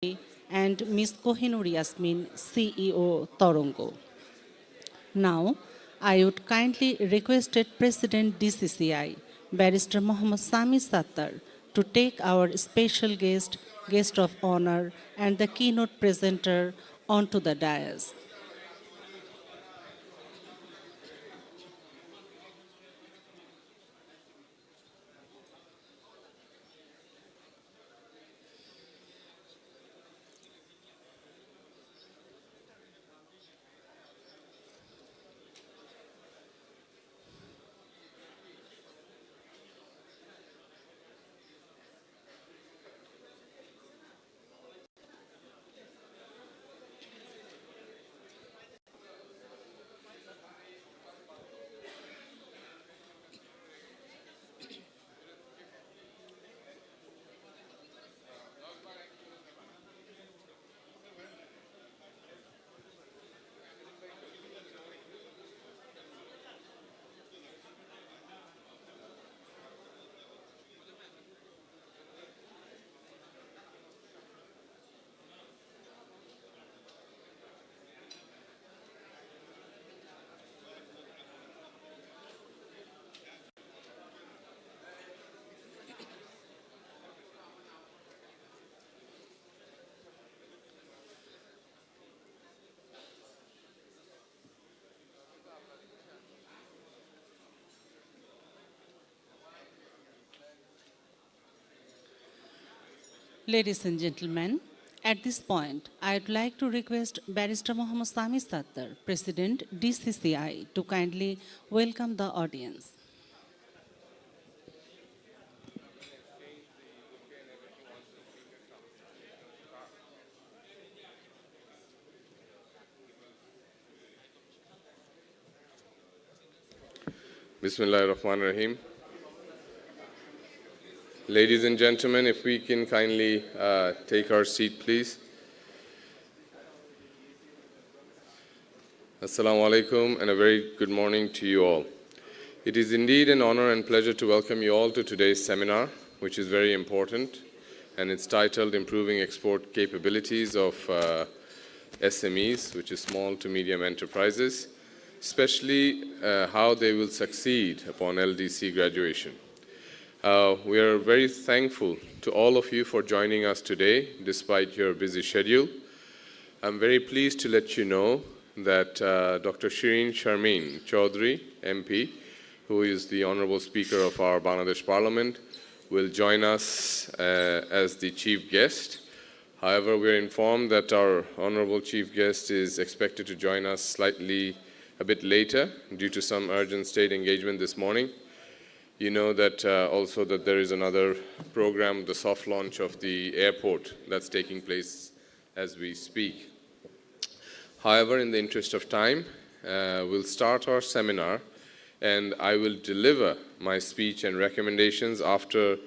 and Ms. Kohinoor Yasmin, CEO Torongo. Now, I would kindly request President DCCI, Barrister Mohammad Sami Sattar, to take our special guest of honor, and the keynote presenter onto the dais. Ladies and gentlemen, at this point, I'd like to request Barrister Mohammad Sami Sattar, President DCCI, to kindly welcome the audience. Bismillahirrahmanirrahim. Ladies and gentlemen, if we can kindly take our seat, please. Assalamu alaikum and a very good morning to you all. It is indeed an honor and pleasure to welcome you all to today's seminar, which is very important, and it's titled Improving Export Capabilities of SMEs, which is small to medium enterprises, especially how they will succeed upon LDC graduation. We are very thankful to all of you for joining us today, despite your busy schedule. I'm very pleased to let you know that Dr. Shireen Sharmeen Chaudhry, MP, who is the Honorable Speaker of our Bangladesh Parliament, will join us as the chief guest. However, we are informed that our Honorable Chief Guest is expected to join us a bit later due to some urgent state engagement this morning. You know that also that there is another program, the soft launch of the airport, that's taking place as we speak. However, in the interest of time, we'll start our seminar, and I will deliver my speech and recommendations after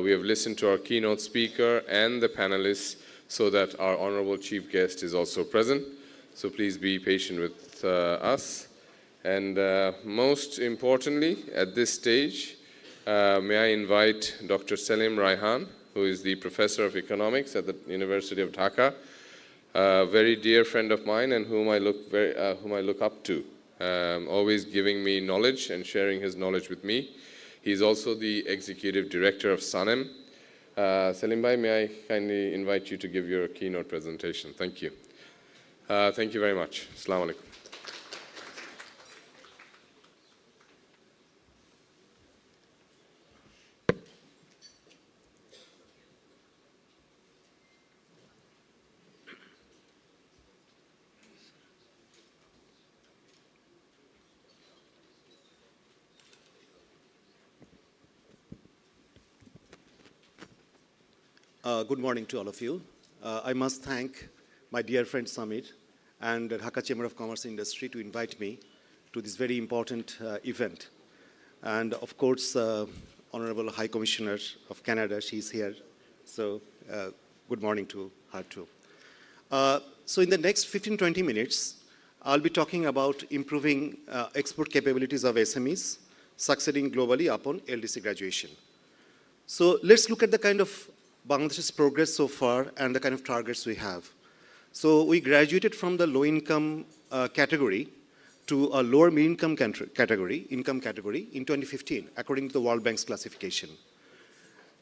we have listened to our keynote speaker and the panelists, so that our honorable chief guest is also present. So please be patient with us. And most importantly, at this stage, may I invite Dr. Selim Raihan, who is the Professor of Economics at the University of Dhaka, a very dear friend of mine and whom I look up to, always giving me knowledge and sharing his knowledge with me. He's also the Executive Director of SANEM. Selim Bhai, may I kindly invite you to give your keynote presentation. Thank you. Thank you very much. Assalamu alaikum. Good morning to all of you. I must thank my dear friend Samir and the Dhaka Chamber of Commerce Industry to invite me to this very important event. And of course, Honorable High Commissioner of Canada, she's here. So good morning to her too. So in the next 15-20 minutes, I'll be talking about improving export capabilities of SMEs, succeeding globally upon LDC graduation. So let's look at the kind of Bangladesh's progress so far and the kind of targets we have. So we graduated from the low-income category to a lower income category in 2015, according to the World Bank's classification.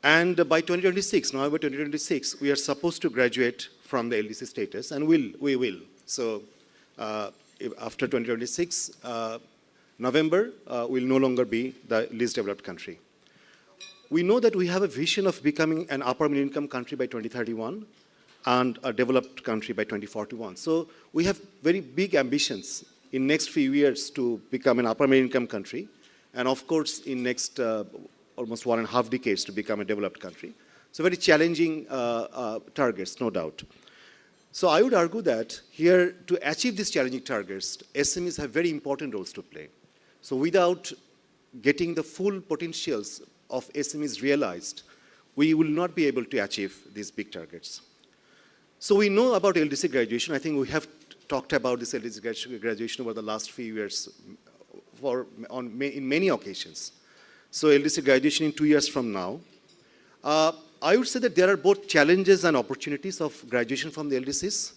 And by 2026, November 2026, we are supposed to graduate from the LDC status, and we will. So after 2026, November, we'll no longer be the least developed country. We know that we have a vision of becoming an upper middle income country by 2031 and a developed country by 2041. So we have very big ambitions in next few years to become an upper middle income country, and of course in next almost 1.5 decades to become a developed country. So very challenging targets, no doubt. So I would argue that here, to achieve these challenging targets, SMEs have very important roles to play. So without getting the full potentials of SMEs realized, we will not be able to achieve these big targets. So we know about LDC graduation. I think we have talked about this LDC graduation over the last few years in many occasions. So LDC graduation in 2 years from now. I would say that there are both challenges and opportunities of graduation from the LDCs,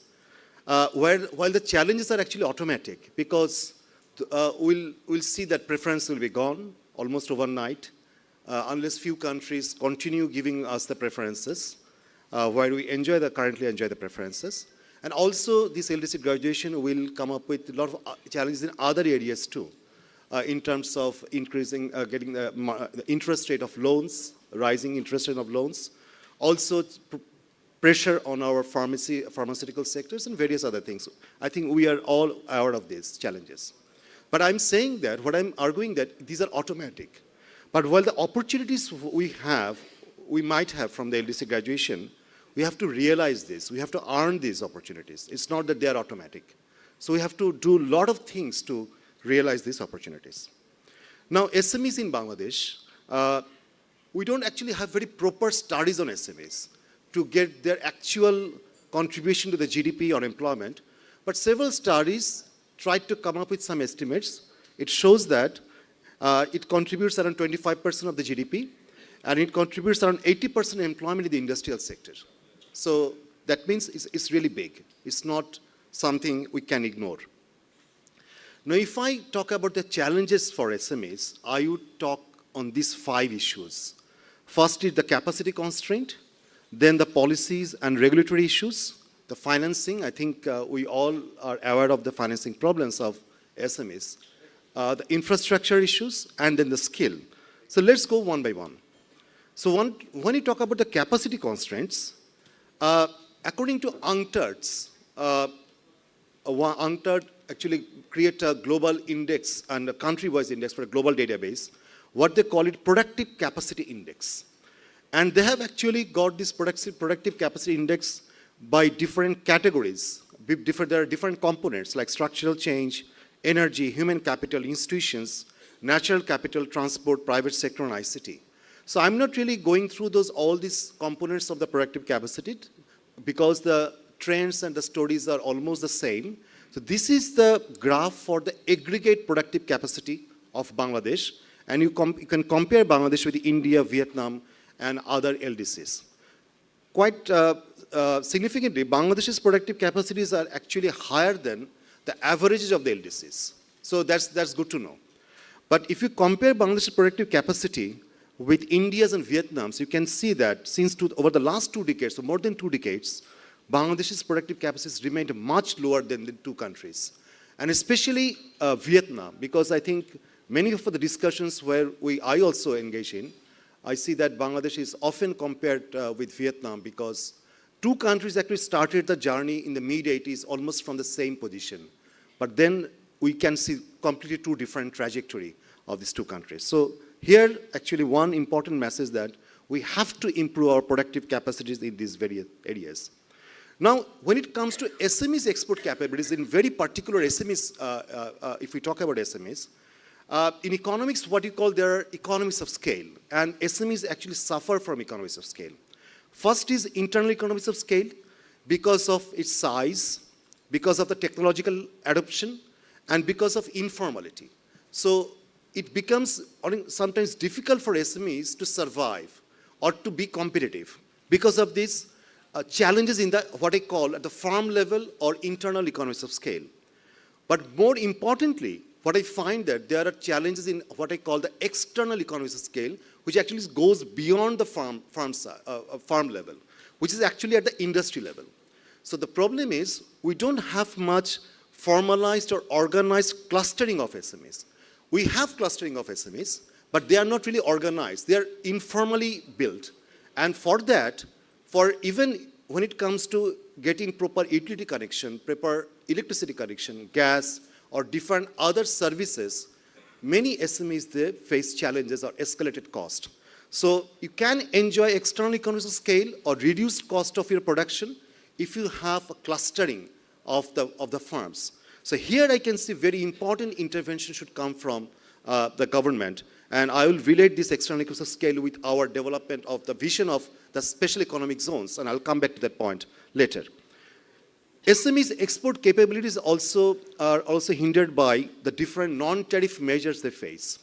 while the challenges are actually automatic, because we'll see that preference will be gone almost overnight, unless few countries continue giving us the preferences, where we currently enjoy the preferences. And also this LDC graduation will come up with a lot of challenges in other areas too, in terms of increasing, getting the interest rate of loans, rising interest rate of loans, also pressure on our pharmaceutical sectors and various other things. I think we are all aware of these challenges. But I'm saying that, what I'm arguing that these are automatic. But while the opportunities we might have from the LDC graduation, we have to realize this. We have to earn these opportunities. It's not that they are automatic. So we have to do a lot of things to realize these opportunities. Now, SMEs in Bangladesh, we don't actually have very proper studies on SMEs to get their actual contribution to the GDP or employment. But several studies tried to come up with some estimates. It shows that it contributes around 25% of the GDP, and it contributes around 80% employment in the industrial sector. So that means it's really big. It's not something we can ignore. Now, if I talk about the challenges for SMEs, I would talk on these 5 issues. First is the capacity constraint, then the policies and regulatory issues, the financing. I think we all are aware of the financing problems of SMEs, the infrastructure issues, and then the skill. So let's go one by one. So when you talk about the capacity constraints, according to UNCTAD, UNCTAD actually create a global index and a country-wise index for a global database, what they call it productive capacity index. And they have actually got this productive capacity index by different categories. There are different components like structural change, energy, human capital, institutions, natural capital, transport, private sector, and ICT. So I'm not really going through all these components of the productive capacity because the trends and the stories are almost the same. So this is the graph for the aggregate productive capacity of Bangladesh. And you can compare Bangladesh with India, Vietnam, and other LDCs. Quite significantly, Bangladesh's productive capacities are actually higher than the averages of the LDCs. So that's good to know. But if you compare Bangladesh's productive capacity with India's and Vietnam's, you can see that over the last 2 decades, so more than 2 decades, Bangladesh's productive capacities remained much lower than the 2 countries. And especially Vietnam, because I think many of the discussions where I also engage in, I see that Bangladesh is often compared with Vietnam because 2 countries actually started the journey in the mid-80s almost from the same position. But then we can see completely 2 different trajectory of these 2 countries. So here, actually, one important message that we have to improve our productive capacities in these various areas. Now, when it comes to SMEs export capabilities, in very particular SMEs, if we talk about SMEs, in economics, what you call there are economies of scale, and SMEs actually suffer from economies of scale. First is internal economies of scale because of its size, because of the technological adoption, and because of informality. So it becomes sometimes difficult for SMEs to survive or to be competitive because of these challenges in the what I call at the farm level or internal economies of scale. But more importantly, what I find that there are challenges in what I call the external economies of scale, which actually goes beyond the farm level, which is actually at the industry level. So the problem is we don't have much formalized or organized clustering of SMEs. We have clustering of SMEs, but they are not really organized. They are informally built. And for that, for even when it comes to getting proper utility connection, proper electricity connection, gas, or different other services, many SMEs they face challenges or escalated cost. So you can enjoy external economies of scale or reduced cost of your production if you have a clustering of the farms. So here I can see very important intervention should come from the government. And I will relate this external economies of scale with our development of the vision of the special economic zones, and I'll come back to that point later. SMEs' export capabilities are also hindered by the different non-tariff measures they face.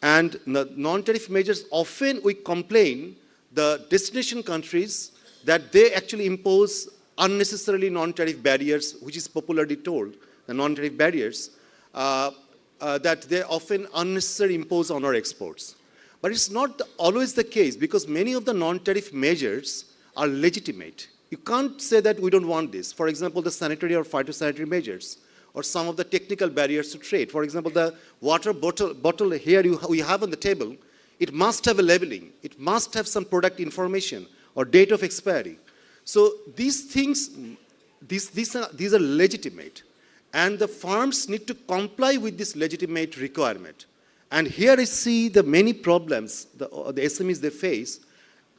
And the non-tariff measures, often we complain the destination countries that they actually impose unnecessarily non-tariff barriers, which is popularly told, the non-tariff barriers, that they often unnecessarily impose on our exports. But it's not always the case, because many of the non-tariff measures are legitimate. You can't say that we don't want this. For example, the sanitary or phytosanitary measures, or some of the technical barriers to trade. For example, the water bottle here we have on the table, it must have a labeling. It must have some product information or date of expiry. So these things, these are legitimate. And the farms need to comply with this legitimate requirement. And here I see the many problems the SMEs they face.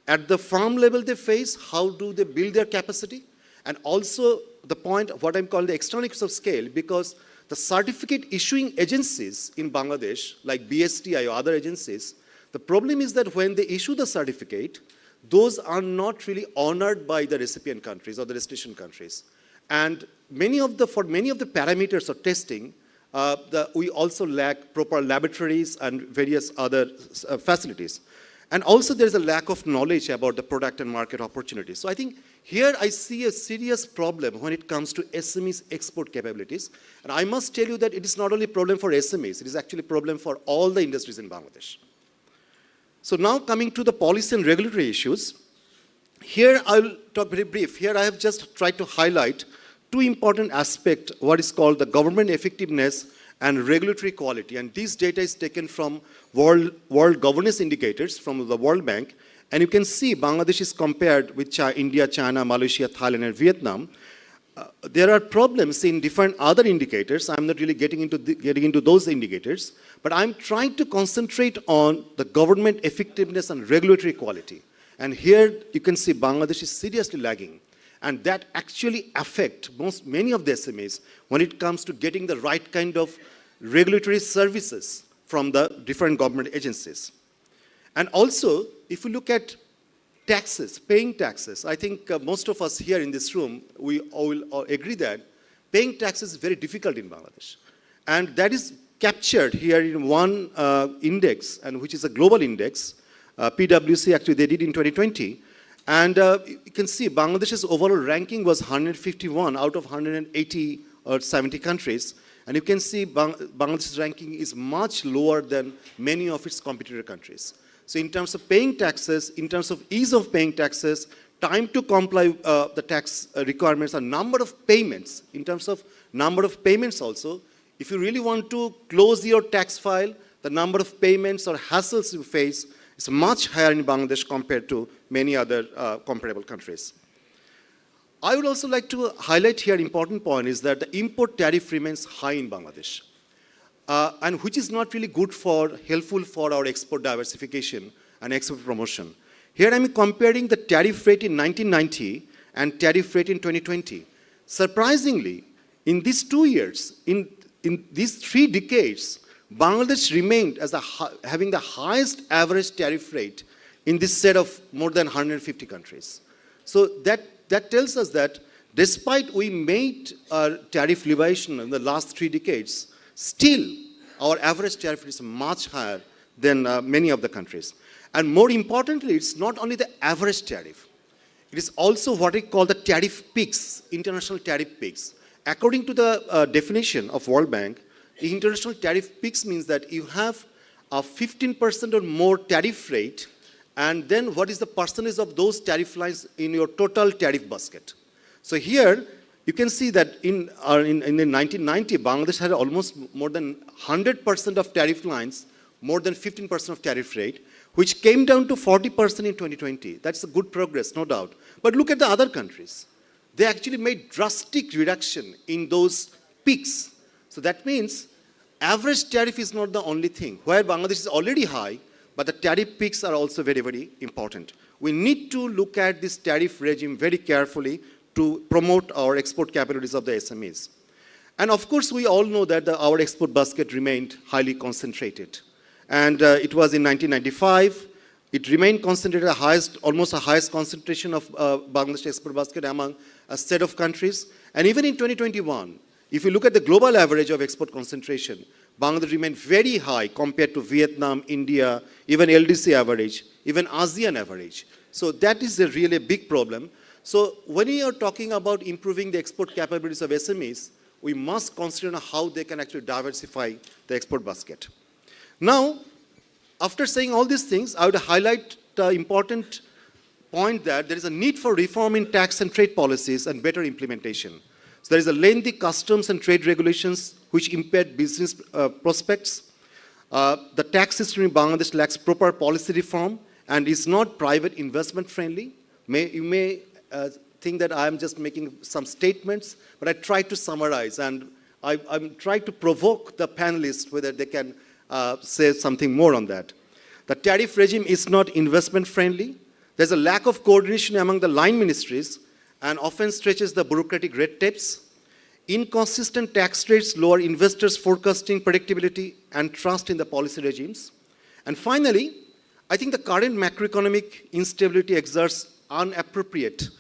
At the farm level they face, how do they build their capacity? And also the point of what I'm calling the external economies of scale, because the certificate issuing agencies in Bangladesh, like BSTI or other agencies, the problem is that when they issue the certificate, those are not really honored by the recipient countries or the destination countries. And for many of the parameters of testing, we also lack proper laboratories and various other facilities. And also there's a lack of knowledge about the product and market opportunities. So I think here I see a serious problem when it comes to SMEs' export capabilities. And I must tell you that it is not only a problem for SMEs, it is actually a problem for all the industries in Bangladesh. So now coming to the policy and regulatory issues, here I'll talk very brief. Here I have just tried to highlight two important aspects, what is called the government effectiveness and regulatory quality. And this data is taken from World Governance Indicators from the World Bank. And you can see Bangladesh is compared with India, China, Malaysia, Thailand, and Vietnam. There are problems in different other indicators. I'm not really getting into those indicators, but I'm trying to concentrate on the government effectiveness and regulatory quality. And here you can see Bangladesh is seriously lagging. And that actually affects many of the SMEs when it comes to getting the right kind of regulatory services from the different government agencies. And also, if you look at taxes, paying taxes, I think most of us here in this room, we all agree that paying taxes is very difficult in Bangladesh. And that is captured here in one index, and which is a global index. PwC actually they did in 2020. And you can see Bangladesh's overall ranking was 151 out of 180 or 70 countries. And you can see Bangladesh's ranking is much lower than many of its competitor countries. So in terms of paying taxes, in terms of ease of paying taxes, time to comply the tax requirements, and number of payments, in terms of number of payments also, if you really want to close your tax file, the number of payments or hassles you face is much higher in Bangladesh compared to many other comparable countries. I would also like to highlight here an important point is that the import tariff remains high in Bangladesh, and which is not really helpful for our export diversification and export promotion. Here I'm comparing the tariff rate in 1990 and tariff rate in 2020. Surprisingly, in these 2 years, in these 3 decades, Bangladesh remained as having the highest average tariff rate in this set of more than 150 countries. So that tells us that despite we made tariff liberation in the last 3 decades, still our average tariff is much higher than many of the countries. And more importantly, it's not only the average tariff. it is also what we call the tariff peaks, international tariff peaks. According to the definition of World Bank, the international tariff peaks means that you have a 15% or more tariff rate, and then what is the percentage of those tariff lines in your total tariff basket. So here, you can see that in the 1990, Bangladesh had almost more than 100% of tariff lines, more than 15% of tariff rate, which came down to 40% in 2020. That's a good progress, no doubt. But look at the other countries. They actually made drastic reduction in those peaks. So that means average tariff is not the only thing. Where Bangladesh is already high, but the tariff peaks are also very, very important. We need to look at this tariff regime very carefully to promote our export capabilities of the SMEs. And of course, we all know that our export basket remained highly concentrated. And it was in 1995. It remained concentrated almost the highest concentration of Bangladesh export basket among a set of countries. And even in 2021, if you look at the global average of export concentration, Bangladesh remained very high compared to Vietnam, India, even LDC average, even ASEAN average. So that is a really big problem. So when we are talking about improving the export capabilities of SMEs, we must consider how they can actually diversify the export basket. Now, after saying all these things, I would highlight the important point that there is a need for reform in tax and trade policies and better implementation. So there is a lengthy customs and trade regulations which impede business prospects. The tax system in Bangladesh lacks proper policy reform and is not private investment friendly. You may think that I am just making some statements, but I try to summarize, and I'm trying to provoke the panelists whether they can say something more on that. The tariff regime is not investment friendly. There's a lack of coordination among the line ministries and often stretches the bureaucratic red tapes. Inconsistent tax rates lower investors' forecasting predictability and trust in the policy regimes. And finally, I think the current macroeconomic instability exerts unproportionate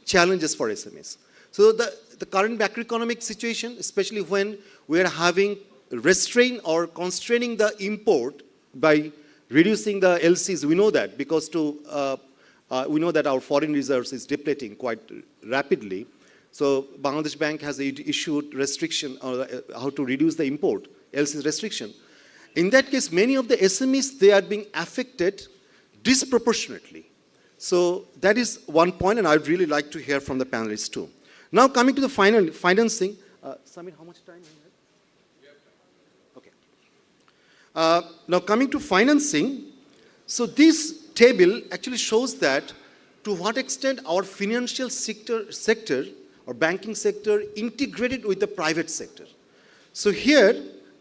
challenges for SMEs. So the current macroeconomic situation, especially when we are having restraint or constraining the import by reducing the LCs, we know that because we know that our foreign reserves is depleting quite rapidly. So Bangladesh Bank has issued restriction on how to reduce the import, LCs restriction. In that case, many of the SMEs, they are being affected disproportionately. So that is one point, and I'd really like to hear from the panelists too. Now coming to the financing. Samir, how much time do you have? Okay. Now coming to financing, so this table actually shows that to what extent our financial sector or banking sector integrated with the private sector. So here,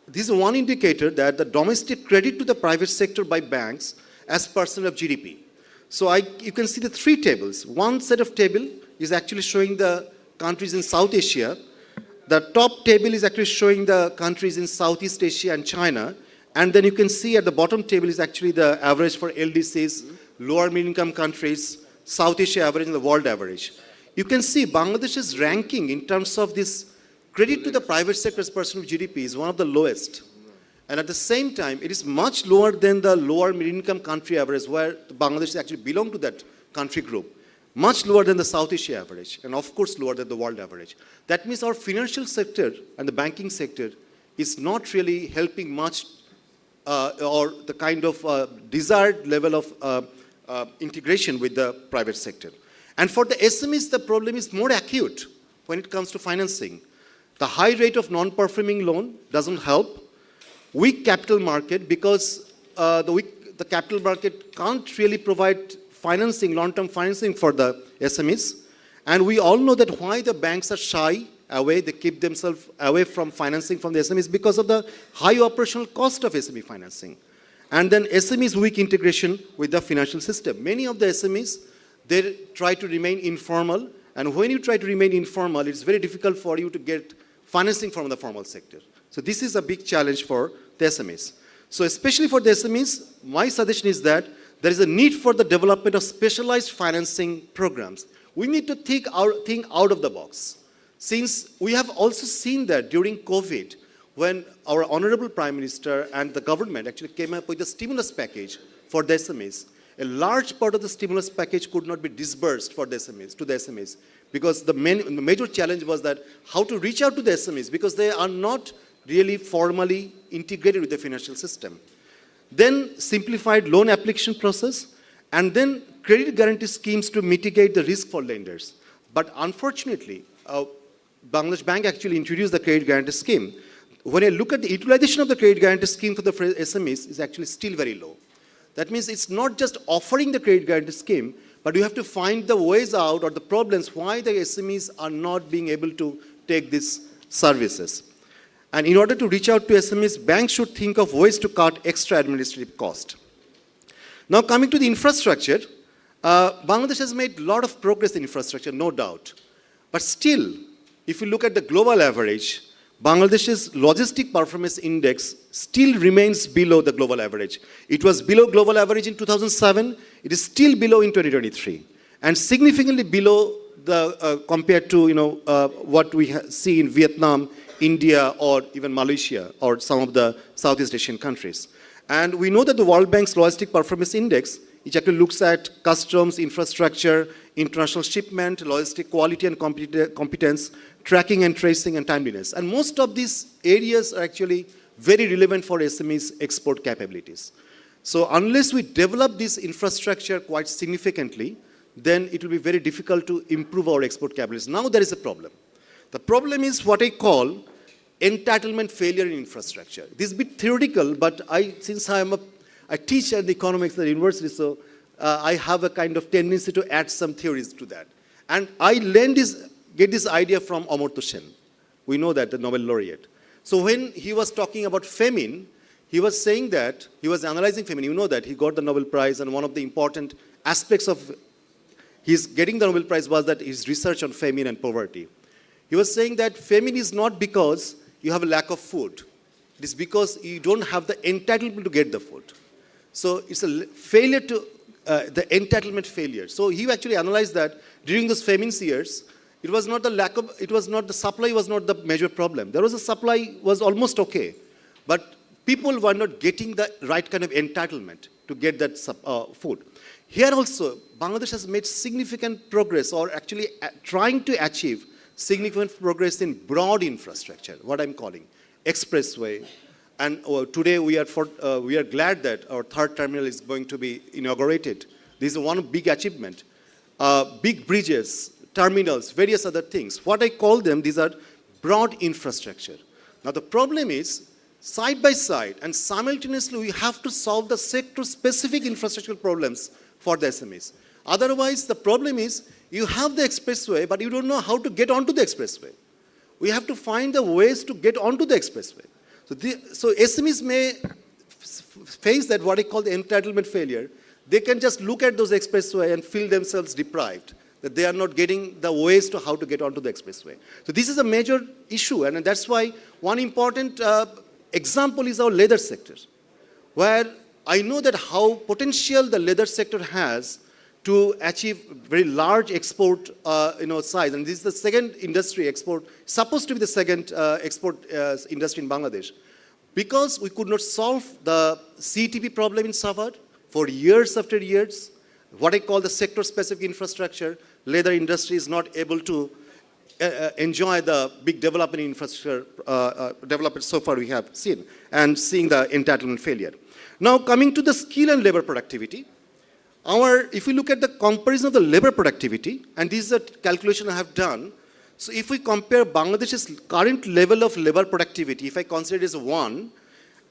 this is one indicator that the domestic credit to the private sector by banks as percent of GDP. So you can see the three tables. One set of table is actually showing the countries in South Asia. The top table is actually showing the countries in Southeast Asia and China. And then you can see at the bottom table is actually the average for LDCs, lower middle income countries, South Asia average and the world average. You can see Bangladesh's ranking in terms of this credit to the private sector as percent of GDP is one of the lowest. And at the same time, it is much lower than the lower middle income country average, where Bangladesh actually belong to that country group. Much lower than the South Asia average, and of course lower than the world average. That means our financial sector and the banking sector is not really helping much or the kind of desired level of integration with the private sector. And for the SMEs, the problem is more acute when it comes to financing. The high rate of non-performing loan doesn't help. Weak capital market, because the capital market can't really provide financing, long-term financing for the SMEs. And we all know that why the banks are shy away, they keep themselves away from financing from the SMEs because of the high operational cost of SME financing. And then SMEs' weak integration with the financial system. Many of the SMEs, they try to remain informal. And when you try to remain informal, it's very difficult for you to get financing from the formal sector. So this is a big challenge for the SMEs. So especially for the SMEs, my suggestion is that there is a need for the development of specialized financing programs. We need to think out of the box. Since we have also seen that during COVID, when our Honorable Prime Minister and the government actually came up with a stimulus package for the SMEs, a large part of the stimulus package could not be disbursed for the SMEs, to the SMEs, because the major challenge was that how to reach out to the SMEs, because they are not really formally integrated with the financial system. Then simplified loan application process, and then credit guarantee schemes to mitigate the risk for lenders. But unfortunately, Bangladesh Bank actually introduced the credit guarantee scheme. When I look at the utilization of the credit guarantee scheme for the SMEs, is actually still very low. That means it's not just offering the credit guarantee scheme, but you have to find the ways out or the problems why the SMEs are not being able to take these services. And in order to reach out to SMEs, banks should think of ways to cut extra administrative cost. Now coming to the infrastructure, Bangladesh has made a lot of progress in infrastructure, no doubt. But still, if you look at the global average, Bangladesh's logistic performance index still remains below the global average. It was below global average in 2007. It is still below in 2023, and significantly below the compared to what we see in Vietnam, India, or even Malaysia, or some of the Southeast Asian countries. And we know that the World Bank's logistic performance index, which actually looks at customs, infrastructure, international shipment, logistic quality and competence, tracking and tracing, and timeliness. And most of these areas are actually very relevant for SMEs' export capabilities. So unless we develop this infrastructure quite significantly, then it will be very difficult to improve our export capabilities. Now there is a problem. The problem is what I call entitlement failure in infrastructure. This is a bit theoretical, but since I teach at the economics at the university, so I have a kind of tendency to add some theories to that. And I get this idea from Amartya Sen. We know that, the Nobel laureate. So when he was talking about famine, he was saying that, he was analyzing famine. You know that he got the Nobel Prize, and one of the important aspects of his getting the Nobel Prize was that his research on famine and poverty. He was saying that famine is not because you have a lack of food. It is because you don't have the entitlement to get the food. So it's a failure to, the entitlement failure. So he actually analyzed that during those famine years, it was not the supply was not the major problem. There was a supply was almost okay, but people were not getting the right kind of entitlement to get that food. Here also, Bangladesh has made significant progress, or actually trying to achieve significant progress in broad infrastructure, what I'm calling expressway. And today we are glad that our third terminal is going to be inaugurated. This is one big achievement. Big bridges, terminals, various other things. What I call them, these are broad infrastructure. Now the problem is, side by side and simultaneously, we have to solve the sector-specific infrastructural problems for the SMEs. Otherwise, the problem is, you have the expressway, but you don't know how to get onto the expressway. We have to find the ways to get onto the expressway. So SMEs may face that, what I call the entitlement failure. They can just look at those expressway and feel themselves deprived, that they are not getting the ways to how to get onto the expressway. So this is a major issue, and that's why one important example is our leather sector, where I know that how potential the leather sector has to achieve very large export size. And this is the second industry export, supposed to be the second export industry in Bangladesh. Because we could not solve the CTP problem in Savard for years after years, what I call the sector-specific infrastructure, leather industry is not able to enjoy the big development in infrastructure development so far we have seen, and seeing the entitlement failure. Now coming to the skill and labor productivity, if we look at the comparison of the labor productivity, and this is a calculation I have done, so if we compare Bangladesh's current level of labor productivity, if I consider it as 1,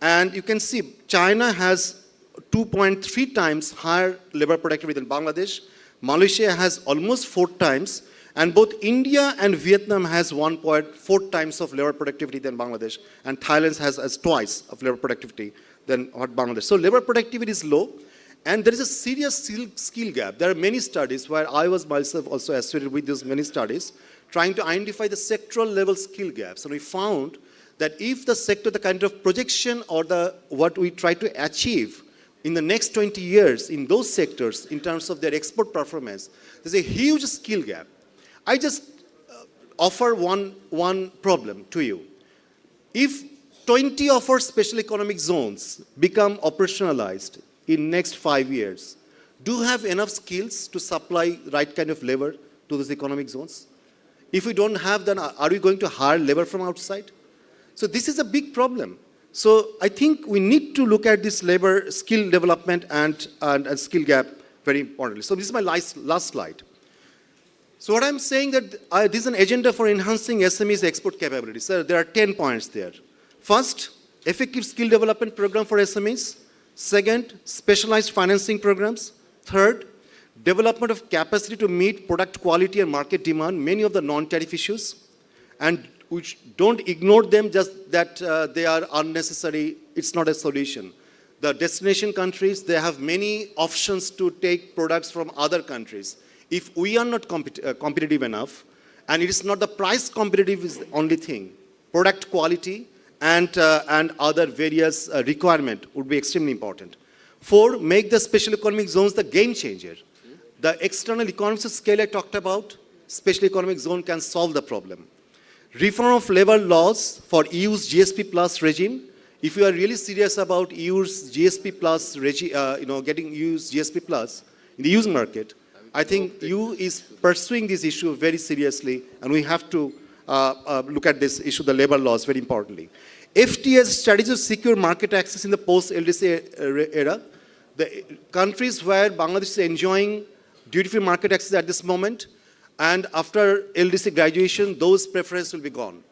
and you can see China has 2.3 times higher labor productivity than Bangladesh, Malaysia has almost 4 times, and both India and Vietnam has 1.4 times of labor productivity than Bangladesh, and Thailand has twice of labor productivity than what Bangladesh. So labor productivity is low, and there is a serious skill gap. There are many studies where I was myself also associated with these many studies, trying to identify the sectoral level skill gaps. And we found that if the sector, the kind of projection or what we try to achieve in the next 20 years in those sectors in terms of their export performance, there's a huge skill gap. I just offer one problem to you. If 20 of our special economic zones become operationalized in next 5 years, do have enough skills to supply right kind of labor to those economic zones? If we don't have, then are we going to hire labor from outside? So this is a big problem. So I think we need to look at this labor skill development and skill gap very importantly. So this is my last slide. So what I'm saying that this is an agenda for enhancing SMEs export capabilities. So there are 10 points there. First, effective skill development program for SMEs. Second, specialized financing programs. Third, development of capacity to meet product quality and market demand, many of the non-tariff issues. And we don't ignore them just that they are unnecessary. It's not a solution. The destination countries, they have many options to take products from other countries. If we are not competitive enough, and it is not the price competitive is the only thing, product quality and other various requirement would be extremely important. 4, make the special economic zones the game changer. The external economies of scale I talked about, special economic zone can solve the problem. Reform of labor laws for EU's GSP Plus regime. If you are really serious about EU's GSP Plus regime, getting EU's GSP Plus in the EU's market, I think EU is pursuing this issue very seriously, and we have to look at this issue, the labor laws, very importantly. FTA's strategy to secure market access in the post-LDC era. The countries where Bangladesh is enjoying duty-free market access at this moment, and after LDC graduation, those preferences will be gone.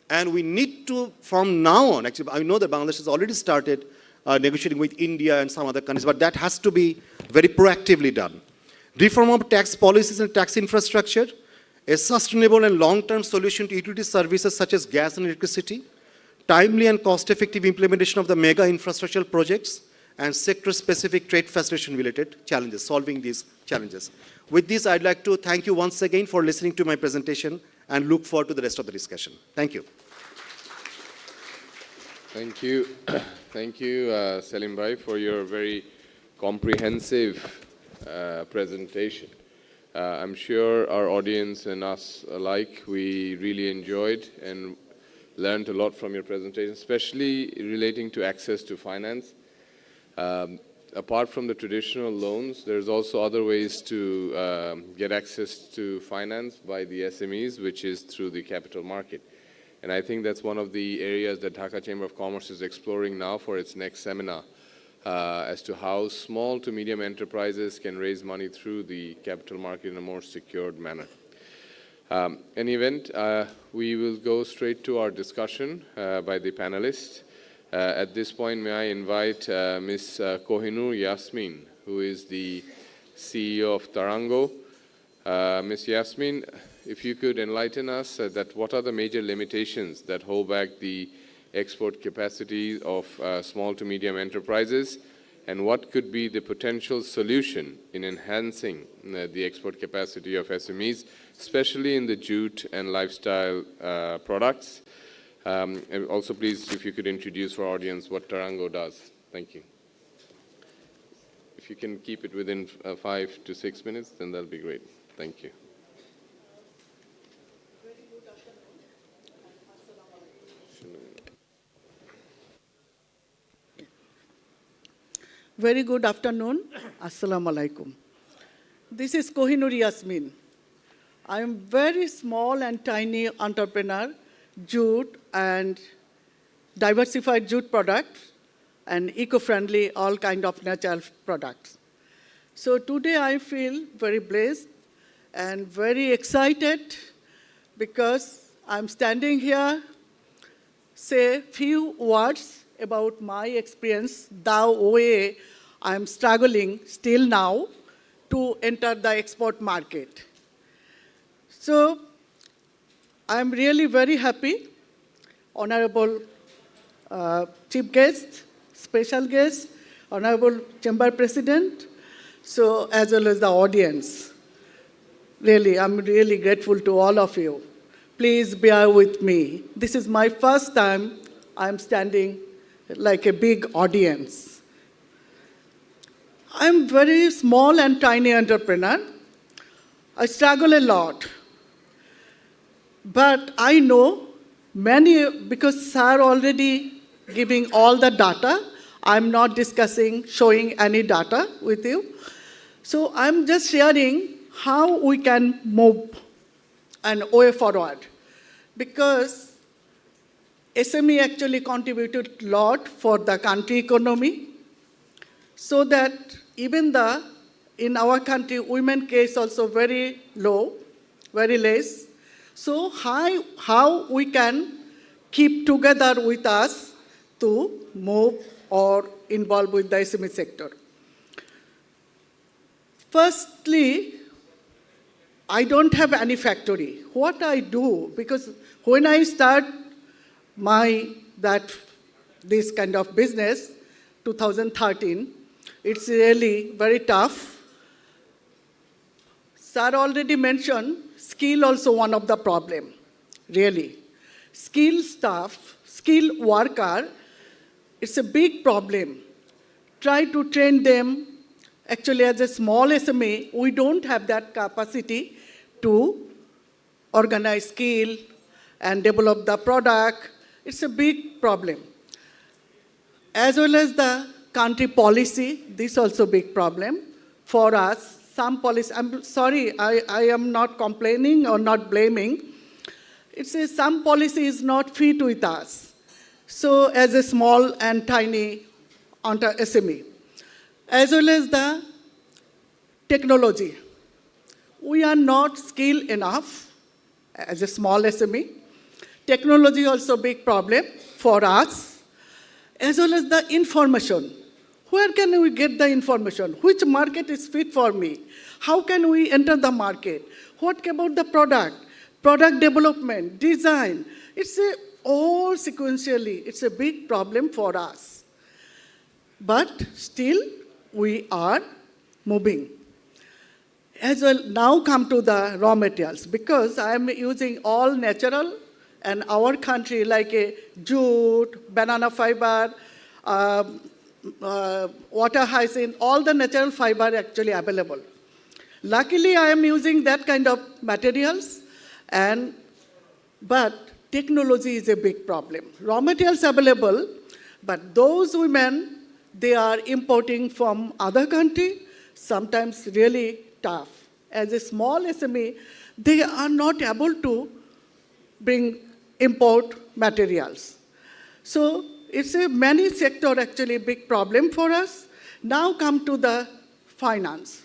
And we need to, from now on, actually, I know that Bangladesh has already started negotiating with India and some other countries, but that has to be very proactively done. Reform of tax policies and tax infrastructure, a sustainable and long-term solution to utility services such as gas and electricity, timely and cost-effective implementation of the mega infrastructural projects, and sector-specific trade facilitation-related challenges, solving these challenges. With this, I'd like to thank you once again for listening to my presentation and look forward to the rest of the discussion. Thank you. Thank you. Thank you, Selim Bhai, for your very comprehensive presentation. I'm sure our audience and us alike, we really enjoyed and learned a lot from your presentation, especially relating to access to finance. Apart from the traditional loans, there's also other ways to get access to finance by the SMEs, which is through the capital market. And I think that's one of the areas that Dhaka Chamber of Commerce is exploring now for its next seminar, as to how small to medium enterprises can raise money through the capital market in a more secured manner. In event, we will go straight to our discussion by the panelists. At this point, may I invite Ms. Kohinoor Yasmin, who is the CEO of Tarango. Ms. Yasmin, if you could enlighten us that what are the major limitations that hold back the export capacity of small to medium enterprises, and what could be the potential solution in enhancing the export capacity of SMEs, especially in the jute and lifestyle products. And also, please, if you could introduce for our audience what Tarango does. Thank you. If you can keep it within 5 to 6 minutes, then that'll be great. Thank you. Very good afternoon. Assalamu alaikum. This is Kohinoor Yasmin. I am very small and tiny entrepreneur, jute and diversified jute products and eco-friendly, all kind of natural products. So today I feel very blessed and very excited because I'm standing here, say few words about my experience, the way I'm struggling still now to enter the export market. So I'm really very happy, Honorable Chief Guest, Special Guest, Honorable Chamber President, so as well as the audience. Really, I'm really grateful to all of you. Please bear with me. This is my first time I'm standing like a big audience. I'm very small and tiny entrepreneur. I struggle a lot. But I know many, because sir already giving all the data, I'm not discussing, showing any data with you. So I'm just sharing how we can move and way forward, because SME actually contributed a lot for the country economy, so that even in our country, women case also very low, very less. So how we can keep together with us to move or involve with the SME sector. Firstly, I don't have any factory. What I do, because when I start this kind of business, 2013, it's really very tough. Sir already mentioned skill also one of the problem, really. Skill staff, skill worker, it's a big problem. Try to train them. Actually, as a small SME, we don't have that capacity to organize skill and develop the product. It's a big problem. As well as the country policy, this is also a big problem for us. Some policy, I'm sorry, I am not complaining or not blaming. Some policy is not fit with us. So as a small and tiny SME, as well as the technology. We are not skilled enough as a small SME. Technology also a big problem for us, as well as the information. Where can we get the information? Which market is fit for me? How can we enter the market? What about the product? Product development, design. It's all sequentially. It's a big problem for us. But still, we are moving. As well, now come to the raw materials, because I am using all natural, and our country like a jute, banana fiber, water hyacinth, all the natural fiber actually available. Luckily, I am using that kind of materials, but technology is a big problem. Raw materials available, but those women, they are importing from other country, sometimes really tough. As a small SME, they are not able to import materials. So it's a many sector actually big problem for us. Now come to the finance.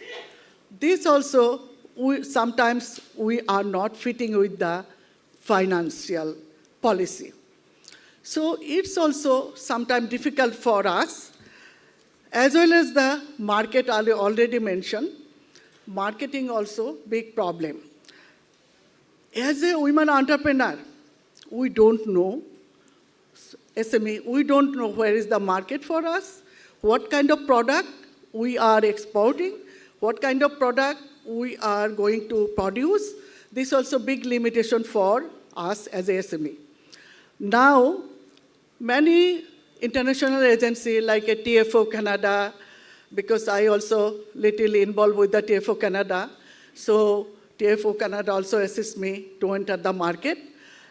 This also, sometimes we are not fitting with the financial policy. So it's also sometimes difficult for us, as well as the market I already mentioned. Marketing also big problem. As a women entrepreneur, we don't know, SME, we don't know where is the market for us, what kind of product we are exporting, what kind of product we are going to produce. This is also big limitation for us as a SME. Now, many international agencies like a TFO Canada, because I also little involved with the TFO Canada, so TFO Canada also assists me to enter the market.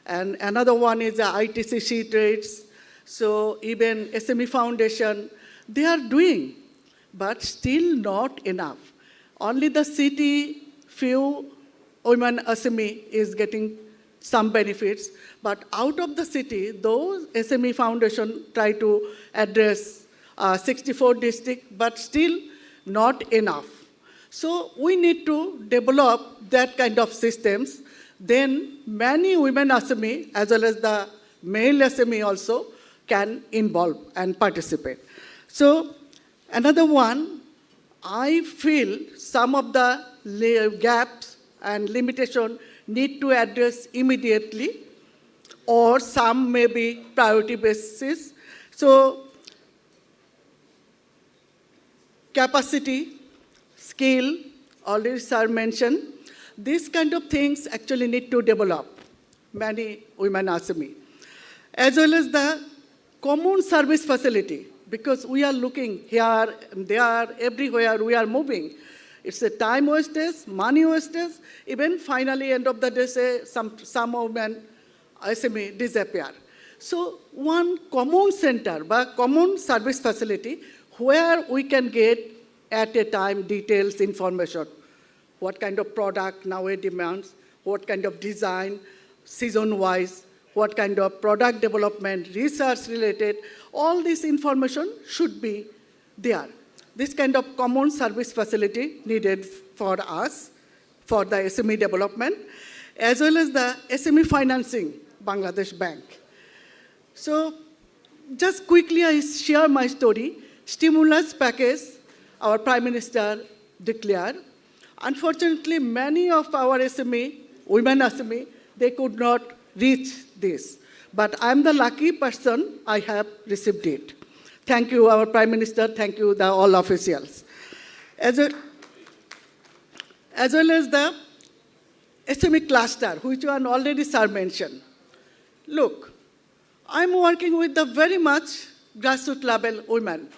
And another one is the ITC Sheet Rates. So even SME Foundation, they are doing, but still not enough. Only the city, few women SME is getting some benefits, but out of the city, those SME Foundation try to address 64 districts, but still not enough. So we need to develop that kind of systems. Then many women SME, as well as the male SME also, can involve and participate. So another one, I feel some of the gaps and limitation need to address immediately, or some may be priority basis. So capacity, skill, already sir mentioned, these kind of things actually need to develop, many women SME. As well as the common service facility, because we are looking here, there, everywhere we are moving. It's a time wastage, money wastage, even finally end of the day say some women SME disappear. So one common center, but common service facility where we can get at a time details information. What kind of product now it demands, what kind of design, season-wise, what kind of product development, research related, all this information should be there. This kind of common service facility needed for us, for the SME development, as well as the SME financing, Bangladesh Bank. So just quickly I share my story. Stimulus package, our Prime Minister declared. Unfortunately, many of our SME, women SME, they could not reach this. But I'm the lucky person, I have received it. Thank you, our Prime Minister, thank you, all officials. As well as the SME cluster, which one already sir mentioned. Look, I'm working with the very much grassroots level women.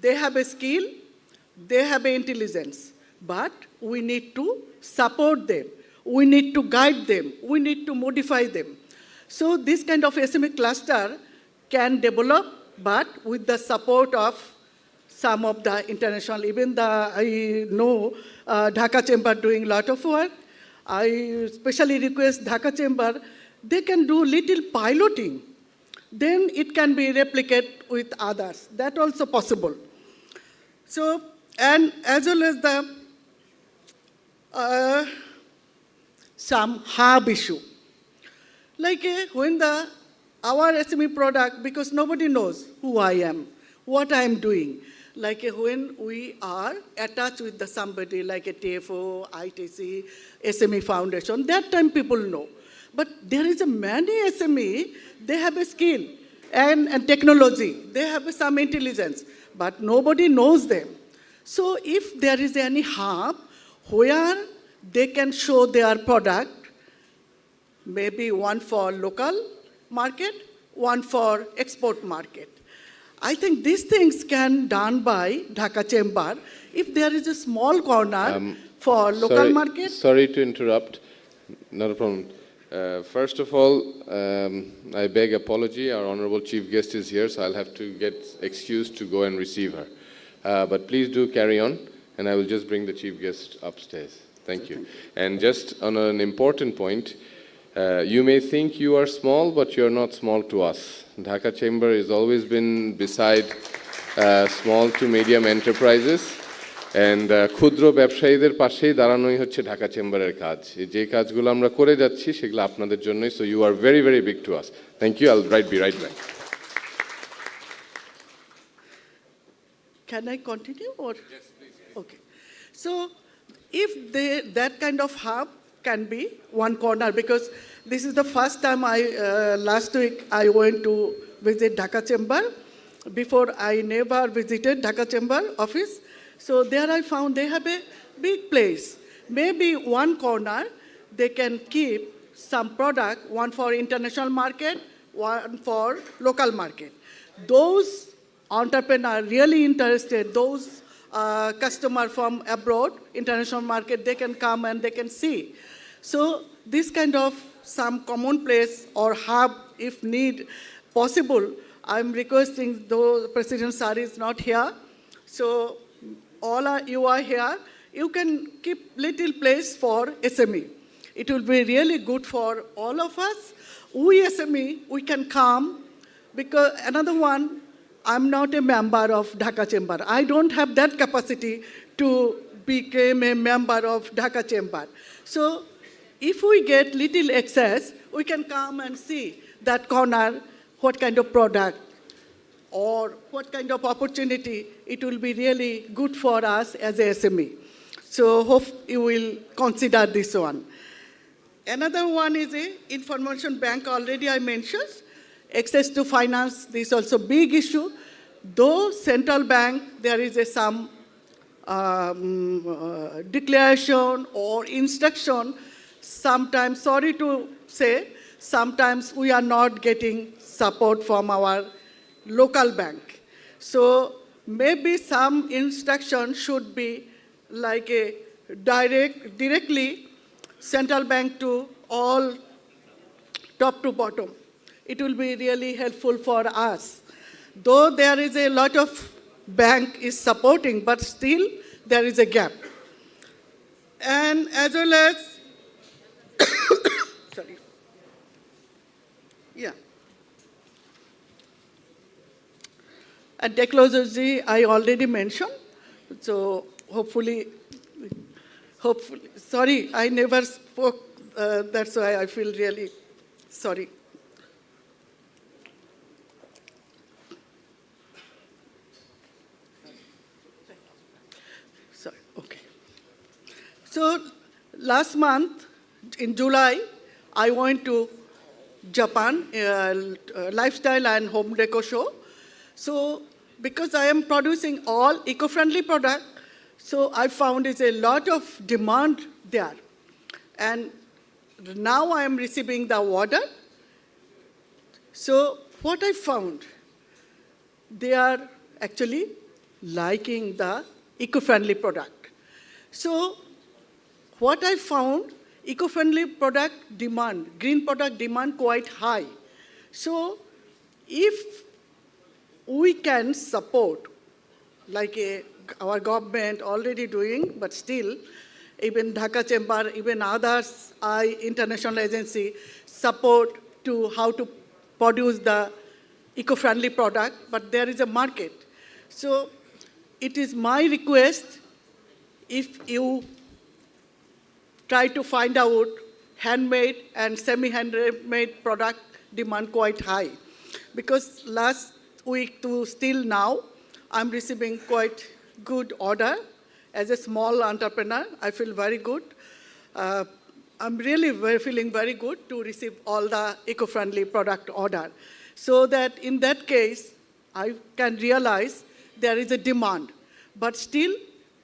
They have a skill, they have an intelligence, but we need to support them. We need to guide them. We need to modify them. So this kind of SME cluster can develop, but with the support of some of the international, even I know Dhaka Chamber doing a lot of work. I especially request Dhaka Chamber, they can do little piloting. Then it can be replicated with others. That also possible. So, and as well as the some hub issue. Like when our SME product, because nobody knows who I am, what I am doing. Like when we are attached with somebody like a TFO, ITC, SME Foundation, that time people know. But there is a many SME, they have a skill and technology. They have some intelligence, but nobody knows them. So if there is any hub where they can show their product, maybe one for local market, one for export market. I think these things can done by Dhaka Chamber. If there is a small corner for local market. Sorry to interrupt. Not a problem. First of all, I beg apology. Our honorable chief guest is here, so I'll have to get excused to go and receive her. But please do carry on, and I will just bring the chief guest upstairs. Thank you. And just on an important point, you may think you are small, but you're not small to us. Dhaka Chamber has always been beside small to medium enterprises, and ক্ষুদ্র ব্যবসায়ীদের পাশেই দাঁড়ানোই হচ্ছে ঢাকা চেম্বারের কাজ। যে কাজগুলো আমরা করে যাচ্ছি সেগুলো আপনাদের জন্যই, so you are very, very big to us. Thank you. I'll be right back. Can I continue or? Yes, please. Okay. So if that kind of hub can be one corner, because this is the first time last week I went to visit Dhaka Chamber. Before I never visited Dhaka Chamber office. So there I found they have a big place. Maybe one corner they can keep some product, one for international market, one for local market. Those entrepreneurs really interested, those customer from abroad, international market, they can come and they can see. So this kind of some common place or hub, if need possible, I'm requesting, though President Sir is not here, so you are here, you can keep little place for SME. It will be really good for all of us. We SME, we can come, because another one, I'm not a member of Dhaka Chamber. I don't have that capacity to become a member of Dhaka Chamber. So if we get little access, we can come and see that corner, what kind of product or what kind of opportunity. It will be really good for us as a SME. So hope you will consider this one. Another one is a information bank, already I mentioned. Access to finance, this is also big issue. Though central bank, there is some declaration or instruction, sometimes, sorry to say, sometimes we are not getting support from our local bank. So maybe some instruction should be like a directly central bank to all top to bottom. It will be really helpful for us. Though there is a lot of bank is supporting, but still there is a gap. And as well as, sorry, yeah. And technology I already mentioned, so hopefully, sorry, I never spoke, that's why I feel really sorry. Sorry, okay. So last month, in July, I went to Japan, lifestyle and home decor show. So because I am producing all eco-friendly product, so I found is a lot of demand there. And now I am receiving the order. So what I found, they are actually liking the eco-friendly product. So what I found, eco-friendly product demand, green product demand quite high. So if we can support, like our government already doing, but still, even Dhaka Chamber, even others, international agency, support to how to produce the eco-friendly product, but there is a market. So it is my request, if you try to find out handmade and semi-handmade product demand quite high. Because last week to still now, I'm receiving quite good order. As a small entrepreneur, I feel very good. I'm really feeling very good to receive all the eco-friendly product order. So that in that case, I can realize there is a demand. But still,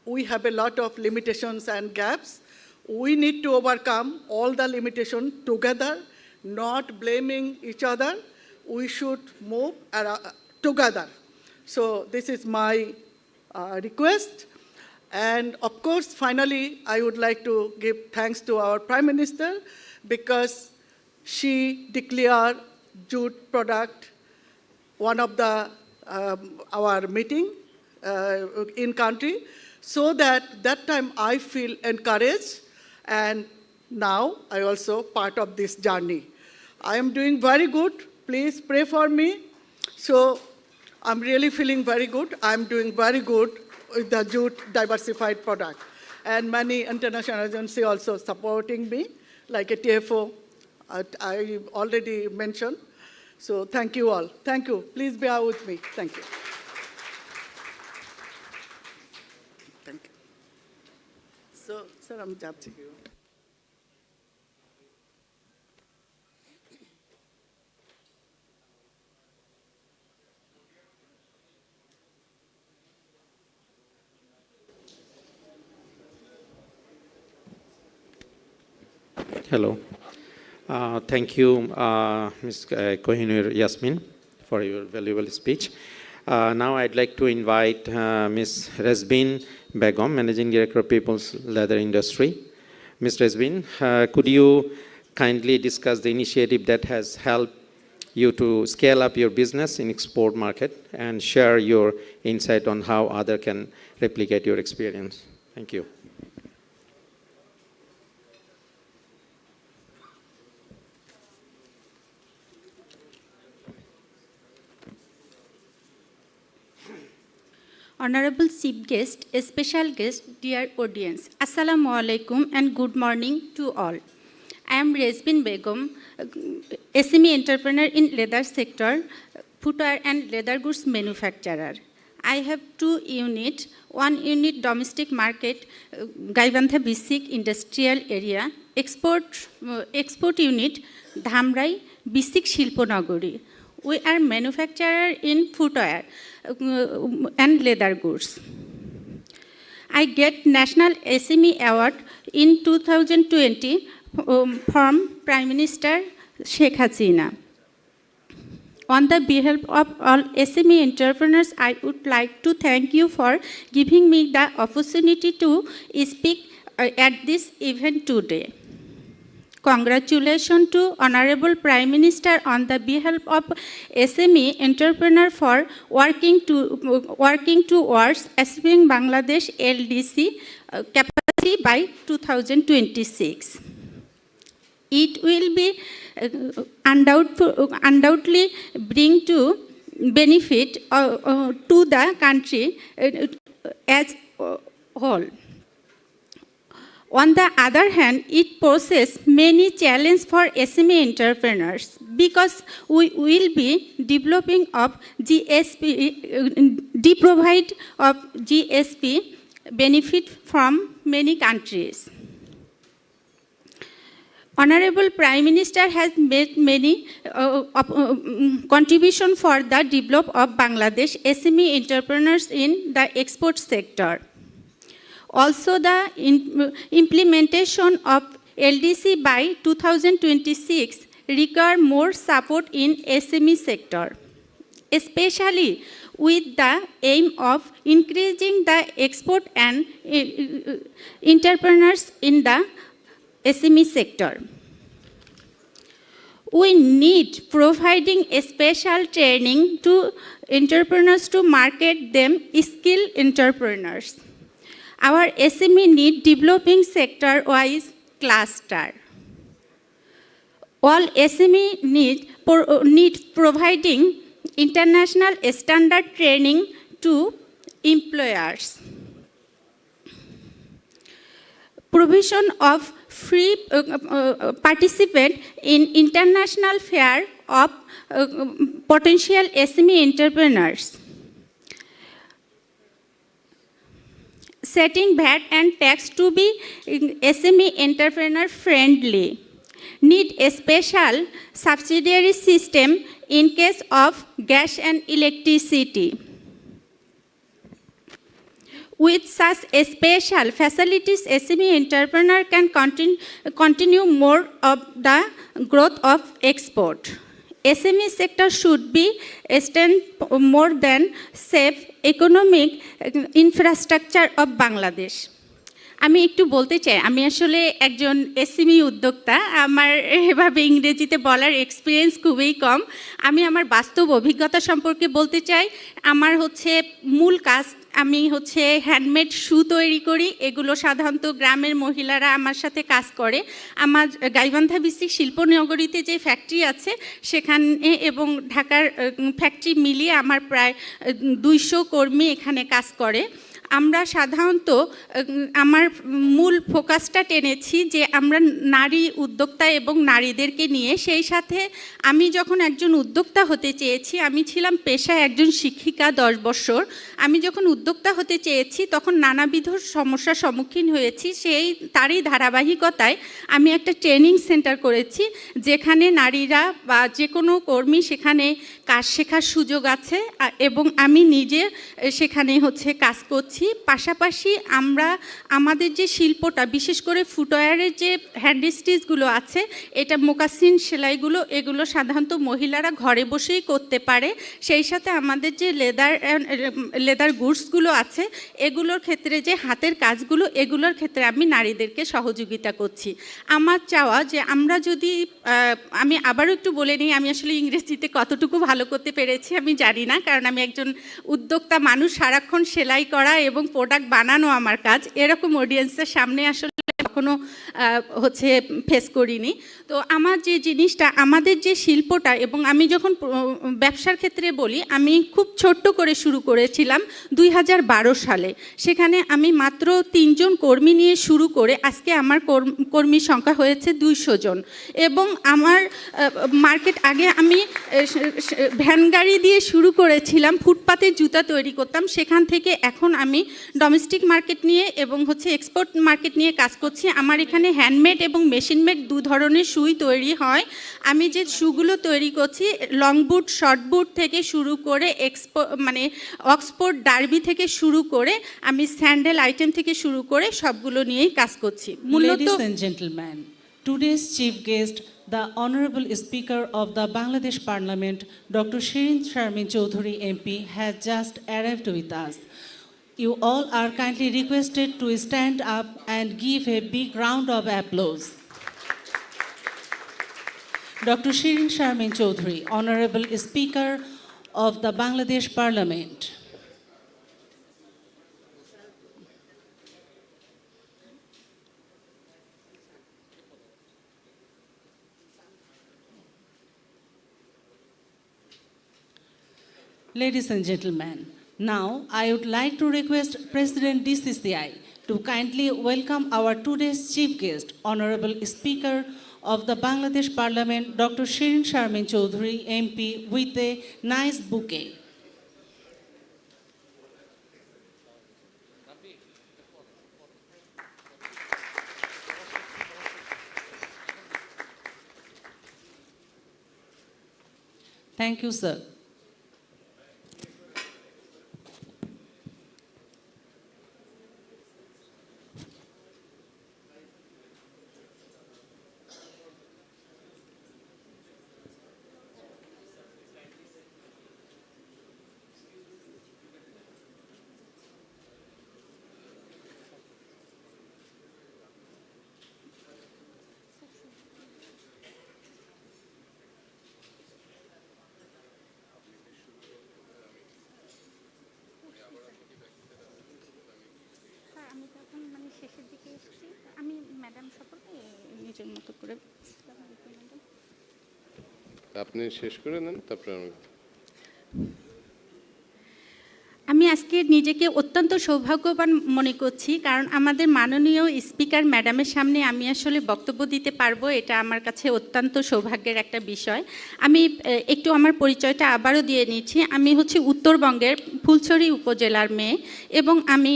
we have a lot of limitations and gaps. We need to overcome all the limitations together, not blaming each other. We should move together. So this is my request. And of course, finally, I would like to give thanks to our Prime Minister because she declared jute product one of the our meeting in country, so that time I feel encouraged, and now I also part of this journey. I am doing very good. Please pray for me. So I'm really feeling very good. I'm doing very good with the jute diversified product. And many international agencies also supporting me, like a TFO, I already mentioned. So thank you all. Thank you. Please bear with me. Thank you. Thank you. So, sir, I'm Japji. Hello. Thank you, Ms. Kohinoor Yasmin, for your valuable speech. Now I'd like to invite Ms. Resbin Begum, Managing Director of People's Leather Industry. Ms. Resbin, could you kindly discuss the initiative that has helped you to scale up your business in export market and share your insight on how others can replicate your experience? Thank you. Honorable Chief Guest, a special guest, dear audience, Assalamu alaikum and good morning to all. I am Resbin Begum, SME entrepreneur in leather sector, footwear and leather goods manufacturer. I have 2 units, 1 unit domestic market, Gaibandha Bisik industrial area, export unit, Dhamrai, Bisik Shilponagori. We are manufacturer in footwear and leather goods. I get National SME Award in 2020 from Prime Minister Sheikh Hasina. On the behalf of all SME entrepreneurs, I would like to thank you for giving me the opportunity to speak at this event today. Congratulations to Honorable Prime Minister on the behalf of SME entrepreneur for working towards achieving Bangladesh LDC capacity by 2026. It will be undoubtedly bring to benefit to the country as a whole. On the other hand, it poses many challenges for SME entrepreneurs because we will be developing of provide of GSP benefit from many countries. Honorable Prime Minister has made many contributions for the development of Bangladesh SME entrepreneurs in the export sector. Also, the implementation of LDC by 2026 require more support in SME sector, especially with the aim of increasing the export and entrepreneurs in the SME sector. We need providing a special training to entrepreneurs to market them skilled entrepreneurs. Our SME need developing sector-wise cluster. All SME need providing international standard training to employers. Provision of free participate in international fair of potential SME entrepreneurs. Setting VAT and tax to be SME entrepreneur friendly. Need a special subsidiary system in case of gas and electricity. With such a special facilities, SME entrepreneur can continue more of the growth of export. SME sector should be stand more than safe economic infrastructure of Bangladesh. আমি একটু বলতে চাই, আমি আসলে একজন SME উদ্যোক্তা। আমার এভাবে ইংরেজিতে বলার এক্সপিরিয়েন্স খুবই কম। আমি আমার বাস্তব অভিজ্ঞতা সম্পর্কে বলতে চাই। আমার মূল কাজ, আমি হ্যান্ডমেড শু তৈরি করি। এগুলো সাধারণত গ্রামের মহিলারা আমার সাথে কাজ করে। আমার গাইবান্ধা ডিস্ট্রিক্ট শিল্পনগরীতে যে ফ্যাক্টরি আছে সেখানে এবং ঢাকার ফ্যাক্টরি মিলিয়ে আমার প্রায় 200 কর্মী এখানে কাজ করে। আমরা সাধারণত আমার মূল ফোকাসটা টেনেছি যে আমরা নারী উদ্যোক্তা এবং নারীদেরকে নিয়ে। সেই সাথে আমি যখন একজন উদ্যোক্তা হতে চেয়েছি, আমি ছিলাম পেশায় একজন শিক্ষিকা 10 বছর। আমি যখন উদ্যোক্তা হতে চেয়েছি তখন নানাবিধ সমস্যার সম্মুখীন হয়েছি। তারই ধারাবাহিকতায় আমি একটা ট্রেনিং সেন্টার করেছি, যেখানে নারীরা বা যে কোনো কর্মী সেখানে কাজ শেখার সুযোগ আছে এবং আমি নিজে সেখানে কাজ করছি। পাশাপাশি আমরা আমাদের যে শিল্পটা, বিশেষ করে ফুটওয়্যারের যে হ্যান্ড স্টিচগুলো আছে, এটা মোকাসিন সেলাইগুলো, এগুলো সাধারণত মহিলারা ঘরে বসেই করতে পারে। সেই সাথে আমাদের যে লেদার গুডসগুলো আছে, এগুলোর ক্ষেত্রে যে হাতের কাজগুলো, এগুলোর ক্ষেত্রে আমি নারীদেরকে সহযোগিতা করছি। আমার চাওয়া যে আমরা যদি, আমি আবারও একটু বলে নিই, আমি আসলে ইংরেজিতে কতটুকু ভালো করতে পেরেছি আমি জানি না, কারণ আমি একজন উদ্যোক্তা মানুষ, সারাক্ষণ সেলাই করা এবং প্রোডাক্ট বানানো আমার কাজ। এরকম অডিয়েন্সের সামনে আসলে কখনো ফেস করিনি। তো আমার যে জিনিসটা, আমাদের যে শিল্পটা, এবং আমি যখন ব্যবসার ক্ষেত্রে বলি, আমি খুব ছোট্ট করে শুরু করেছিলাম 2012 সালে। সেখানে আমি মাত্র 3 জন কর্মী নিয়ে শুরু করে আজকে আমার কর্মীর সংখ্যা হয়েছে 200 জন। এবং আমার মার্কেট, আগে আমি ভ্যান গাড়ি দিয়ে শুরু করেছিলাম, ফুটপাতের জুতা তৈরি করতাম। সেখান থেকে এখন আমি ডোমেস্টিক মার্কেট নিয়ে এবং এক্সপোর্ট মার্কেট নিয়ে কাজ করছি। আমার এখানে হ্যান্ডমেড এবং মেশিনমেড 2 ধরনের শুই তৈরি হয়। আমি যে শুগুলো তৈরি করছি, লং বুট, শর্ট বুট থেকে শুরু করে অক্সফোর্ড ডার্বি থেকে শুরু করে আমি স্যান্ডেল আইটেম থেকে শুরু করে সবগুলো নিয়েই কাজ করছি। Ladies and gentlemen, today's chief guest, the Honorable Speaker of the Bangladesh Parliament, Dr. Shirin Sharmin Chowdhury MP, has just arrived with us. You all are kindly requested to stand up and give a big round of applause. Dr. Shirin Sharmin Chaudhry, Honorable Speaker of the Bangladesh Parliament. Ladies and gentlemen, now I would like to request President DCCI to kindly welcome our today's chief guest, Honorable Speaker of the Bangladesh Parliament, Dr. Shirin Sharmin Chaudhry, MP, with a nice bouquet. Thank you, sir. আপনি শেষ করে দেন তারপরে আমি আজকে নিজেকে অত্যন্ত সৌভাগ্যবান মনে করছি, কারণ আমাদের মাননীয় স্পিকার ম্যাডামের সামনে আমি আসলে বক্তব্য দিতে পারবো, এটা আমার কাছে অত্যন্ত সৌভাগ্যের একটা বিষয়। আমি একটু আমার পরিচয়টা আবারও দিয়ে নিচ্ছি। আমি হচ্ছে উত্তরবঙ্গের ফুলছড়ি উপজেলার মেয়ে, এবং আমি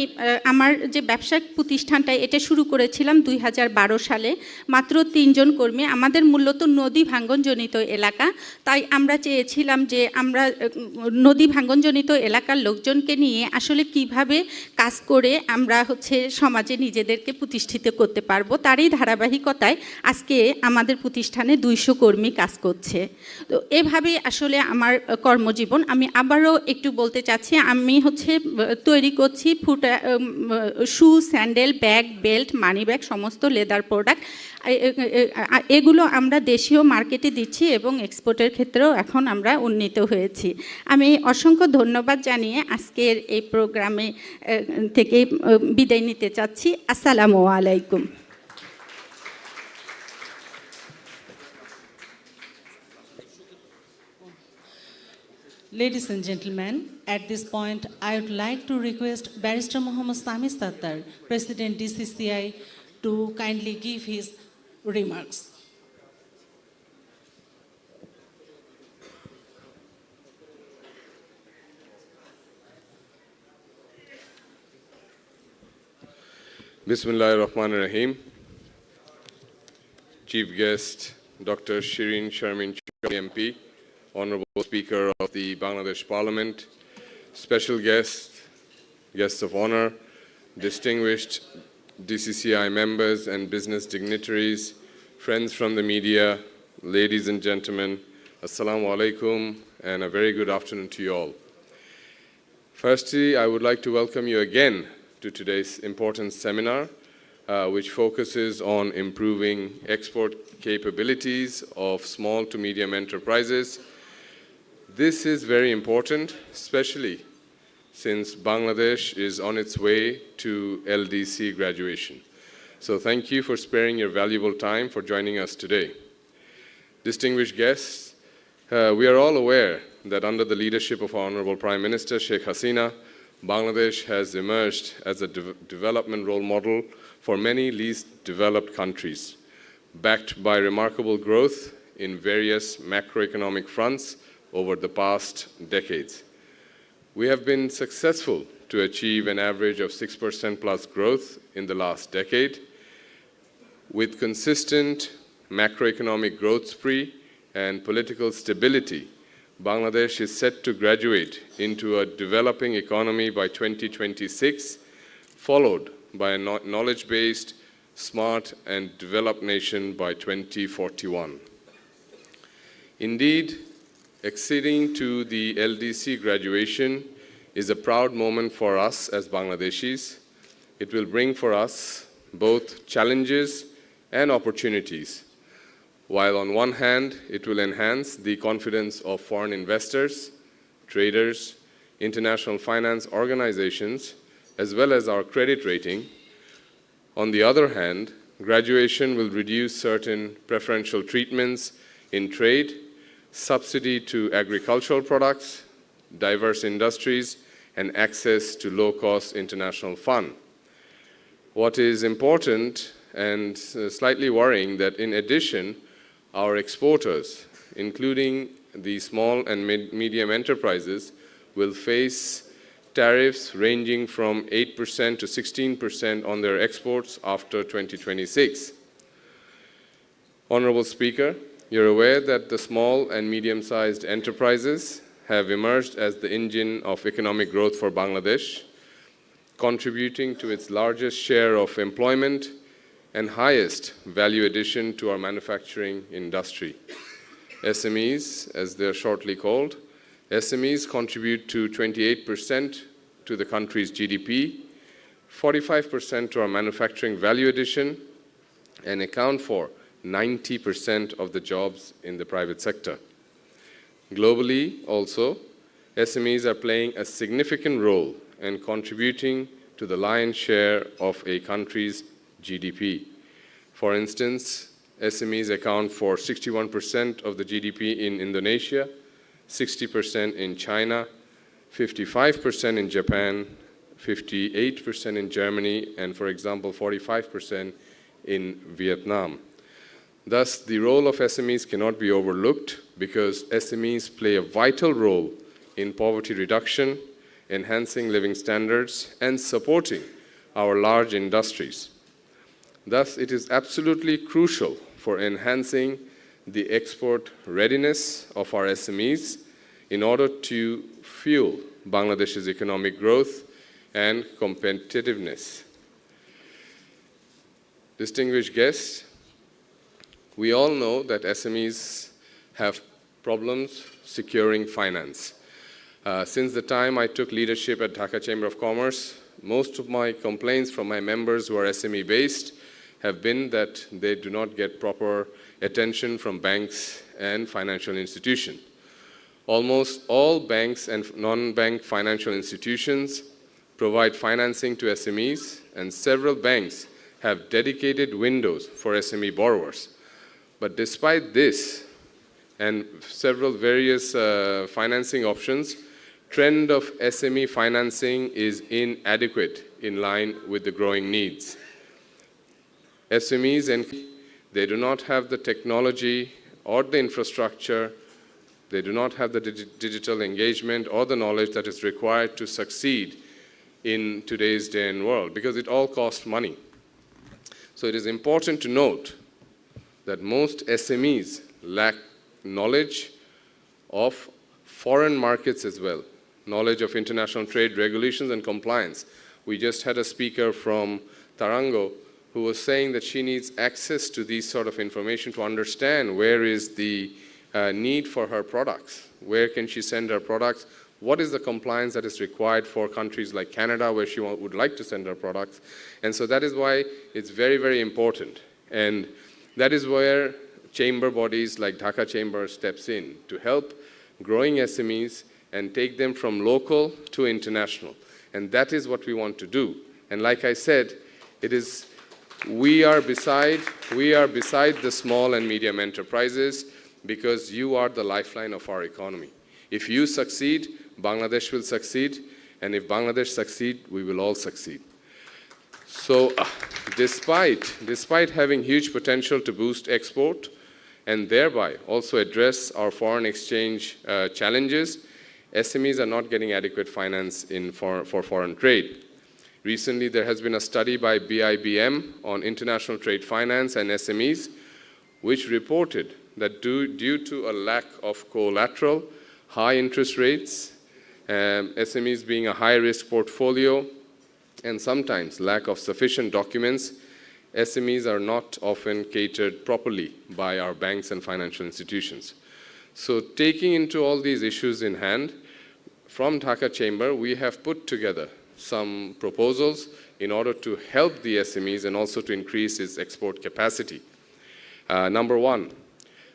আমার যে ব্যবসায়িক প্রতিষ্ঠানটা এটা শুরু করেছিলাম 2012 সালে। মাত্র 3 জন কর্মী। আমাদের মূলত নদী ভাঙ্গনজনিত এলাকা, তাই আমরা চেয়েছিলাম যে আমরা নদী ভাঙ্গনজনিত এলাকার লোকজন নিয়ে আসলে কিভাবে কাজ করে আমরা হচ্ছে সমাজে নিজেদেরকে প্রতিষ্ঠিত করতে পারবো। তারই ধারাবাহিকতায় আজকে আমাদের প্রতিষ্ঠানে 200 কর্মী কাজ করছে। তো এভাবে আসলে আমার কর্মজীবন। আমি আবারও একটু বলতে চাচ্ছি, আমি হচ্ছে তৈরি করছি shoe, sandal, bag, belt, money bag, সমস্ত লেদার প্রোডাক্ট। এগুলো আমরা দেশীয় মার্কেটে দিচ্ছি এবং এক্সপোর্টের ক্ষেত্রেও এখন আমরা উন্নীত হয়েছি। আমি অসংখ্য ধন্যবাদ জানিয়ে আজকের এই প্রোগ্রামে থেকে বিদায় নিতে চাচ্ছি। আসসালামু আলাইকুম। Ladies and gentlemen, at this point, I would like to request Barrister Mohammad Sami Sattar, President DCCI, to kindly give his remarks. Bismillahirrahmanirrahim. Chief guest, Dr. Shirin Sharmin Chaudhry, MP, Honorable Speaker of the Bangladesh Parliament, special guests of honor, distinguished DCCI members and business dignitaries, friends from the media, ladies and gentlemen, Assalamu alaikum, and a very good afternoon to you all. Firstly, I would like to welcome you again to today's important seminar, which focuses on improving export capabilities of small to medium enterprises. This is very important, especially since Bangladesh is on its way to LDC graduation. So thank you for sparing your valuable time for joining us today. Distinguished guests, we are all aware that under the leadership of our Honorable Prime Minister Sheikh Hasina, Bangladesh has emerged as a development role model for many least developed countries, backed by remarkable growth in various macroeconomic fronts over the past decades. We have been successful to achieve an average of 6% plus growth in the last decade. With consistent macroeconomic growth spree and political stability, Bangladesh is set to graduate into a developing economy by 2026, followed by a knowledge-based, smart and developed nation by 2041. Indeed, acceding to the LDC graduation is a proud moment for us as Bangladeshis. It will bring for us both challenges and opportunities. While on one hand, it will enhance the confidence of foreign investors, traders, international finance organizations, as well as our credit rating, on the other hand, graduation will reduce certain preferential treatments in trade, subsidy to agricultural products, diverse industries, and access to low-cost international fund. What is important and slightly worrying that in addition, our exporters, including the small and medium enterprises, will face tariffs ranging from 8% to 16% on their exports after 2026. Honorable Speaker, you're aware that the small and medium-sized enterprises have emerged as the engine of economic growth for Bangladesh, contributing to its largest share of employment and highest value addition to our manufacturing industry. SMEs, as they're shortly called, SMEs contribute to 28% to the country's GDP, 45% to our manufacturing value addition, and account for 90% of the jobs in the private sector. Globally, also, SMEs are playing a significant role and contributing to the lion's share of a country's GDP. For instance, SMEs account for 61% of the GDP in Indonesia, 60% in China, 55% in Japan, 58% in Germany, and for example, 45% in Vietnam. Thus, the role of SMEs cannot be overlooked because SMEs play a vital role in poverty reduction, enhancing living standards, and supporting our large industries. Thus, it is absolutely crucial for enhancing the export readiness of our SMEs in order to fuel Bangladesh's economic growth and competitiveness. Distinguished guests, we all know that SMEs have problems securing finance. Since the time I took leadership at Dhaka Chamber of Commerce, most of my complaints from my members who are SME-based have been that they do not get proper attention from banks and financial institutions. Almost all banks and non-bank financial institutions provide financing to SMEs, and several banks have dedicated windows for SME borrowers. But despite this and several various financing options, trend of SME financing is inadequate in line with the growing needs. SMEs, and they do not have the technology or the infrastructure, they do not have the digital engagement or the knowledge that is required to succeed in today's day and world, because it all costs money. So it is important to note that most SMEs lack knowledge of foreign markets as well, knowledge of international trade regulations and compliance. We just had a speaker from Tarango who was saying that she needs access to these sort of information to understand where is the need for her products, where can she send her products, what is the compliance that is required for countries like Canada where she would like to send her products. And so that is why it's very, very important. And that is where chamber bodies like Dhaka Chamber steps in to help growing SMEs and take them from local to international. And that is what we want to do. And like I said, we are beside the small and medium enterprises because you are the lifeline of our economy. If you succeed, Bangladesh will succeed, and if Bangladesh succeed, we will all succeed. So despite having huge potential to boost export and thereby also address our foreign exchange challenges, SMEs are not getting adequate finance for foreign trade. Recently, there has been a study by BIBM on international trade finance and SMEs, which reported that due to a lack of collateral, high interest rates, SMEs being a high-risk portfolio, and sometimes lack of sufficient documents, SMEs are not often catered properly by our banks and financial institutions. So taking into all these issues in hand, from Dhaka Chamber, we have put together some proposals in order to help the SMEs and also to increase its export capacity. Number one,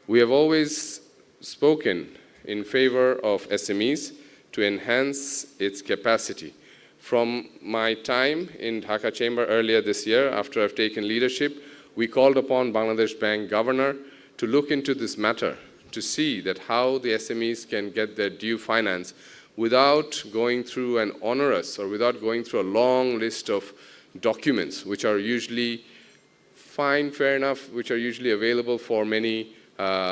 We have always spoken in favor of SMEs to enhance its capacity. From my time in Dhaka Chamber earlier this year, after I've taken leadership, we called upon Bangladesh Bank Governor to look into this matter, to see that how the SMEs can get their due finance without going through an onerous or without going through a long list of documents, which are usually fine, fair enough, which are usually available for many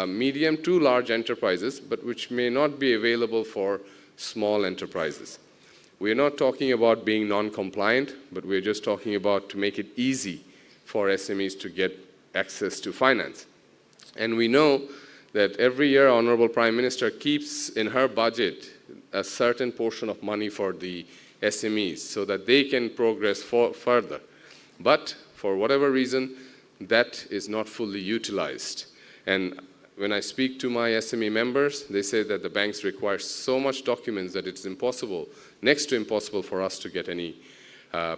medium to large enterprises, but which may not be available for small enterprises. We're not talking about being non-compliant, but we're just talking about to make it easy for SMEs to get access to finance. And we know that every year Honorable Prime Minister keeps in her budget a certain portion of money for the SMEs so that they can progress further. But for whatever reason, that is not fully utilized. And when I speak to my SME members, they say that the banks require so much documents that it's impossible, next to impossible for us to get any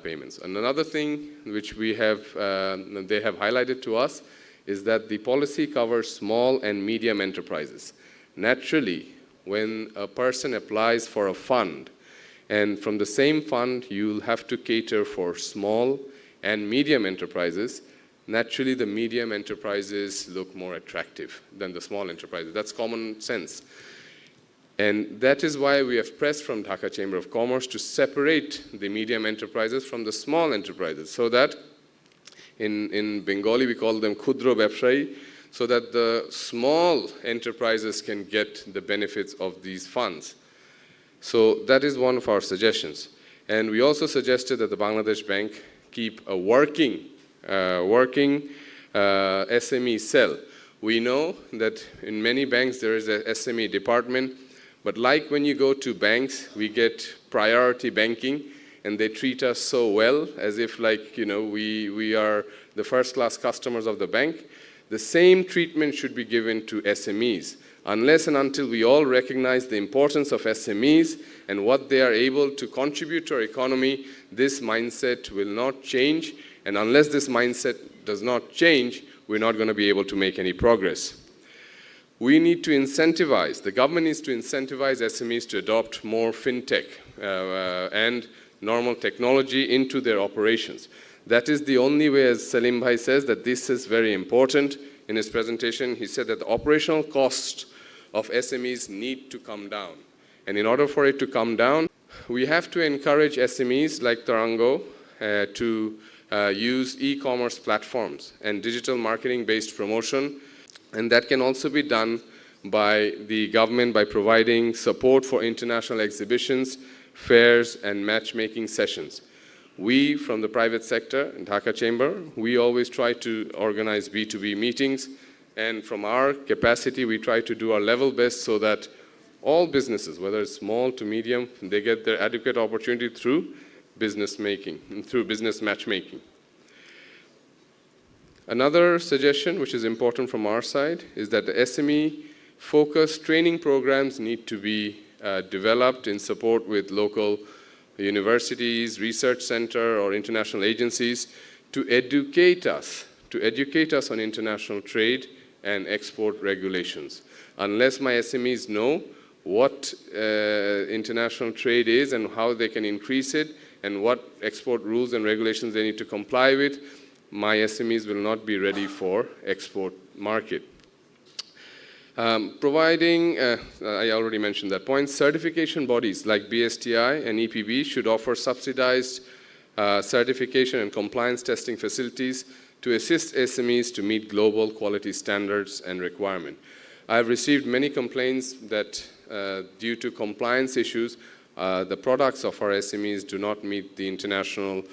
payments. And another thing which they have highlighted to us is that the policy covers small and medium enterprises. Naturally, when a person applies for a fund, and from the same fund you'll have to cater for small and medium enterprises, naturally the medium enterprises look more attractive than the small enterprises. That's common sense. And that is why we have pressed from Dhaka Chamber of Commerce to separate the medium enterprises from the small enterprises, so that in Bengali we call them khudro ব্যবসায়ী, so that the small enterprises can get the benefits of these funds. So that is one of our suggestions. And we also suggested that the Bangladesh Bank keep a working SME cell. We know that in many banks there is a SME department, but like when you go to banks, we get priority banking, and they treat us so well, as if like, you know, we are the first-class customers of the bank. The same treatment should be given to SMEs. Unless and until we all recognize the importance of SMEs and what they are able to contribute to our economy, this mindset will not change. And unless this mindset does not change, we're not going to be able to make any progress. We need to incentivize, the government needs to incentivize SMEs to adopt more fintech and normal technology into their operations. That is the only way, as Salim Bhai says, that this is very important. In his presentation, he said that the operational cost of SMEs need to come down. And in order for it to come down, we have to encourage SMEs like Tarango to use e-commerce platforms and digital marketing-based promotion. And that can also be done by the government by providing support for international exhibitions, fairs, and matchmaking sessions. We, from the private sector, in Dhaka Chamber, we always try to organize B2B meetings, and from our capacity, we try to do our level best so that all businesses, whether it's small to medium, they get their adequate opportunity through business making, through business matchmaking. Another suggestion, which is important from our side, is that the SME-focused training programs need to be developed in support with local universities, research center, or international agencies to educate us on international trade and export regulations. Unless my SMEs know what international trade is and how they can increase it and what export rules and regulations they need to comply with, my SMEs will not be ready for export market. Providing, I already mentioned that point, certification bodies like BSTI and EPB should offer subsidized certification and compliance testing facilities to assist SMEs to meet global quality standards and requirements. I have received many complaints that due to compliance issues, the products of our SMEs do not meet the international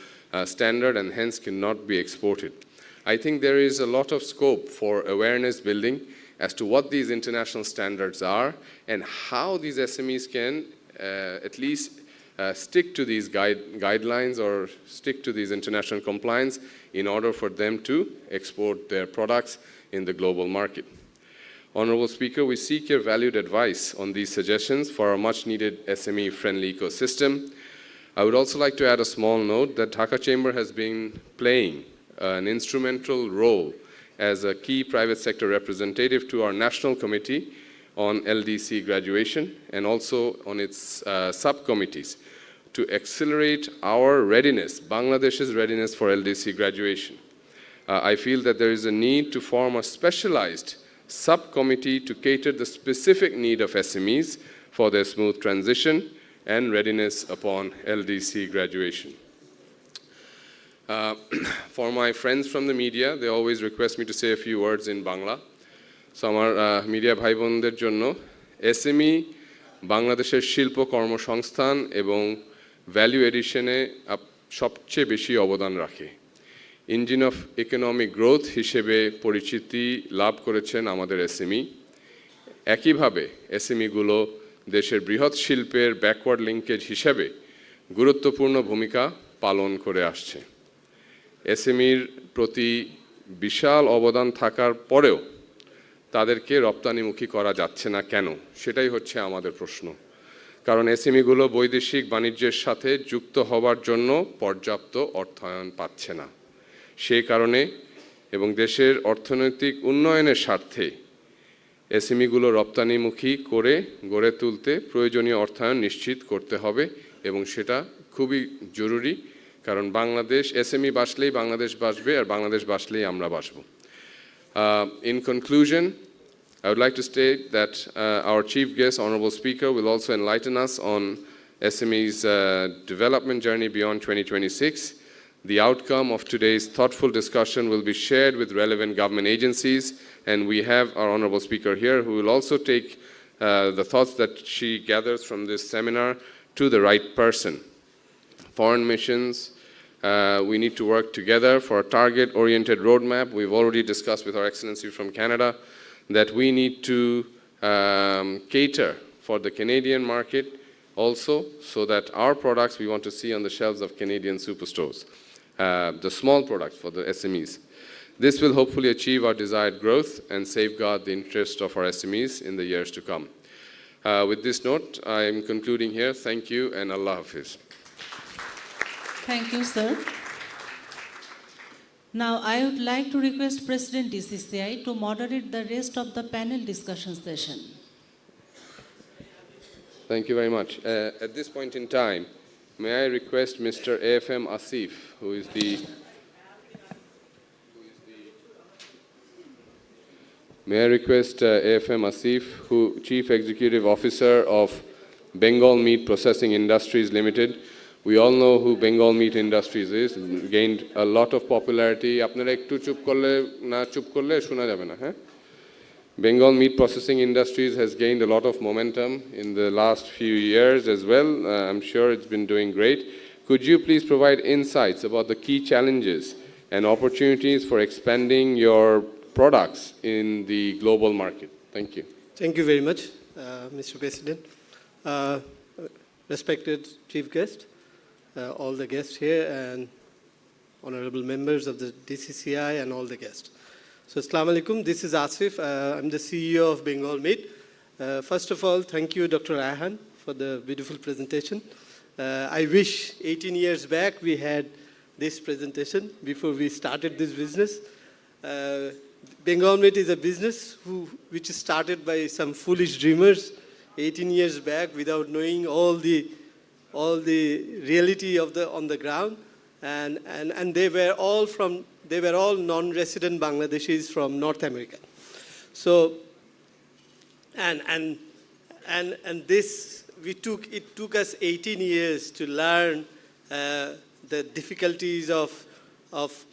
standard and hence cannot be exported. I think there is a lot of scope for awareness building as to what these international standards are and how these SMEs can at least stick to these guidelines or stick to these international compliance in order for them to export their products in the global market. Honorable Speaker, we seek your valued advice on these suggestions for our much-needed SME-friendly ecosystem. I would also like to add a small note that Dhaka Chamber has been playing an instrumental role as a key private sector representative to our National Committee on LDC graduation and also on its subcommittees to accelerate our readiness, Bangladesh's readiness for LDC graduation. I feel that there is a need to form a specialized subcommittee to cater the specific need of SMEs for their smooth transition and readiness upon LDC graduation. For my friends from the media, they always request me to say a few words in Bangla. So আমার media ভাই বোনদের জন্য SME বাংলাদেশের শিল্প কর্মসংস্থান এবং value এডিশনে সবচেয়ে বেশি অবদান রাখে। ইঞ্জিন অফ ইকোনমিক গ্রোথ হিসেবে পরিচিতি লাভ করেছেন আমাদের এসএমই। একইভাবে এসএমইগুলো দেশের বৃহৎ শিল্পের ব্যাকওয়ার্ড লিঙ্কেজ হিসেবে গুরুত্বপূর্ণ ভূমিকা পালন করে আসছে। এসএমইর প্রতি বিশাল অবদান থাকার পরেও তাদেরকে রপ্তানিমুখী করা যাচ্ছে না কেন, সেটাই হচ্ছে আমাদের প্রশ্ন। কারণ এসএমইগুলো বৈদেশিক বাণিজ্যের সাথে যুক্ত হবার জন্য পর্যাপ্ত অর্থায়ন পাচ্ছে না। সেই কারণে এবং দেশের অর্থনৈতিক উন্নয়নের স্বার্থে এসএমইগুলো রপ্তানিমুখী করে গড়ে তুলতে প্রয়োজনীয় অর্থায়ন নিশ্চিত করতে হবে এবং সেটা খুবই জরুরি। কারণ বাংলাদেশ এসএমই বাঁচলেই বাংলাদেশ বাঁচবে আর বাংলাদেশ বাঁচলেই আমরা বাঁচব। In conclusion, I would like to state that our Chief Guest, Honorable Speaker, will also enlighten us on SME's development journey beyond 2026. The outcome of today's thoughtful discussion will be shared with relevant government agencies, and we have our Honorable Speaker here who will also take the thoughts that she gathers from this seminar to the right person. Foreign missions, we need to work together for a target-oriented roadmap. We've already discussed with Our Excellency from Canada that we need to cater for the Canadian market also, so that our products we want to see on the shelves of Canadian superstores, the small products for the SMEs. This will hopefully achieve our desired growth and safeguard the interest of our SMEs in the years to come. With this note, I am concluding here. Thank you and Allah Hafiz. Thank you, sir. Now, I would like to request President DCCI to moderate the rest of the panel discussion session. Thank you very much. At this point in time, may I request Mr. AFM Asif, who is the May I request AFM Asif, who Chief Executive Officer of Bengal Meat Processing Industries Limited. We all know who Bengal Meat Industries is, gained a lot of popularity. আপনারা একটু চুপ করলে না চুপ করলে শোনা যাবে না, হ্যাঁ? Bengal Meat Processing Industries has gained a lot of momentum in the last few years as well. I'm sure it's been doing great. Could you please provide insights about the key challenges and opportunities for expanding your products in the global market? Thank you. Thank you very much, Mr. President. Respected Chief Guest, all the guests here, and honorable members of the DCCI and all the guests. So, Assalamu alaikum. This is Asif. I'm the CEO of Bengal Meat. First of all, thank you, Dr. Ahan, for the beautiful presentation. I wish 18 years back we had this presentation before we started this business. Bengal Meat is a business which started by some foolish dreamers 18 years back without knowing all the reality of on the ground, and they were all non-resident Bangladeshis from North America. So and this it took us 18 years to learn the difficulties of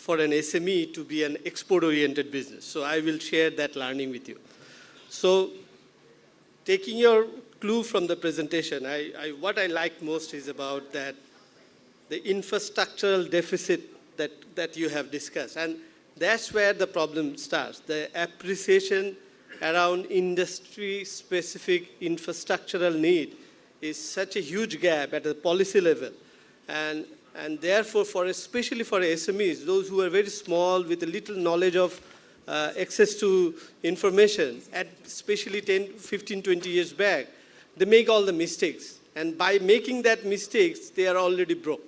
for an SME to be an export-oriented business. So I will share that learning with you. So taking your clue from the presentation, what I like most is about that the infrastructural deficit that you have discussed. And that's where the problem starts. The appreciation around industry-specific infrastructural need is such a huge gap at the policy level. And therefore, especially for SMEs, those who are very small with a little knowledge of access to information, especially 10, 15, 20 years back, they make all the mistakes. And by making that mistakes, they are already broke.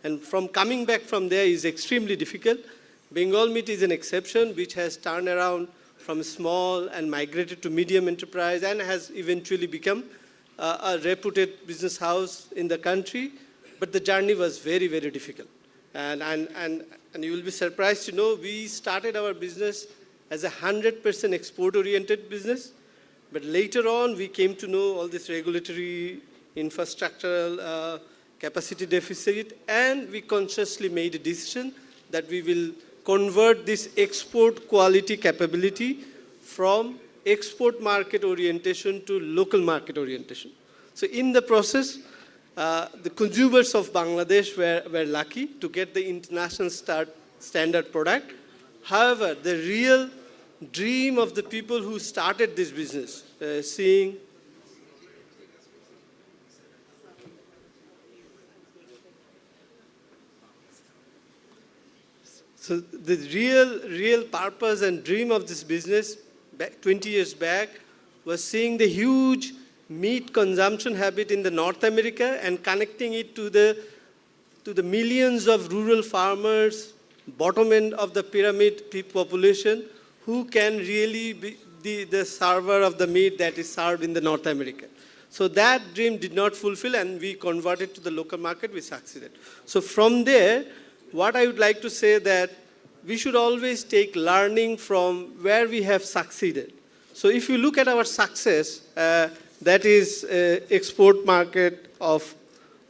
And from coming back from there is extremely difficult. Bengal meat is an exception which has turned around from small and migrated to medium enterprise and has eventually become a reputed business house in the country. But the journey was very, very difficult. And you will be surprised to know we started our business as a 100% export-oriented business. But later on, we came to know all this regulatory, infrastructural capacity deficit, and we consciously made a decision that we will convert this export quality capability from export market orientation to local market orientation. So in the process, the consumers of Bangladesh were lucky to get the international standard product. However, the real dream of the people who started this business, So the real purpose and dream of this business 20 years back was seeing the huge meat consumption habit in the North America and connecting it to the millions of rural farmers, bottom end of the pyramid population, who can really be the server of the meat that is served in the North America. So that dream did not fulfill, and we converted to the local market, we succeeded. So from there, what I would like to say that we should always take learning from where we have succeeded. So if you look at our success, that is export market of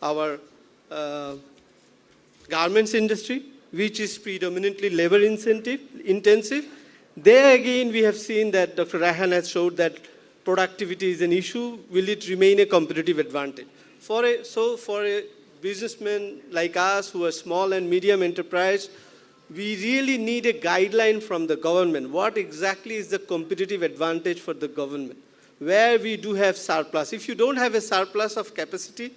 our garments industry, which is predominantly labor intensive. There again, we have seen that Dr. Raihan has showed that productivity is an issue. Will it remain a competitive advantage? For a businessman like us who are small and medium enterprise, we really need a guideline from the government. What exactly is the competitive advantage for the government? Where we do have surplus. If you don't have a surplus of capacity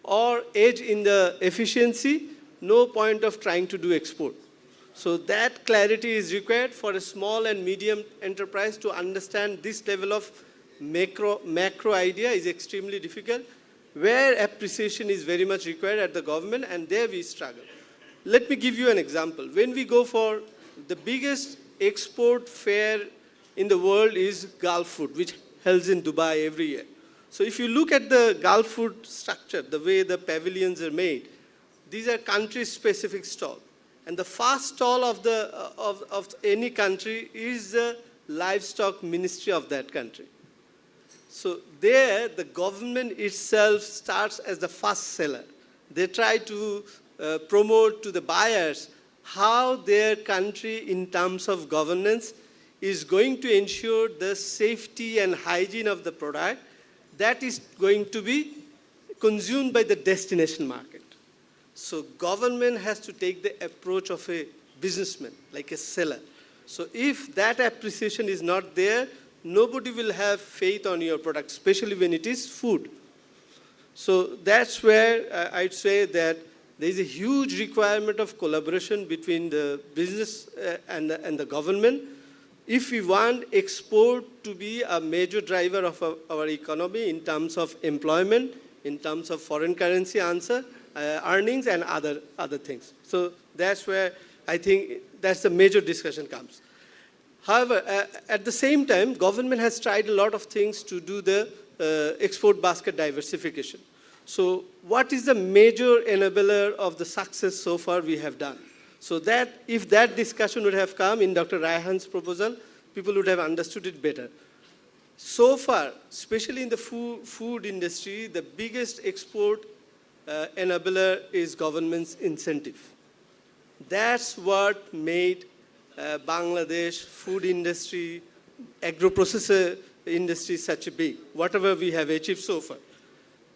or edge in the efficiency, no point of trying to do export. So that clarity is required for a small and medium enterprise to understand this level of macro idea is extremely difficult, where appreciation is very much required at the government, and there we struggle. Let me give you an example. When we go for the biggest export fair in the world is Gulf Food, which held in Dubai every year. So if you look at the Gulf Food structure, the way the pavilions are made, these are country-specific stalls. And the first stall of any country is the livestock ministry of that country. So there, the government itself starts as the first seller. They try to promote to the buyers how their country in terms of governance is going to ensure the safety and hygiene of the product that is going to be consumed by the destination market. So government has to take the approach of a businessman, like a seller. So if that appreciation is not there, nobody will have faith on your product, especially when it is food. So that's where I'd say that there is a huge requirement of collaboration between the business and the government. If we want export to be a major driver of our economy in terms of employment, in terms of foreign currency earnings and other things. So that's where I think that's the major discussion comes. However, at the same time, government has tried a lot of things to do the export basket diversification. So what is the major enabler of the success so far we have done? So that if that discussion would have come in Dr. Raihan's proposal, people would have understood it better. So far, especially in the food industry, the biggest export enabler is government's incentive. That's what made Bangladesh food industry, agro-processor industry such a big, whatever we have achieved so far.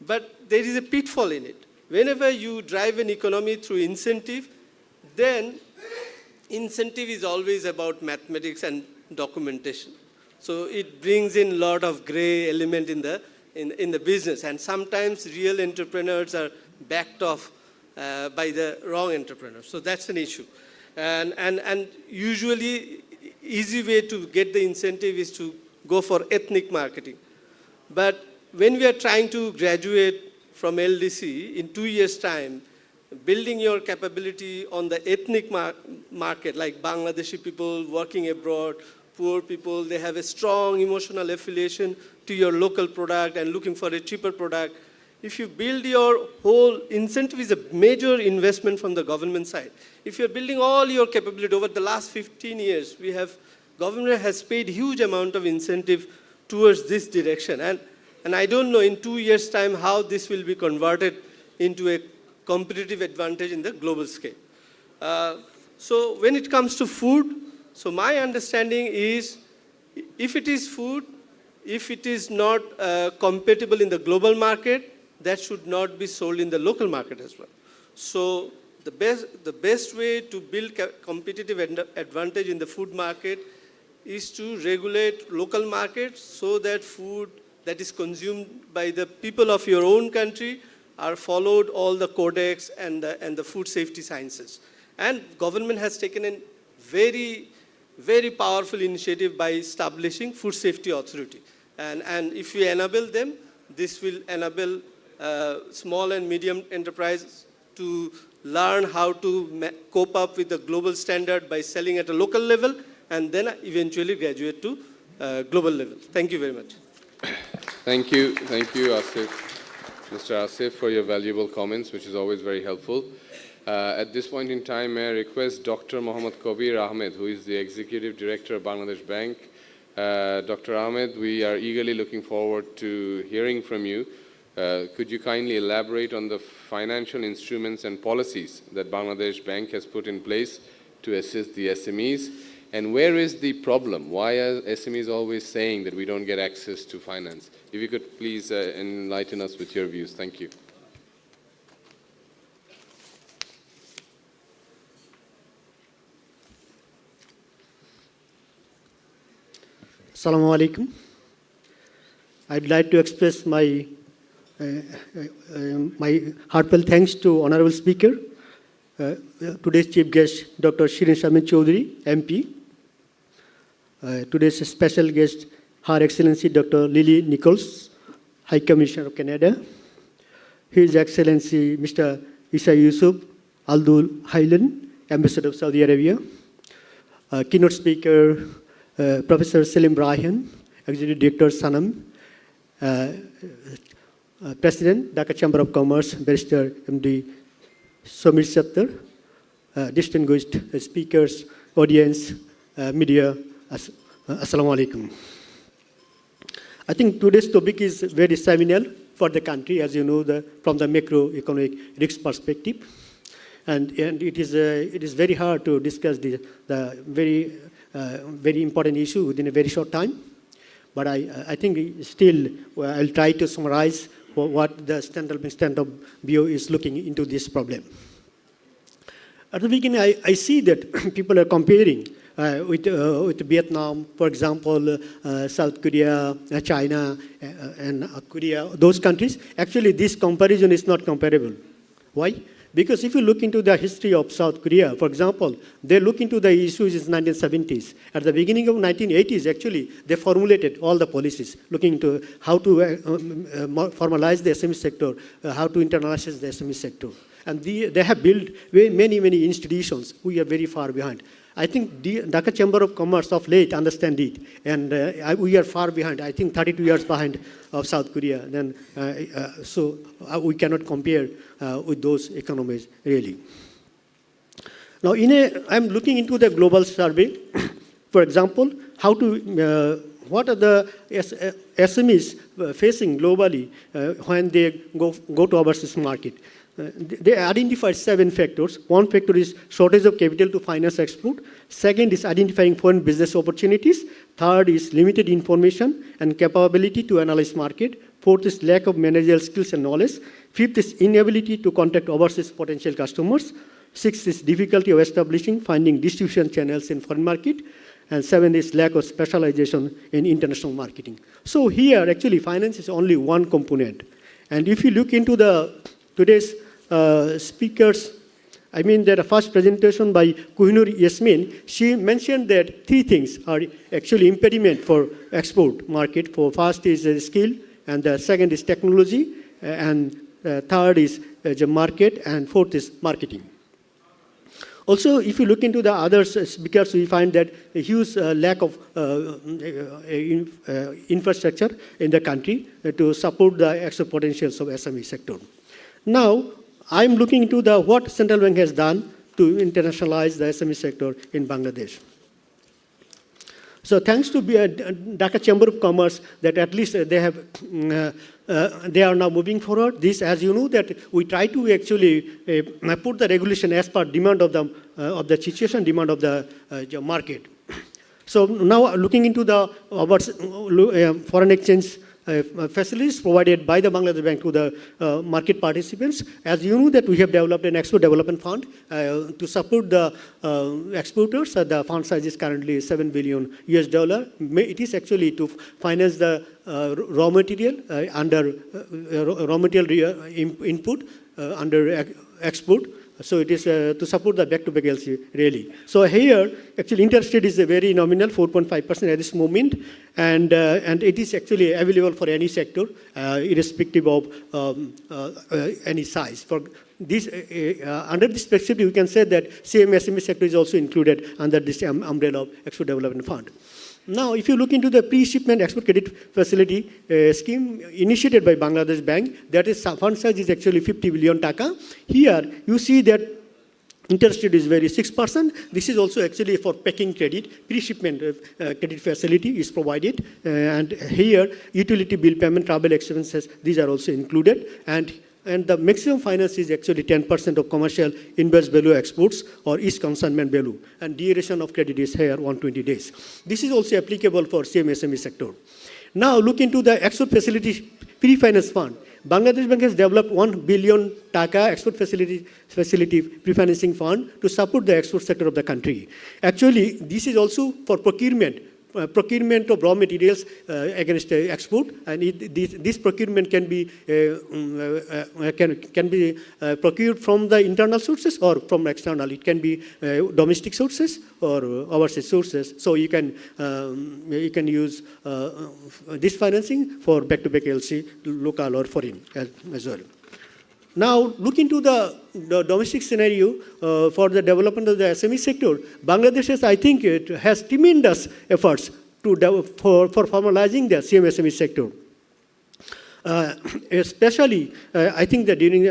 But there is a pitfall in it. Whenever you drive an economy through incentive, then incentive is always about mathematics and documentation. So it brings in a lot of gray element in the business, and sometimes real entrepreneurs are backed off by the wrong entrepreneurs. So that's an issue. And usually, easy way to get the incentive is to go for ethnic marketing. But when we are trying to graduate from LDC in 2 years' time, building your capability on the ethnic market, like Bangladeshi people working abroad, poor people, they have a strong emotional affiliation to your local product and looking for a cheaper product. If you build your whole incentive is a major investment from the government side. If you're building all your capability over the last 15 years, government has paid huge amount of incentive towards this direction. And I don't know in 2 years' time how this will be converted into a competitive advantage in the global scale. So when it comes to food, so my understanding is if it is food, if it is not compatible in the global market, that should not be sold in the local market as well. So the best way to build competitive advantage in the food market is to regulate local markets so that food that is consumed by the people of your own country are followed all the codex and the food safety sciences. And government has taken a very, very powerful initiative by establishing food safety authority. And if you enable them, this will enable small and medium enterprises to learn how to cope up with the global standard by selling at a local level and then eventually graduate to global level. Thank you very much. Thank you, Asif, Mr. Asif, for your valuable comments, which is always very helpful. At this point in time, may I request Dr. Mohammad Kabir Ahmed, who is the Executive Director of Bangladesh Bank. Dr. Ahmed, we are eagerly looking forward to hearing from you. Could you kindly elaborate on the financial instruments and policies that Bangladesh Bank has put in place to assist the SMEs? And where is the problem? Why are SMEs always saying that we don't get access to finance? If you could please enlighten us with your views. Thank you. Assalamu alaikum. I'd like to express my heartfelt thanks to Honorable Speaker, today's Chief Guest, Dr. Shirin Sharmin Chaudhary, MP. Today's special guest, Her Excellency Dr. Lily Nichols, High Commissioner of Canada. His Excellency Mr. Isa Yusuf Aldul Haylan, Ambassador of Saudi Arabia. Keynote Speaker, Professor Selim Brahin, Executive Director Sanam. President, Dhaka Chamber of Commerce, Barrister MD Somir Sattar, distinguished speakers, audience, media, Assalamu alaikum. I think today's topic is very seminal for the country, as you know, from the macroeconomic risk perspective. And it is very hard to discuss the very important issue within a very short time. But I think still I'll try to summarize what the Standard Bureau is looking into this problem. At the beginning, I see that people are comparing with Vietnam, for example, South Korea, China, and Korea, those countries. Actually, this comparison is not comparable. Why? Because if you look into the history of South Korea, for example, they look into the issues in the 1970s. At the beginning of 1980s, actually, they formulated all the policies, looking into how to formalize the SME sector, how to internationalize the SME sector. And they have built many, many institutions. We are very far behind. I think the Dhaka Chamber of Commerce of late understand it, and we are far behind. I think 32 years behind of South Korea. Then, so we cannot compare with those economies really. Now, I'm looking into the global survey. For example, what are the SMEs facing globally when they go to overseas market? They identified 7 factors. One factor is shortage of capital to finance export. Second is identifying foreign business opportunities. Third is limited information and capability to analyze market. Fourth is lack of managerial skills and knowledge. Fifth is inability to contact overseas potential customers. Sixth is difficulty of finding distribution channels in foreign market. And seventh is lack of specialization in international marketing. So here, actually, finance is only one component. And if you look into today's speakers, I mean the first presentation by Kohinoor Yasmin, she mentioned that 3 things are actually impediment for export market. First is skill, and the second is technology, and third is the market, and fourth is marketing. Also, if you look into the other speakers, we find that a huge lack of infrastructure in the country to support the export potentials of SME sector. Now, I'm looking into what central bank has done to internationalize the SME sector in Bangladesh. So thanks to Dhaka Chamber of Commerce, that at least they are now moving forward. This, as you know, that we try to actually put the regulation as per demand of the situation, demand of the market. So now looking into the foreign exchange facilities provided by the Bangladesh Bank to the market participants. As you know that we have developed an export development fund to support the exporters. The fund size is currently $7 billion. It is actually to finance the raw material input under export. So it is to support the back-to-back LC, really. So here, actually, interest rate is a very nominal, 4.5% at this moment, and it is actually available for any sector, irrespective of any size. For this, under this perspective, we can say that SME sector is also included under this umbrella of Export Development Fund. Now, if you look into the pre-shipment export credit facility scheme initiated by Bangladesh Bank, that is fund size is actually 50 billion taka. Here, you see that interest rate is very 6%. This is also actually for packing credit. Pre-shipment credit facility is provided. And here, utility bill payment, travel expenses, these are also included. And the maximum finance is actually 10% of commercial invoice value exports or each consignment value. And duration of credit is here 120 days. This is also applicable for SME sector. Now look into the export facility pre-finance fund. Bangladesh Bank has developed 1 billion taka export facility pre-financing fund to support the export sector of the country. Actually, this is also for procurement of raw materials against export, and this procurement can be procured from the internal sources or from external. It can be domestic sources or overseas sources. So you can use this financing for back-to-back LC, local or foreign as well. Now, look into the domestic scenario for the development of the SME sector. Bangladesh has, I think, it has tremendous efforts for formalizing the SME sector. Especially, I think that during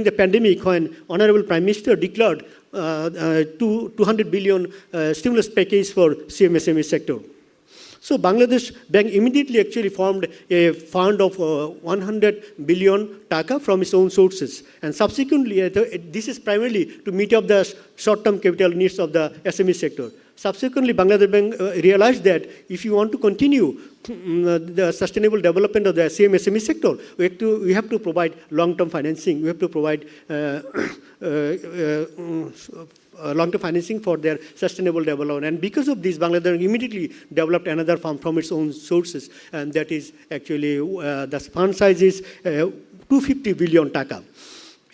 the pandemic, when Honorable Prime Minister declared 200 billion stimulus package for SME sector. So Bangladesh Bank immediately actually formed a fund of 100 billion taka from its own sources. And subsequently, this is primarily to meet up the short-term capital needs of the SME sector. Subsequently, Bangladesh Bank realized that if you want to continue the sustainable development of the SME sector, we have to provide long-term financing. We have to provide long-term financing for their sustainable development. And because of this, Bangladesh Bank immediately developed another fund from its own sources. And that is actually, the fund size is 250 billion taka.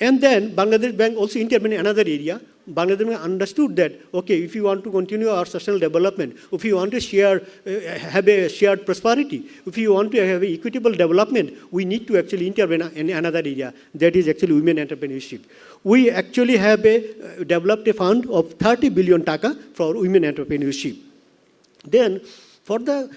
And then Bangladesh Bank also intervened in another area. Bangladesh Bank understood that, okay, if you want to continue our sustainable development, if you want to have a shared prosperity, if you want to have equitable development, we need to actually intervene in another area. That is actually women entrepreneurship. We actually have developed a fund of 30 billion taka for women entrepreneurship. Then, to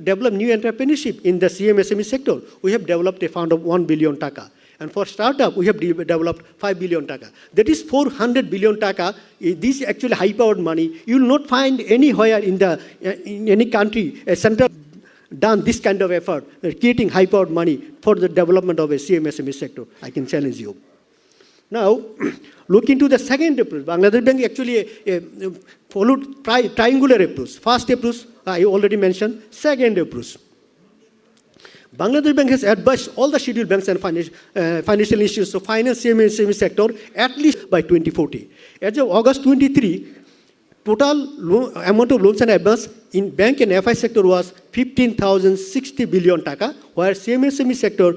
develop new entrepreneurship in the SME sector, we have developed a fund of 1 billion taka. And for startup, we have developed 5 billion taka. That is 400 billion taka. This is actually high-powered money. You will not find anywhere in any country a center done this kind of effort, creating high-powered money for the development of a SME sector. I can challenge you. Now, look into the second approach. Bangladesh Bank actually followed triangular approach. First approach, I already mentioned. Second approach. Bangladesh Bank has advised all the scheduled banks and financial institutions to finance SME sector at least by 2040. As of August 23, total amount of loans and advance in bank and FI sector was 15,060 billion taka, where SME sector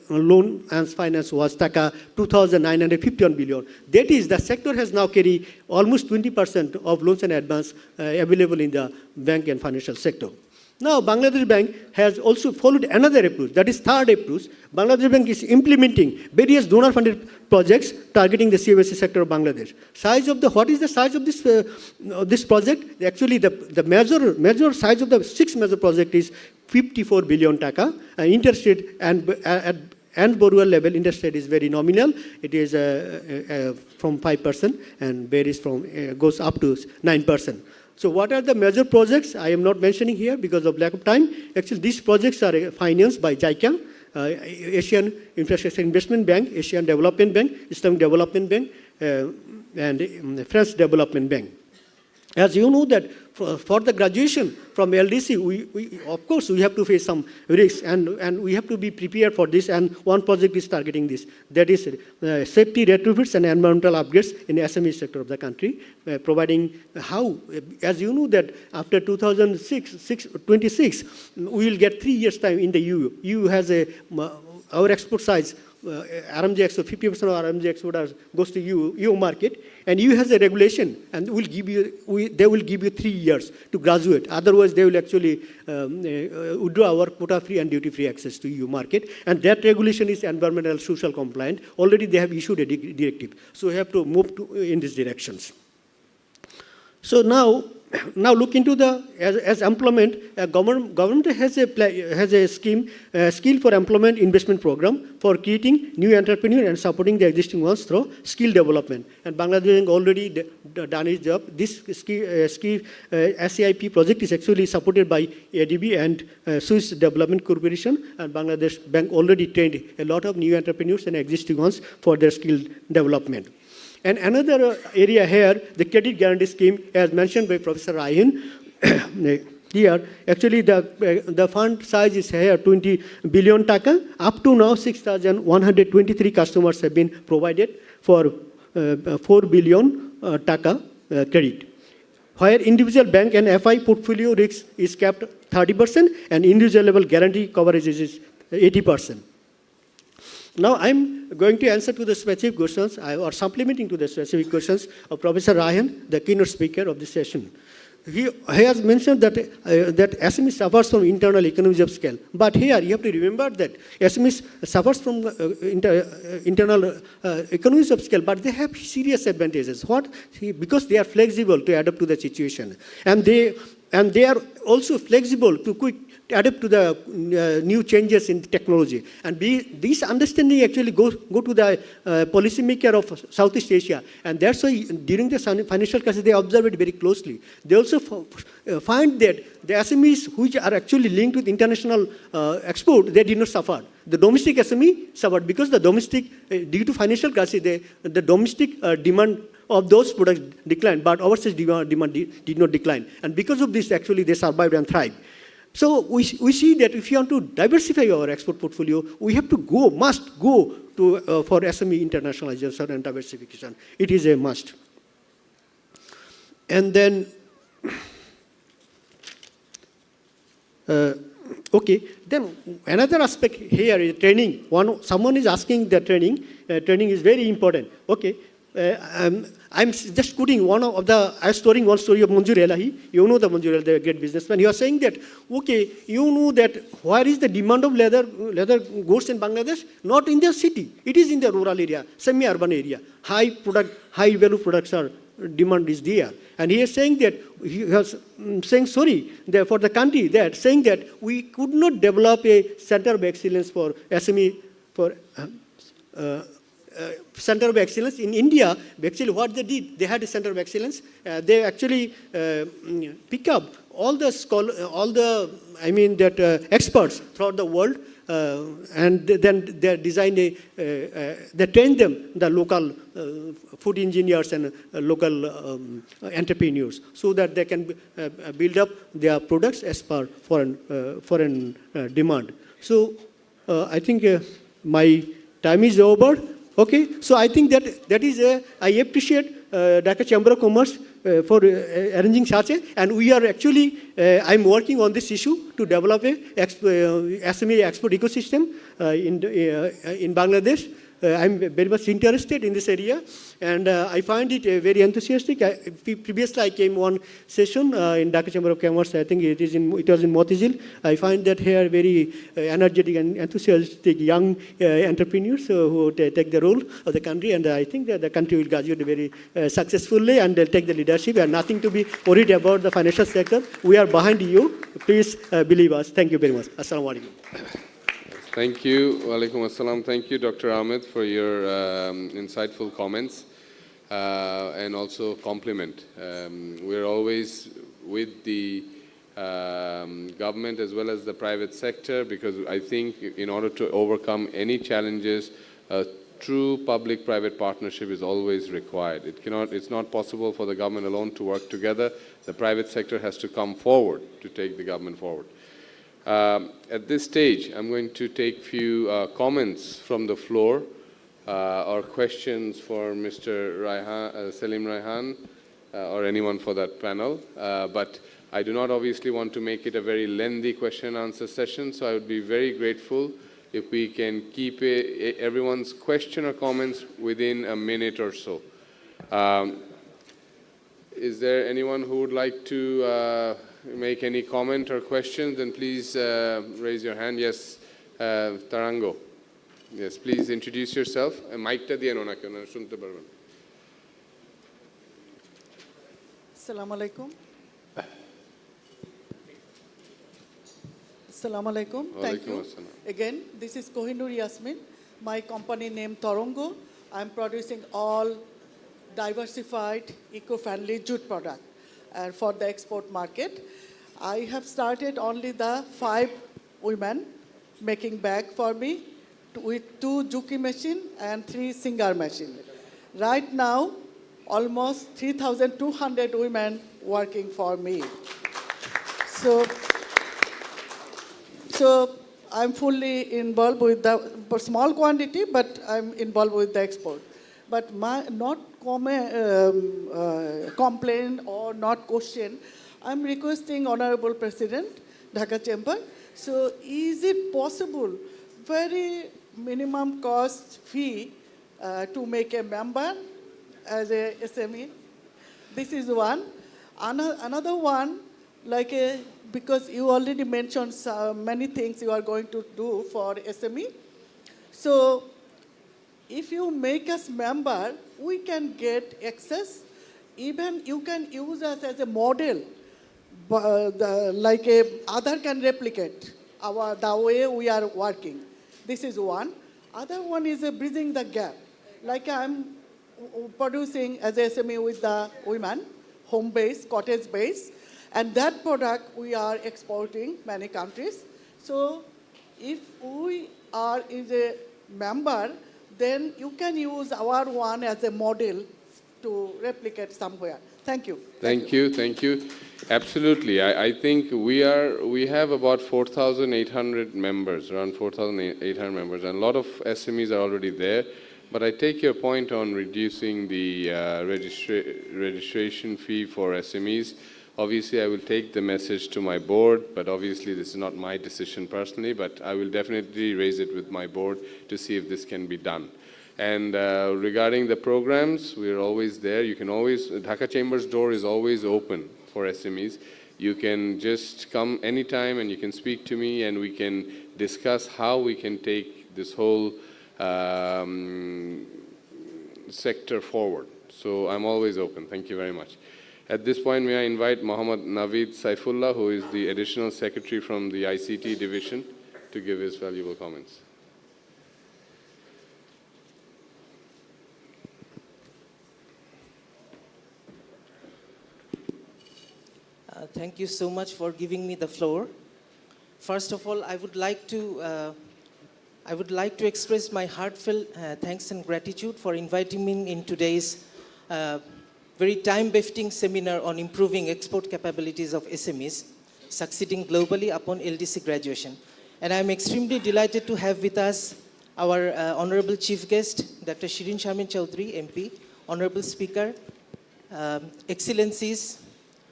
loan and finance was taka 2,951 billion. That is, the sector has now carried almost 20% of loans and advance available in the bank and financial sector. Now, Bangladesh Bank has also followed another approach, that is third approach. Bangladesh Bank is implementing various donor-funded projects targeting the CMSE sector of Bangladesh. What is the size of this project? Actually, the major size of the 6 major project is 54 billion taka. Interest rate and borrower level interest rate is very nominal. It is from 5% and varies goes up to 9%. So what are the major projects? I am not mentioning here because of lack of time. Actually, these projects are financed by JICA, Asian Infrastructure Investment Bank, Asian Development Bank, Islamic Development Bank, and French Development Bank. As you know that for the graduation from LDC, we of course we have to face some risks and we have to be prepared for this, and one project is targeting this. That is safety retrofits and environmental upgrades in the SME sector of the country, providing how, as you know that after 2026, we will get 3 years time in the EU. EU has our export size, RMJ export, 50% of RMJ export goes to EU market, and EU has a regulation, and they will give you 3 years to graduate. Otherwise, they will actually withdraw our quota-free and duty-free access to EU market, and that regulation is environmental social compliant. Already, they have issued a directive, so we have to move in these directions. So now look into as employment. Government has a scheme, skill for employment investment program for creating new entrepreneurs and supporting the existing ones through skill development. And Bangladesh already done its job. This SCIP project is actually supported by ADB and Swiss Development Corporation. And Bangladesh Bank already trained a lot of new entrepreneurs and existing ones for their skill development. And another area here, the credit guarantee scheme, as mentioned by Professor Ryan, here, actually the fund size is here 20 billion taka. Up to now, 6,123 customers have been provided for 4 billion taka credit. Where individual bank and FI portfolio risk is capped 30% and individual level guarantee coverage is 80%. Now I'm going to answer to the specific questions or supplementing to the specific questions of Professor Ryan, the keynote speaker of this session. He has mentioned that SME suffers from internal economies of scale. But here you have to remember that SME suffers from internal economies of scale, but they have serious advantages. Because they are flexible to adapt to the situation. And they are also flexible to adapt to the new changes in technology. And this understanding actually go to the policymaker of Southeast Asia. And that's why during the financial crisis, they observe it very closely. They also find that the SMEs which are actually linked with international export, they did not suffer. The domestic SME suffered because the domestic, due to financial crisis, the domestic demand of those products declined, but overseas demand did not decline. And because of this, actually, they survived and thrived. So we see that if you want to diversify our export portfolio, we have to must go to for SME internationalization and diversification. It is a must. And then, okay, then another aspect here is training. Someone is asking the training. Training is very important. Okay. I'm just quoting I'm storing one story of Manjur Elahi. You know the Manjur Elahi, the great businessman. You are saying that, okay, you know that where is the demand of leather goods in Bangladesh? Not in the city. It is in the rural area, semi-urban area. High value products demand is there. And he is saying that, he was saying sorry for the country, saying that we could not develop a center of excellence for SME, center of excellence in India. Actually, what they did, they had a center of excellence. They actually pick up all the experts throughout the world, and then they design they train them, the local food engineers and local entrepreneurs, so that they can build up their products as per foreign demand. So I think my time is over. Okay, so I think that is I appreciate Dhaka Chamber of Commerce for arranging such and we are actually, I'm working on this issue to develop a SME export ecosystem in Bangladesh. I'm very much interested in this area, and I find it very enthusiastic. Previously, I came one session in Dhaka Chamber of Commerce. I think it was in Motizil. I find that here very energetic and enthusiastic young entrepreneurs who take the role of the country, and I think that the country will graduate very successfully, and they'll take the leadership, and nothing to be worried about the financial sector. We are behind you. Please believe us. Thank you very much. Assalamu alaikum. Thank you. Walaikum assalam. Thank you, Dr. Ahmed, for your insightful comments and also compliment. We're always with the government as well as the private sector, because I think in order to overcome any challenges, a true public-private partnership is always required. It's not possible for the government alone to work together. The private sector has to come forward to take the government forward. At this stage, I'm going to take few comments from the floor or questions for Mr. Selim Raihan or anyone for that panel. But I do not obviously want to make it a very lengthy question and answer session, so I would be very grateful if we can keep everyone's question or comments within a minute or so. Is there anyone who would like to make any comment or questions? Then please raise your hand. Yes, Tarango. Yes, please introduce yourself. Mic ta diyen onake, onara shunte parben. Assalamu alaikum. Assalamu alaikum. Thank you. Again, this is Kohinoor Yasmin. My company name Torongo. I'm producing all diversified, eco-friendly jute product for the export market. I have started only the 5 women making bag for me with 2 Juki machine and 3 Singar machine. Right now, almost 3,200 women working for me. So I'm fully involved with the small quantity, but I'm involved with the export. But not complain or not question, I'm requesting Honorable President, Dhaka Chamber, so is it possible, very minimum cost fee to make a member as a SME? This is one. Another one, because you already mentioned many things you are going to do for SME. So if you make us member, we can get access. Even you can use us as a model, like other can replicate the way we are working. This is one. Other one is bridging the gap. Like I'm producing as a SME with the women, home base, cottage base, and that product we are exporting many countries. So if we are a member, then you can use our one as a model to replicate somewhere. Thank you. Thank you. Absolutely. I think we have about 4,800 members, around 4,800 members, and a lot of SMEs are already there. But I take your point on reducing the registration fee for SMEs. Obviously, I will take the message to my board, but obviously this is not my decision personally, but I will definitely raise it with my board to see if this can be done. And regarding the programs, we're always there. You can always, Dhaka Chamber's door is always open for SMEs. You can just come anytime and you can speak to me and we can discuss how we can take this whole sector forward. So I'm always open. Thank you very much. At this point, may I invite Mohammad Naveed Saifullah, who is the Additional Secretary from the ICT Division, to give his valuable comments. Thank you so much for giving me the floor. First of all, I would like to express my heartfelt thanks and gratitude for inviting me in today's very time-befitting seminar on improving export capabilities of SMEs, succeeding globally upon LDC graduation. And I'm extremely delighted to have with us our Honorable Chief Guest, Dr. Shirin Sharmin Chowdhury, MP, Honorable Speaker, Excellencies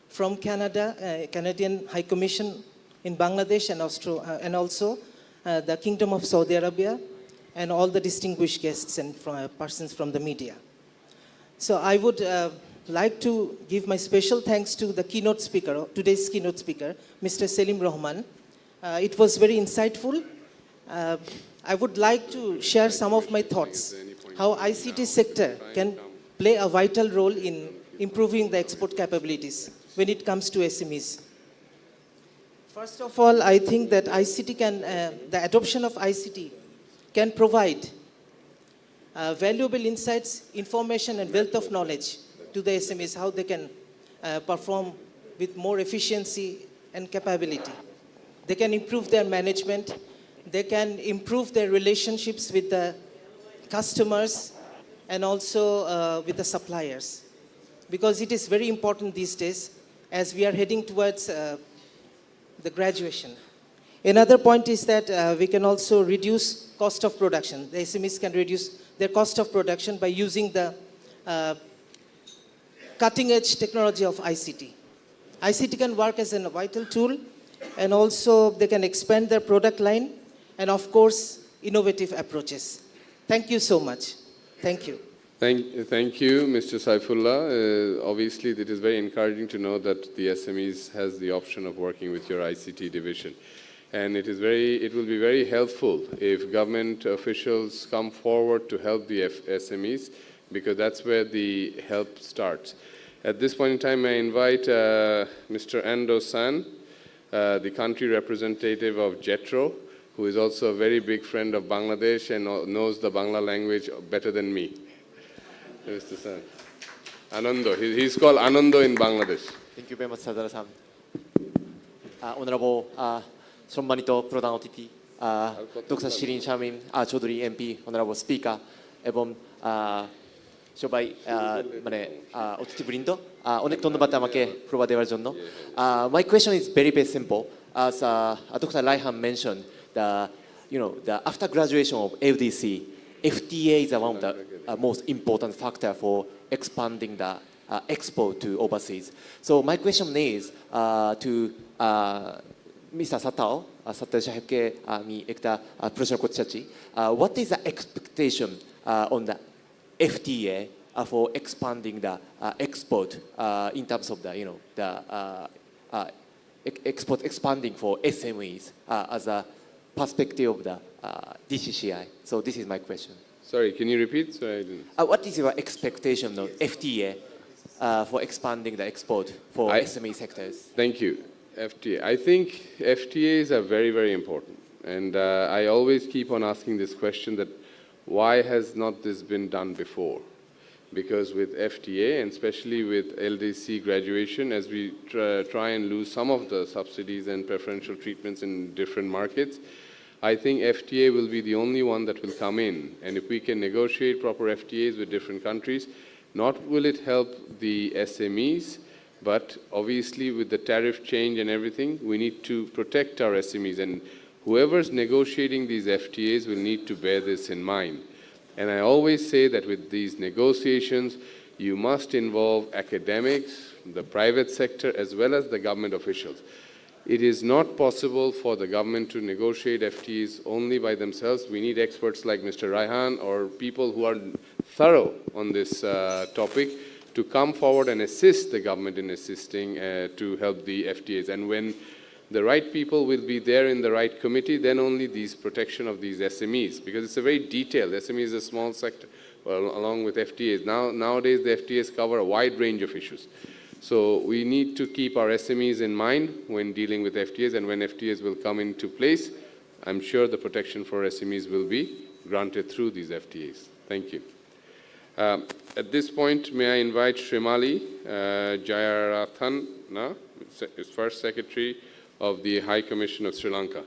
from Canada, Canadian High Commission in Bangladesh and also the Kingdom of Saudi Arabia, and all the distinguished guests and persons from the media. So I would like to give my special thanks to the keynote speaker, today's keynote speaker, Mr. Selim Rahman. It was very insightful. I would like to share some of my thoughts, how ICT sector can play a vital role in improving the export capabilities when it comes to SMEs. First of all, I think that the adoption of ICT can provide valuable insights, information, and wealth of knowledge to the SMEs, how they can perform with more efficiency and capability. They can improve their management. They can improve their relationships with the customers and also with the suppliers. Because it is very important these days as we are heading towards the graduation. Another point is that we can also reduce cost of production. The SMEs can reduce their cost of production by using the cutting-edge technology of ICT. ICT can work as a vital tool, and also they can expand their product line, and of course, innovative approaches. Thank you so much. Thank you. Thank you, Mr. Saifullah. Obviously, it is very encouraging to know that the SMEs has the option of working with your ICT division. And it will be very helpful if government officials come forward to help the SMEs, because that's where the help starts. At this point in time, I invite Mr. Ando San, the country representative of JETRO, who is also a very big friend of Bangladesh and knows the Bangla language better than me. Mr. San. Anando. He's called Anando in Bangladesh. Thank you very much, Sadara-san. Honorable সম্মানিত প্রধান অতিথি doctor Shirin Shamim Chowdhury MP honourable speaker এবং সবাই মানে অতিথিবৃন্দ অনেক ধন্যবাদ আমাকে প্রভাব দেওয়ার জন্য my question is very simple as Dr. Raihan mentioned the after graduation of LDC FTA is one of the most important factor for expanding the export to overseas. So my question is to Mr. Satao, Satao সাহেবকে আমি একটা প্রশ্ন করতে চাচ্ছি what is the expectation on the FTA for expanding the export in terms of the export expanding for SMEs as a perspective of the DCCI. So this is my question. Sorry, can you repeat? Sorry, I didn't. What is your expectation of FTA for expanding the export for SME sectors? Thank you. FTA. I think FTAs are very, very important. And I always keep on asking this question that why has not this been done before? Because with FTA, and especially with LDC graduation, as we try and lose some of the subsidies and preferential treatments in different markets, I think FTA will be the only one that will come in. And if we can negotiate proper FTAs with different countries, not will it help the SMEs, but obviously with the tariff change and everything, we need to protect our SMEs. And whoever's negotiating these FTAs will need to bear this in mind. And I always say that with these negotiations, you must involve academics, the private sector, as well as the government officials. It is not possible for the government to negotiate FTAs only by themselves. We need experts like Mr. Raihan or people who are thorough on this topic to come forward and assist the government in assisting to help the FTAs. And when the right people will be there in the right committee, then only these protection of these SMEs, because it's a very detailed, SME is a small sector along with FTAs. Nowadays the FTAs cover a wide range of issues. So we need to keep our SMEs in mind when dealing with FTAs, and when FTAs will come into place, I'm sure the protection for SMEs will be granted through these FTAs. Thank you. At this point, may I invite Srimali Jayarathan, First Secretary of the High Commission of Sri Lanka.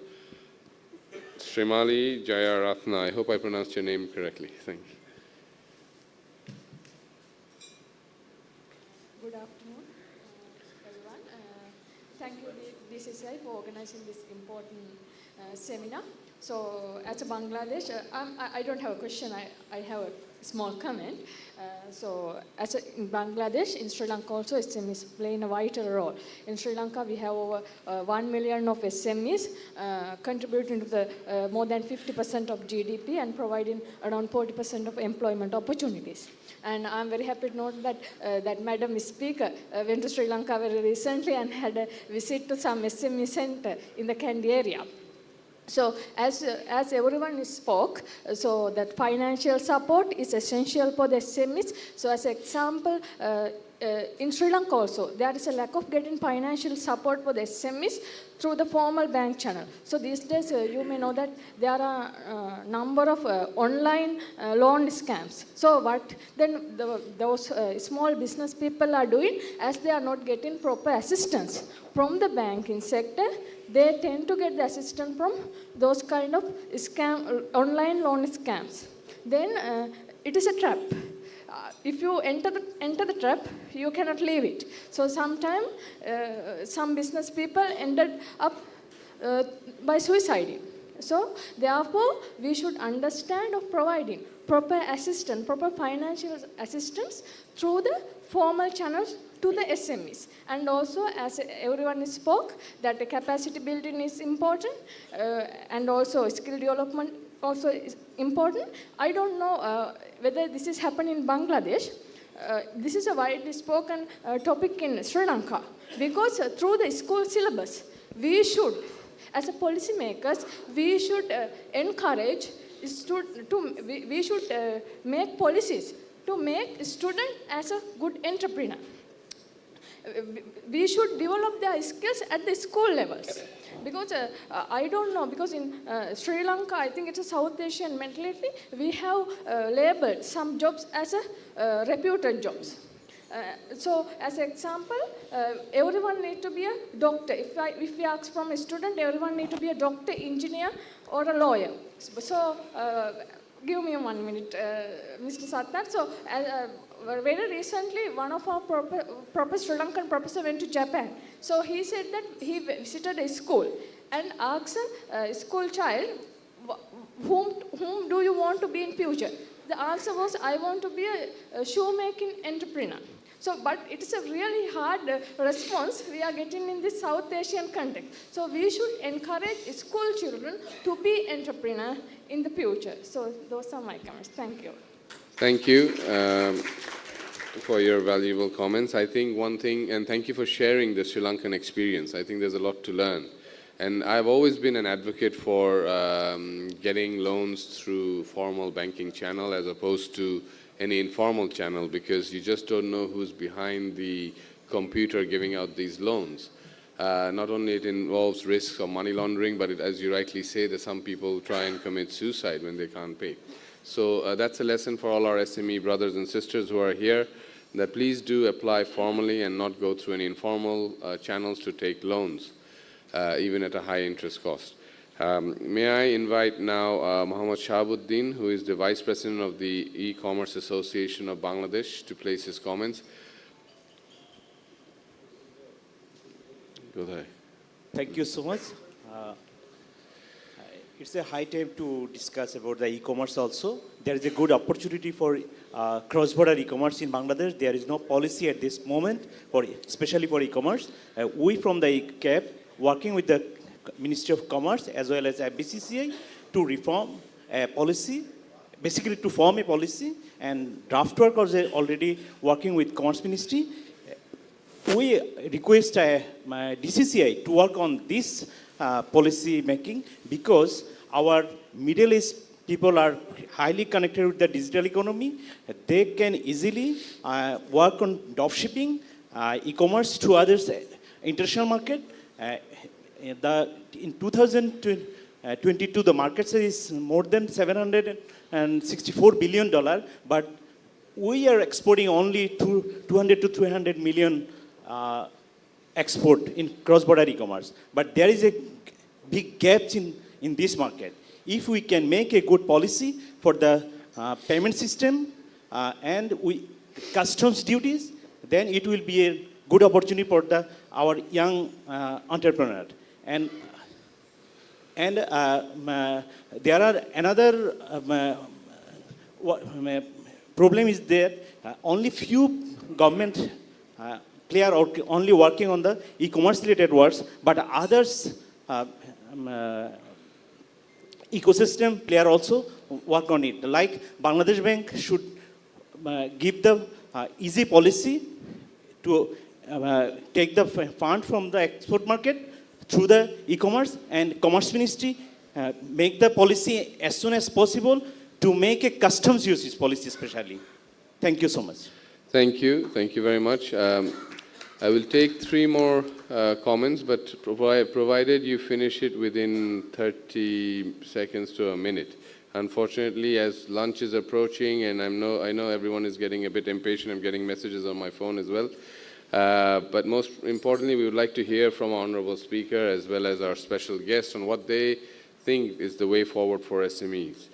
Srimali Jayaratna, I hope I pronounced your name correctly. Thank you. Good afternoon, everyone. Thank you, DCCI, for organizing this important seminar. So as a Bangladesh, I don't have a question, I have a small comment. In Bangladesh, in Sri Lanka also, SMEs playing a vital role. In Sri Lanka, we have over 1 million of SMEs contributing to the more than 50% of GDP and providing around 40% of employment opportunities. And I'm very happy to note that that Madam Speaker went to Sri Lanka very recently and had a visit to some SME center in the Kandy area. So as everyone spoke, so that financial support is essential for the SMEs. So as an example, in Sri Lanka also, there is a lack of getting financial support for the SMEs through the formal bank channel. So these days, you may know that there are a number of online loan scams. So what then those small business people are doing, as they are not getting proper assistance from the banking sector, they tend to get the assistance from those kind of online loan scams. Then it is a trap. If you enter the trap, you cannot leave it. So sometimes some business people ended up by suiciding. So therefore, we should understand of providing proper assistance, proper financial assistance through the formal channels to the SMEs. And also, as everyone spoke, that the capacity building is important, and also skill development also is important. I don't know whether this is happening in Bangladesh. This is a widely spoken topic in Sri Lanka, because through the school syllabus, we should, as a policymakers, we should encourage we should make policies to make student as a good entrepreneur. We should develop their skills at the school levels. Because I don't know, because in Sri Lanka, I think it's a South Asian mentality, we have labeled some jobs as a reputed jobs. So as an example, everyone needs to be a doctor. If we ask from a student, everyone needs to be a doctor, engineer, or a lawyer. So give me 1 minute, Mr. Sattar. So very recently, one of our Sri Lankan professor went to Japan. So he said that he visited a school and asked a school child, whom do you want to be in future? The answer was, I want to be a shoemaking entrepreneur. So, but it is a really hard response we are getting in this South Asian context. So we should encourage school children to be entrepreneurs in the future. So those are my comments. Thank you. Thank you for your valuable comments. I think one thing, and thank you for sharing the Sri Lankan experience. I think there's a lot to learn. And I've always been an advocate for getting loans through formal banking channel as opposed to any informal channel, because you just don't know who's behind the computer giving out these loans. Not only it involves risks of money laundering, but as you rightly say, that some people try and commit suicide when they can't pay. So that's a lesson for all our SME brothers and sisters who are here, that please do apply formally and not go through any informal channels to take loans, even at a high interest cost. May I invite now Mohammad Shahabuddin, who is the Vice President of the E-Commerce Association of Bangladesh, to place his comments. Go ahead. Thank you so much. It's a high time to discuss about the e-commerce also. There is a good opportunity for cross-border e-commerce in Bangladesh. There is no policy at this moment, especially for e-commerce. We from the CAP, working with the Ministry of Commerce as well as BCCI to reform a policy, basically to form a policy, and draft work was already working with Commerce Ministry. We request my DCCI to work on this policy making, because our Middle East people are highly connected with the digital economy. They can easily work on dropshipping, e-commerce to others, international market. In 2022, the market size is more than $764 billion, but we are exporting only 200 to 300 million export in cross-border e-commerce. But there is a big gap in this market. If we can make a good policy for the payment system and customs duties, then it will be a good opportunity for our young entrepreneur. And And there are another problem is there. Only few government player are only working on the e-commerce related works, but others ecosystem player also work on it. Like Bangladesh Bank should give the easy policy to take the fund from the export market through the e-commerce, and Commerce Ministry make the policy as soon as possible to make a customs usage policy especially. Thank you so much. Thank you very much. I will take 3 more comments, but provided you finish it within 30 seconds to a minute. Unfortunately, as lunch is approaching, and I know everyone is getting a bit impatient, I'm getting messages on my phone as well. But most importantly, we would like to hear from our honorable speaker as well as our special guest on what they think is the way forward for SMEs.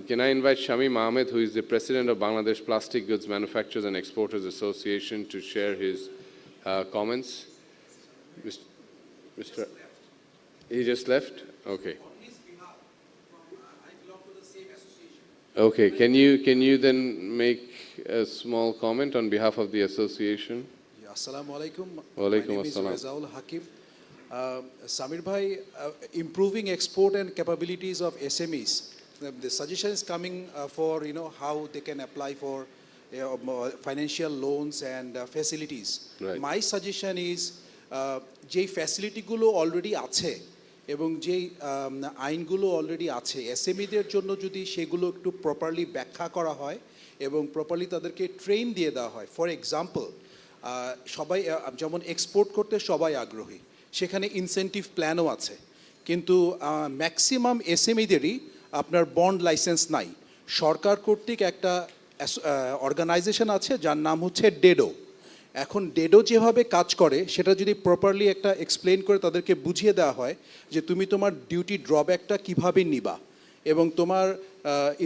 Can I invite Shamim Ahmed, who is the president of Bangladesh Plastic Goods Manufacturers and Exporters Association, to share his comments? Mr. He just left? Okay. Okay, can you then make a small comment on behalf of the association? Assalamu alaikum. Walaikum My name is assalam. Razaul Hakim. Samir bhai, improving export and capabilities of SMEs. The suggestion is coming for how they can apply for financial loans and facilities. Right. My suggestion is যে ফ্যাসিলিটিগুলো already আছে এবং যেই আইনগুলো already আছে এসএমইদের জন্য যদি সেগুলো একটু প্রপারলি ব্যাখ্যা করা হয় এবং প্রপারলি তাদেরকে ট্রেন দিয়ে দেওয়া হয়। ফর এক্সাম্পল, সবাই যেমন এক্সপোর্ট করতে সবাই আগ্রহী, সেখানে ইনসেন্টিভ প্ল্যানও আছে, কিন্তু ম্যাক্সিমাম এসএমইদেরই আপনার বন্ড লাইসেন্স নাই। সরকার কর্তৃক একটা অর্গানাইজেশন আছে যার নাম হচ্ছে ডেডো। এখন ডেডো যেভাবে কাজ করে সেটা যদি প্রপারলি একটা এক্সপ্লেন করে তাদেরকে বুঝিয়ে দেওয়া হয় যে তুমি তোমার ডিউটি ড্রব্যাকটা কীভাবে নিবা এবং তোমার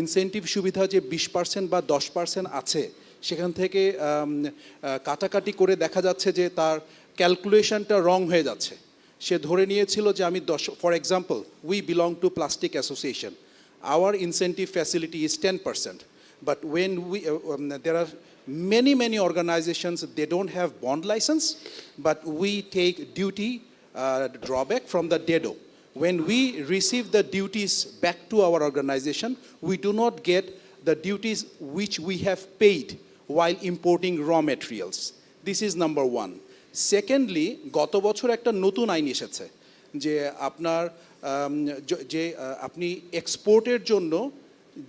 ইনসেন্টিভ সুবিধা যে 20% বা 10% আছে সেখান থেকে কাটাকাটি করে দেখা যাচ্ছে যে তার ক্যালকুলেশনটা রং হয়ে যাচ্ছে। সে ধরে নিয়েছিল যে আমি for example, we belong to plastic association, our incentive facility is 10%, but when there are many organizations, they don't have bond license, but we take duty drawback from the DEDO. When we receive the duties back to our organization, we do not get the duties which we have paid while importing raw materials. This is number one. Secondly, গত বছর একটা নতুন আইন এসেছে যে আপনার যে আপনি এক্সপোর্টের জন্য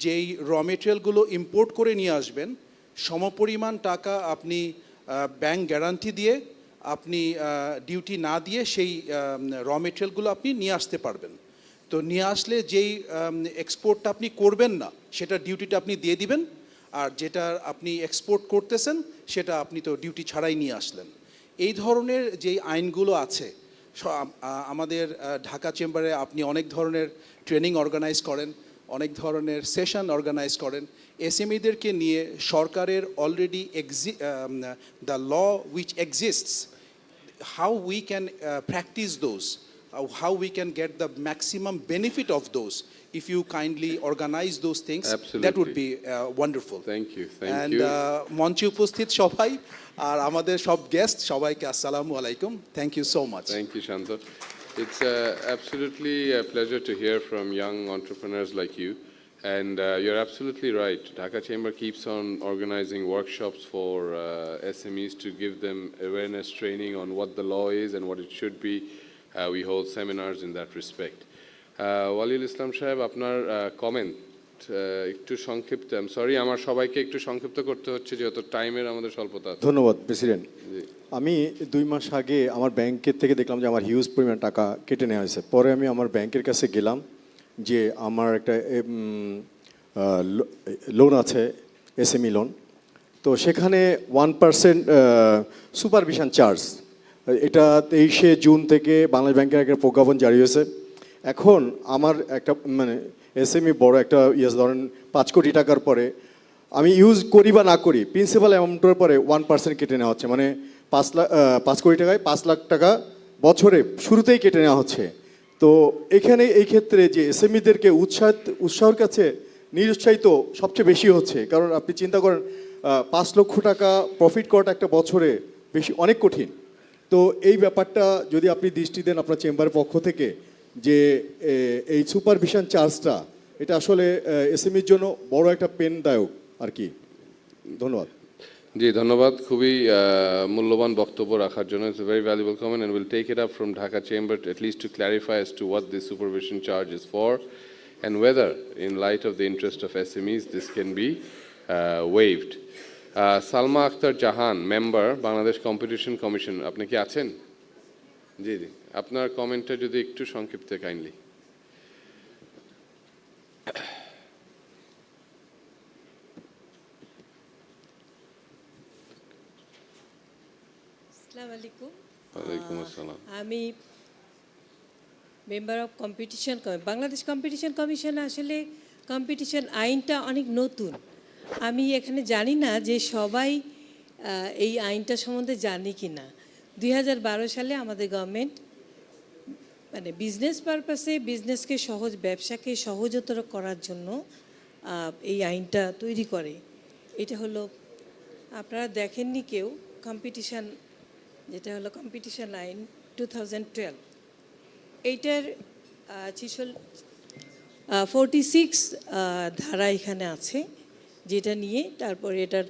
যেই র মেটেরিয়ালগুলো ইম্পোর্ট করে নিয়ে আসবেন সমপরিমাণ টাকা আপনি ব্যাংক গ্যারান্টি দিয়ে আপনি ডিউটি না দিয়ে সেই র মেটেরিয়ালগুলো আপনি নিয়ে আসতে পারবেন। তো নিয়ে আসলে যেই এক্সপোর্টটা আপনি করবেন না সেটা ডিউটিটা আপনি দিয়ে দিবেন, আর যেটা আপনি এক্সপোর্ট করতেছেন সেটা আপনি তো ডিউটি ছাড়াই নিয়ে আসলেন। এই ধরনের যেই আইনগুলো আছে আমাদের ঢাকা চেম্বারে আপনি অনেক ধরনের ট্রেনিং অর্গানাইজ করেন, অনেক ধরনের সেশন অর্গানাইজ করেন এসএমইদেরকে নিয়ে। সরকারের already the law which exists, how we can practise those, how we can get the maximum benefit of those. If you kindly organize those things, Absolutely. that would be wonderful. Thank you. And মঞ্চে উপস্থিত সবাই আর আমাদের সব guest সবাইকে আসসালামু আলাইকুম. Thank you so much. Thank you, Shanto. It's absolutely a pleasure to hear from young entrepreneurs like you. And you're absolutely right. Dhaka Chamber keeps on organizing workshops for SMEs to give them awareness training on what the law is and what it should be. We hold seminars in that respect. Waliul Islam Saheb, আপনার comment একটু সংক্ষিপ্ত। I am sorry, আমার সবাইকে একটু সংক্ষিপ্ত করতে হচ্ছে যেহেতু টাইমের আমাদের স্বল্পতা। ধন্যবাদ প্রেসিডেন্ট। আমি 2 মাস আগে আমার ব্যাংকের থেকে দেখলাম যে আমার হিউজ পরিমাণ টাকা কেটে নেওয়া হয়েছে। পরে আমি আমার ব্যাংকের কাছে গেলাম যে আমার একটা লোন আছে, এসএমই লোন, তো সেখানে 1% সুপারভিশন চার্জ, এটা 23শে জুন থেকে বাংলাদেশ ব্যাংকের একটা প্রজ্ঞাপন জারি হয়েছে। এখন আমার একটা এসএমই বড় একটা ধরেন 5 কোটি টাকার পরে আমি ইউজ করি বা না করি প্রিন্সিপাল অ্যামাউন্টের পরে 1% কেটে নেওয়া হচ্ছে, মানে 5 কোটি টাকায় 5 লাখ টাকা বছরে শুরুতেই কেটে নেওয়া হচ্ছে। তো এখানে এই ক্ষেত্রে যে এসএমইদেরকে উৎসাহের কাছে নিরুৎসাহিত সবচেয়ে বেশি হচ্ছে, কারণ আপনি চিন্তা করেন 5 লক্ষ টাকা প্রফিট করাটা একটা বছরে বেশি অনেক কঠিন। তো এই ব্যাপারটা যদি আপনি দৃষ্টি দেন আপনার চেম্বারের পক্ষ থেকে, যে এই সুপারভিশন চার্জটা এটা আসলে এসএমইর জন্য বড় একটা পেনদায়ক আর কি। ধন্যবাদ। জি ধন্যবাদ, খুবই মূল্যবান বক্তব্য রাখার জন্য। It's a very valuable comment and we'll take it up from Dhaka Chamber at least to clarify as to what this supervision charge is for and whether in light of the interest of SMEs this can be waived. Salma Akhtar Jahan, member Bangladesh competition commission, আপনি কি আছেন? জি জি, আপনার কমেন্টটা যদি একটু সংক্ষিপ্ত kindly. আসসালামু আলাইকুম। ওয়ালাইকুম আসসালাম। আমি member of competition Bangladesh competition commission. আসলে কম্পিটিশন আইনটা অনেক নতুন, আমি এখানে জানি না যে সবাই এই আইনটা সম্বন্ধে জানি কি না। 2012 সালে আমাদের গভর্নমেন্ট মানে বিজনেস পারপাসে বিজনেসকে ব্যবসাকে সহজতর করার জন্য এই আইনটা তৈরি করে। এটা হলো আপনারা দেখেননি কেউ, কম্পিটিশন, যেটা হলো কম্পিটিশন আইন 2012। এইটার 46 ধারা এখানে আছে, যেটা নিয়ে তারপরে এটার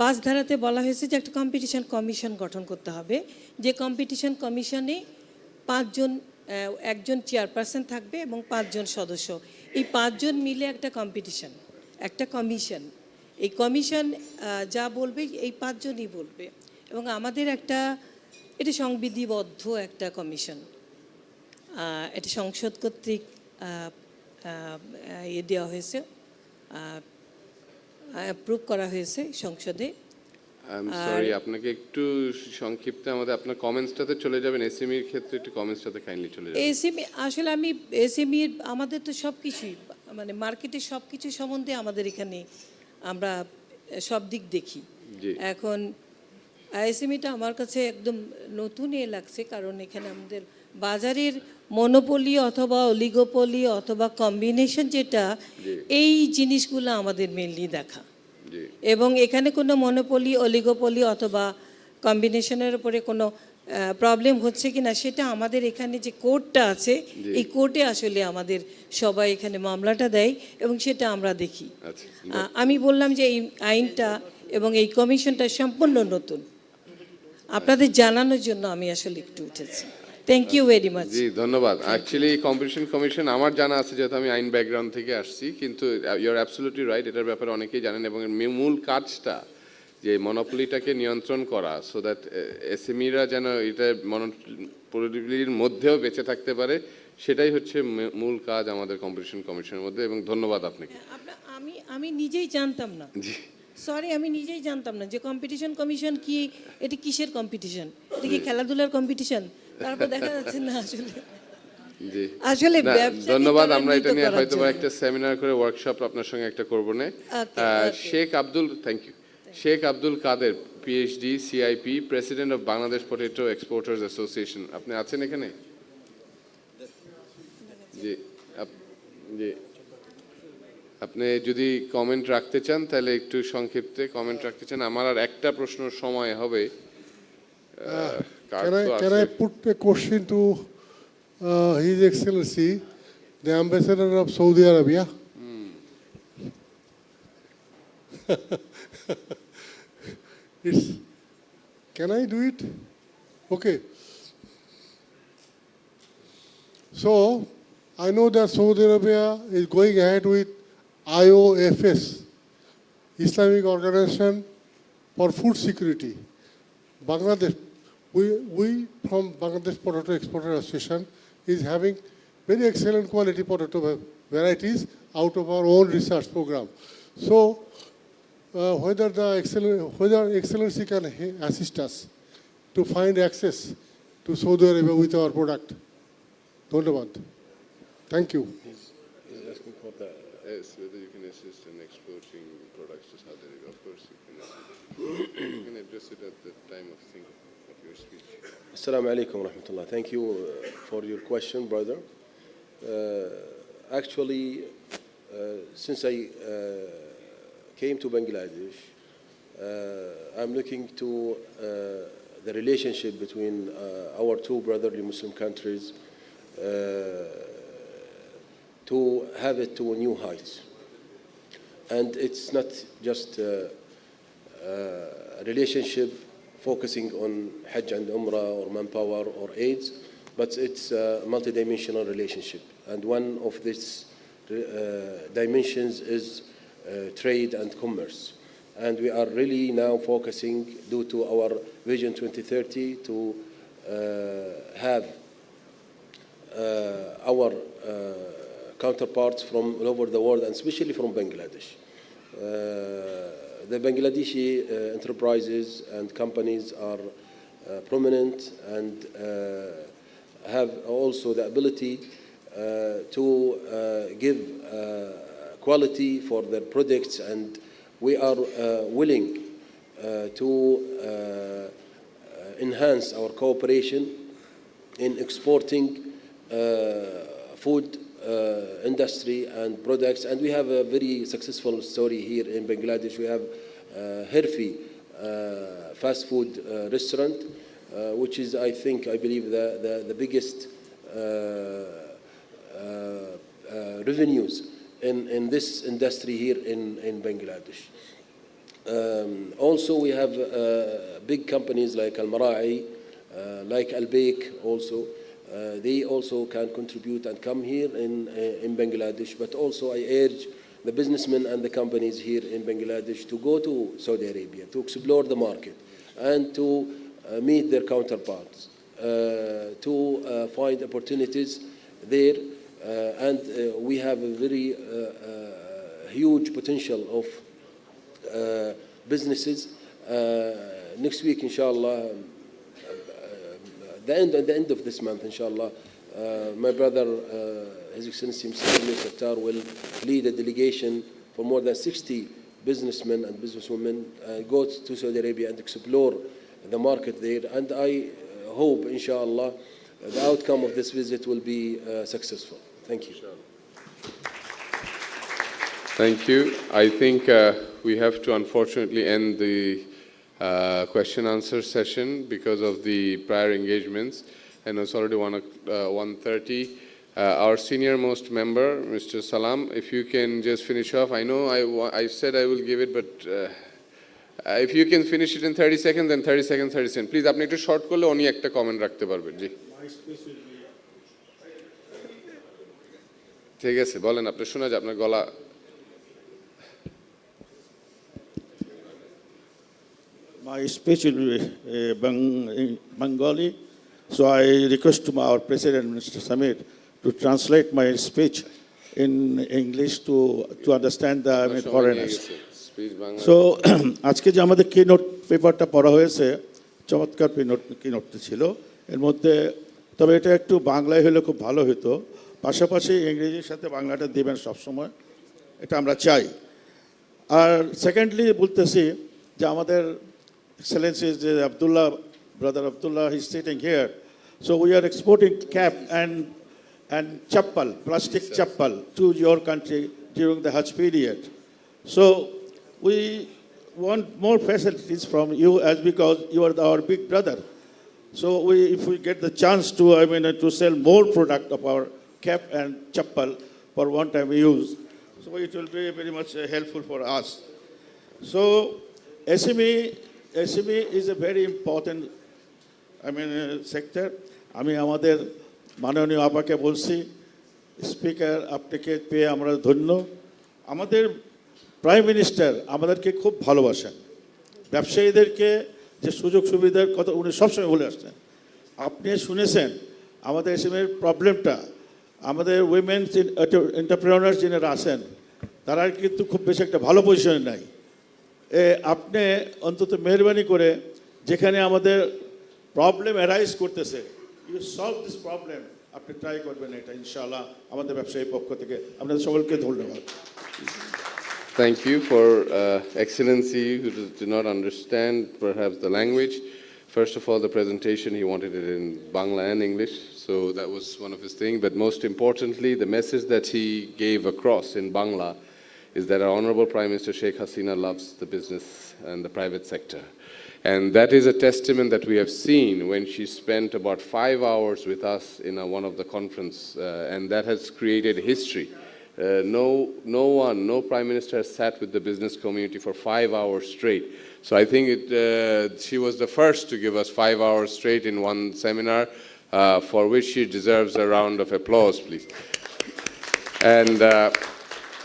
5 ধারাতে বলা হয়েছে যে একটা কম্পিটিশন কমিশন গঠন করতে হবে, যে কম্পিটিশন কমিশনে 5 জন, একজন চেয়ারপারসন থাকবে এবং 5 জন সদস্য। এই 5 জন মিলে একটা কম্পিটিশন, একটা কমিশন। এই কমিশন যা বলবে এই 5 জনই বলবে। এবং আমাদের এটা সংবিধিবদ্ধ একটা কমিশন, এটা সংসদ কর্তৃক দেওয়া হয়েছে, অ্যাপ্রুভ করা হয়েছে সংসদে। সরি, আপনাকে একটু সংক্ষিপ্তে আমাদের আপনার কমেন্টসটাতে চলে যাবেন। এসএমইর ক্ষেত্রে একটু কমেন্টসটাতে কাইন্ডলি চলে যাবেন। এসএমই আসলে আমি এসএমইর আমাদের তো সব কিছুই মানে মার্কেটের সব কিছু সম্বন্ধে আমাদের এখানে আমরা সব দিক দেখি। এখন এসএমইটা আমার কাছে একদম নতুন লাগছে, কারণ এখানে আমাদের বাজারের মনোপলি অথবা অলিগোপলি অথবা কম্বিনেশন, যেটা এই জিনিসগুলো আমাদের মেনলি দেখা। এবং এখানে কোনো মনোপলি অলিগোপলি অথবা কম্বিনেশনের উপরে কোনো প্রবলেম হচ্ছে কি না সেটা আমাদের এখানে যে কোর্টটা আছে, এই কোর্টে আসলে আমাদের সবাই এখানে মামলাটা দেয় এবং সেটা আমরা দেখি। আমি বললাম যে এই আইনটা এবং এই কমিশনটা সম্পূর্ণ নতুন, আপনাদের জানানোর জন্য আমি আসলে একটু উঠেছি। Thank you very much. জি ধন্যবাদ। অ্যাকচুয়ালি কম্পিটিশন কমিশন আমার জানা আছে, যেহেতু আমি আইন ব্যাকগ্রাউন্ড থেকে আসছি, কিন্তু ইউ আর অ্যাবসলিউটলি রাইট, এটার ব্যাপারে অনেকেই জানেন। এবং মূল কাজটা যে মনোপলিটাকে নিয়ন্ত্রণ করা, সো দ্যাট এসএমইরা যেন এটা মনোপলির মধ্যেও বেঁচে থাকতে পারে, সেটাই হচ্ছে মূল কাজ আমাদের কম্পিটিশন কমিশনের মধ্যে। এবং ধন্যবাদ আপনাকে। আমি নিজেই জানতাম না, সরি, আমি নিজেই জানতাম না যে কম্পিটিশন কমিশন কি, এটা কিসের কম্পিটিশন, এটা কি খেলাধুলার কম্পিটিশন? তারপর দেখা যাচ্ছে না আসলে ধন্যবাদ। আমরা এটা নিয়ে হয়তো একটা সেমিনার করে ওয়ার্কশপ আপনার সঙ্গে একটা করবো না। Sheikh Abdul, thank you, Sheikh Abdul Kader, PhD, CIP, president of Bangladesh potato exporters association, আপনি আছেন এখানে? জি জি, আপনি যদি কমেন্ট রাখতে চান তাহলে একটু সংক্ষিপ্তে কমেন্ট রাখতে চান। আমার আর একটা প্রশ্নের সময় হবে। Can I put a question to His Excellency, the Ambassador of Saudi Arabia? Can I do it? Okay. So, I know that Saudi Arabia is going ahead with IOFS, Islamic Organization for Food Security. Bangladesh, we from Bangladesh Potato Exporter Association is having very excellent quality potato varieties out of our own research program. So, whether Excellency can assist us to find access to Saudi Arabia with our product. Dhanyabad. Thank you. He's asking for the whether you can assist in exporting products to Saudi Arabia. Of course, you can assist. You can address it at the time of your speech. Assalamu alaikum wa rahmatullah. Thank you for your question, brother. Actually, since I came to Bangladesh, I'm looking to the relationship between our two brotherly Muslim countries to have it to new heights. And it's not just a relationship focusing on Hajj and Umrah or manpower or AIDS, but it's a multidimensional relationship. And one of these dimensions is trade and commerce. And we are really now focusing, due to our Vision 2030, to have our counterparts from all over the world, and especially from Bangladesh. The Bangladeshi enterprises and companies are prominent and have also the ability to give quality for their products, and we are willing to enhance our cooperation in exporting food industry and products. And we have a very successful story here in Bangladesh. We have Herfi fast food restaurant, which is, I believe, the biggest revenues in this industry here in Bangladesh. Also, we have big companies like Al-Mara'i, like Al-Baik also. They also can contribute and come here in Bangladesh. But also I urge the businessmen and the companies here in Bangladesh to go to Saudi Arabia, to explore the market, and to meet their counterparts, to find opportunities there. And we have a very huge potential of businesses. Next week, inshallah, at the end of this month, inshallah, my brother, His Excellency Mr. Sattar, will lead a delegation for more than 60 businessmen and businesswomen, go to Saudi Arabia and explore the market there. And I hope, inshallah, the outcome of this visit will be successful. Thank you. Thank you. I think we have to unfortunately end the question-answer session because of the prior engagements, and it's already 1:30. Our senior-most member, Mr. Salam, if you can just finish off. I know I said I will give it, but if you can finish it in 30 seconds, then 30 seconds, 30 seconds. Please, আপনি একটু short করলে উনি একটা comment রাখতে পারবেন, জি। ঠিক আছে, বলেন, আপনি শোনা যায়, আপনার গলা। My speech will be Bengali, so I request to our President, Mr. Samir, to translate my speech in English to understand the foreigners. So, আজকে যে আমাদের কিনোট পেপারটা পড়া হয়েছে, চমৎকার কিনোটটা ছিল। এর মধ্যে তবে এটা একটু বাংলায় হলে খুব ভালো হতো, পাশাপাশি ইংরেজির সাথে বাংলাটা দেবেন সবসময়, এটা আমরা চাই। আর সেকেন্ডলি বলতেছি যে আমাদের Excellencies, Brother Abdullah, he's sitting here. So we are exporting cap and chappal, plastic chappal, to your country during the Hajj period. So we want more facilities from you, as because you are our big brother. So if we get the chance to sell more product of our cap and chappal for one-time use, so it will be very much helpful for us. So SME is a very important sector. আমি আমাদের মাননীয় আপাকে বলছি, speaker আপনাকে পেয়ে আমরা ধন্য। আমাদের প্রাইম মিনিস্টার আমাদেরকে খুব ভালোবাসেন, ব্যবসায়ীদেরকে যে সুযোগ সুবিধার কথা উনি সবসময় বলে আসছেন। আপনি শুনেছেন আমাদের এসএমইর প্রবলেমটা, আমাদের উইমেন্স এন্টারপ্রেনার্স যারা আছেন তারা কিন্তু খুব বেশি একটা ভালো পজিশনে নাই। আপনি অন্তত মেহরবানি করে যেখানে আমাদের প্রবলেম অ্যারাইজ করতেছে, ইউ সলভ দিস প্রবলেম, আপনি ট্রাই করবেন এটা ইনশাআল্লাহ আমাদের ব্যবসায়ী পক্ষ থেকে। আপনাদের সকলকে ধন্যবাদ। Thank you for Excellency, who did not understand perhaps the language. First of all, the presentation, he wanted it in Bangla and English, So that was one of his things. But most importantly, the message that he gave across in Bangla is that our Honorable Prime Minister Sheikh Hasina loves the business and the private sector. And that is a testament that we have seen when she spent about 5 hours with us in one of the conference, and that has created history. No Prime Minister has sat with the business community for 5 hours straight. So I think she was the first to give us 5 hours straight in one seminar, for which she deserves a round of applause, please. And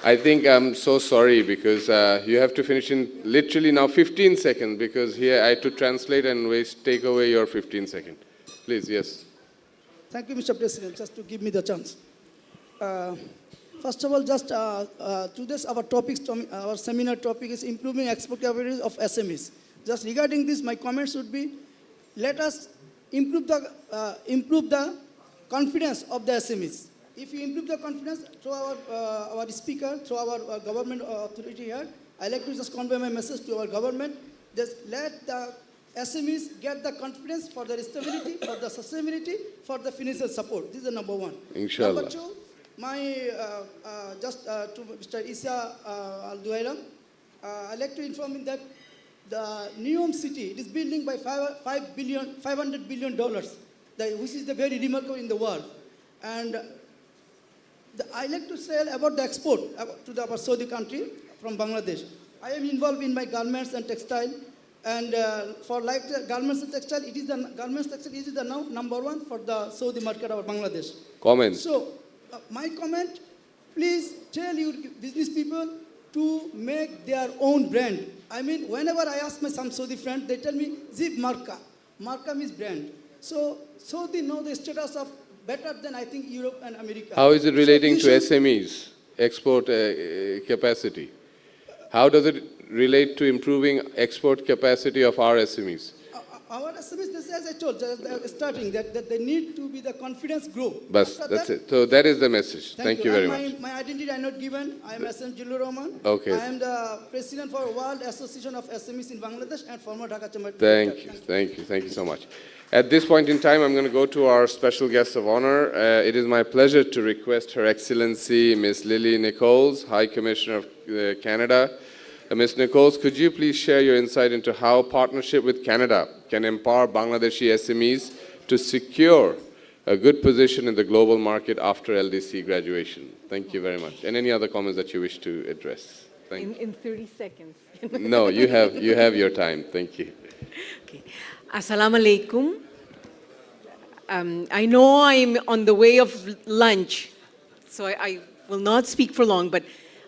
I think I'm so sorry because you have to finish in literally now 15 seconds because here I had to translate and take away your 15 seconds. Please, yes. Thank you, Mr. President, just to give me the chance. First of all, just today's our seminar topic is improving export capabilities of SMEs. Just regarding this, my comments would be, let us improve the confidence of the SMEs. If you improve the confidence through our speaker, through our government authority here, I like to just convey my message to our government. Just let the SMEs get the confidence for their stability, for the sustainability, for the financial support. This is the number one. Inshallah. Number two, to Mr. Isa Al-Duhailam, I like to inform him that the Neom city, it is building by $500 billion, which is the very remarkable in the world. And I like to say about the export to our Saudi country from Bangladesh. I am involved in my garments and textile, and for like garments and textile, it is the now number one for the Saudi market of Bangladesh. Comment. So, my comment, please tell your business people to make their own brand. I mean, whenever I ask some Saudi friend, they tell me, Zib Marka. Marka means brand. So they know the status of better than I think Europe and America. How is it relating to SMEs, export capacity? How does it relate to improving export capacity of our SMEs? Our SMEs, as I told, starting that they need to be the confidence grow. Bas, that's it. So that is the message. Thank you very much. My identity I am not given. I am SM Jilur Rahman. Okay. I am the president for World Association of SMEs in Bangladesh and former Dhaka Chamber. Thank you so much. At this point in time, I'm going to go to our special guest of honor. It is my pleasure to request Her Excellency Ms. Lily Nichols, High Commissioner of Canada. Ms. Nichols, could you please share your insight into how partnership with Canada can empower Bangladeshi SMEs to secure a good position in the global market after LDC graduation? Thank you very much. And any other comments that you wish to address? Thank you. In 30 seconds. No, you have your time. Thank you. Okay. Assalamu alaikum. I know I'm on the way of lunch, so I will not speak for long, but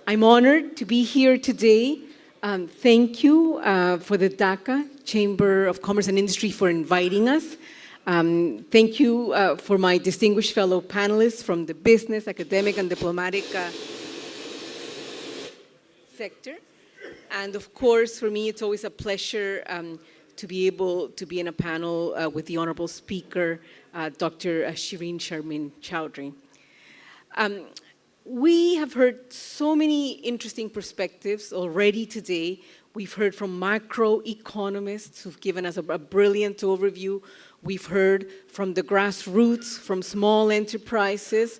I'm honored to be here today. Thank you for the Dhaka Chamber of Commerce and Industry for inviting us. Thank you for my distinguished fellow panelists from the business, academic, and diplomatic sector. And of course, for me, it's always a pleasure to be able to be in a panel with the Honorable Speaker, Dr. Shireen Sharmin Chowdhury. We have heard so many interesting perspectives already today. We've heard from macroeconomists who've given us a brilliant overview. We've heard from the grassroots, from small enterprises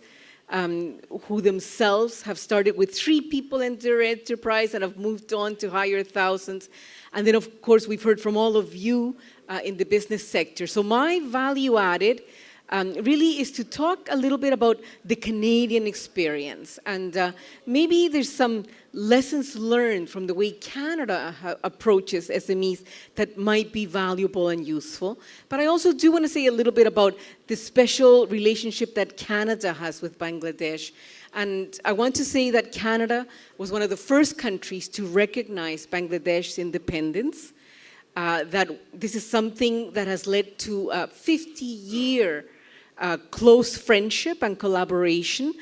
who themselves have started with 3 people in their enterprise and have moved on to higher thousands. And then, of course, we've heard from all of you in the business sector. So my value added really is to talk a little bit about the Canadian experience. And maybe there's some lessons learned from the way Canada approaches SMEs that might be valuable and useful. But I also do want to say a little bit about the special relationship that Canada has with Bangladesh. And I want to say that Canada was one of the first countries to recognize Bangladesh's independence. That this is something that has led to a 50-year close friendship and collaboration.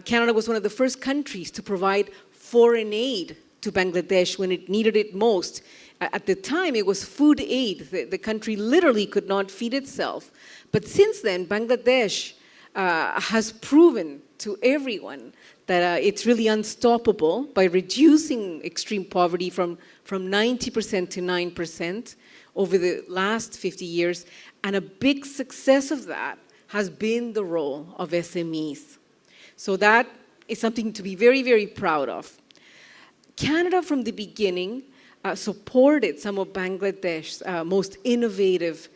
Canada was one of the first countries to provide foreign aid to Bangladesh when it needed it most. At the time, it was food aid. The country literally could not feed itself. But since then, Bangladesh has proven to everyone that it's really unstoppable by reducing extreme poverty from 90% to 9% over the last 50 years. And a big success of that has been the role of SMEs. So that is something to be very, very proud of. Canada, from the beginning, supported some of Bangladesh's most innovative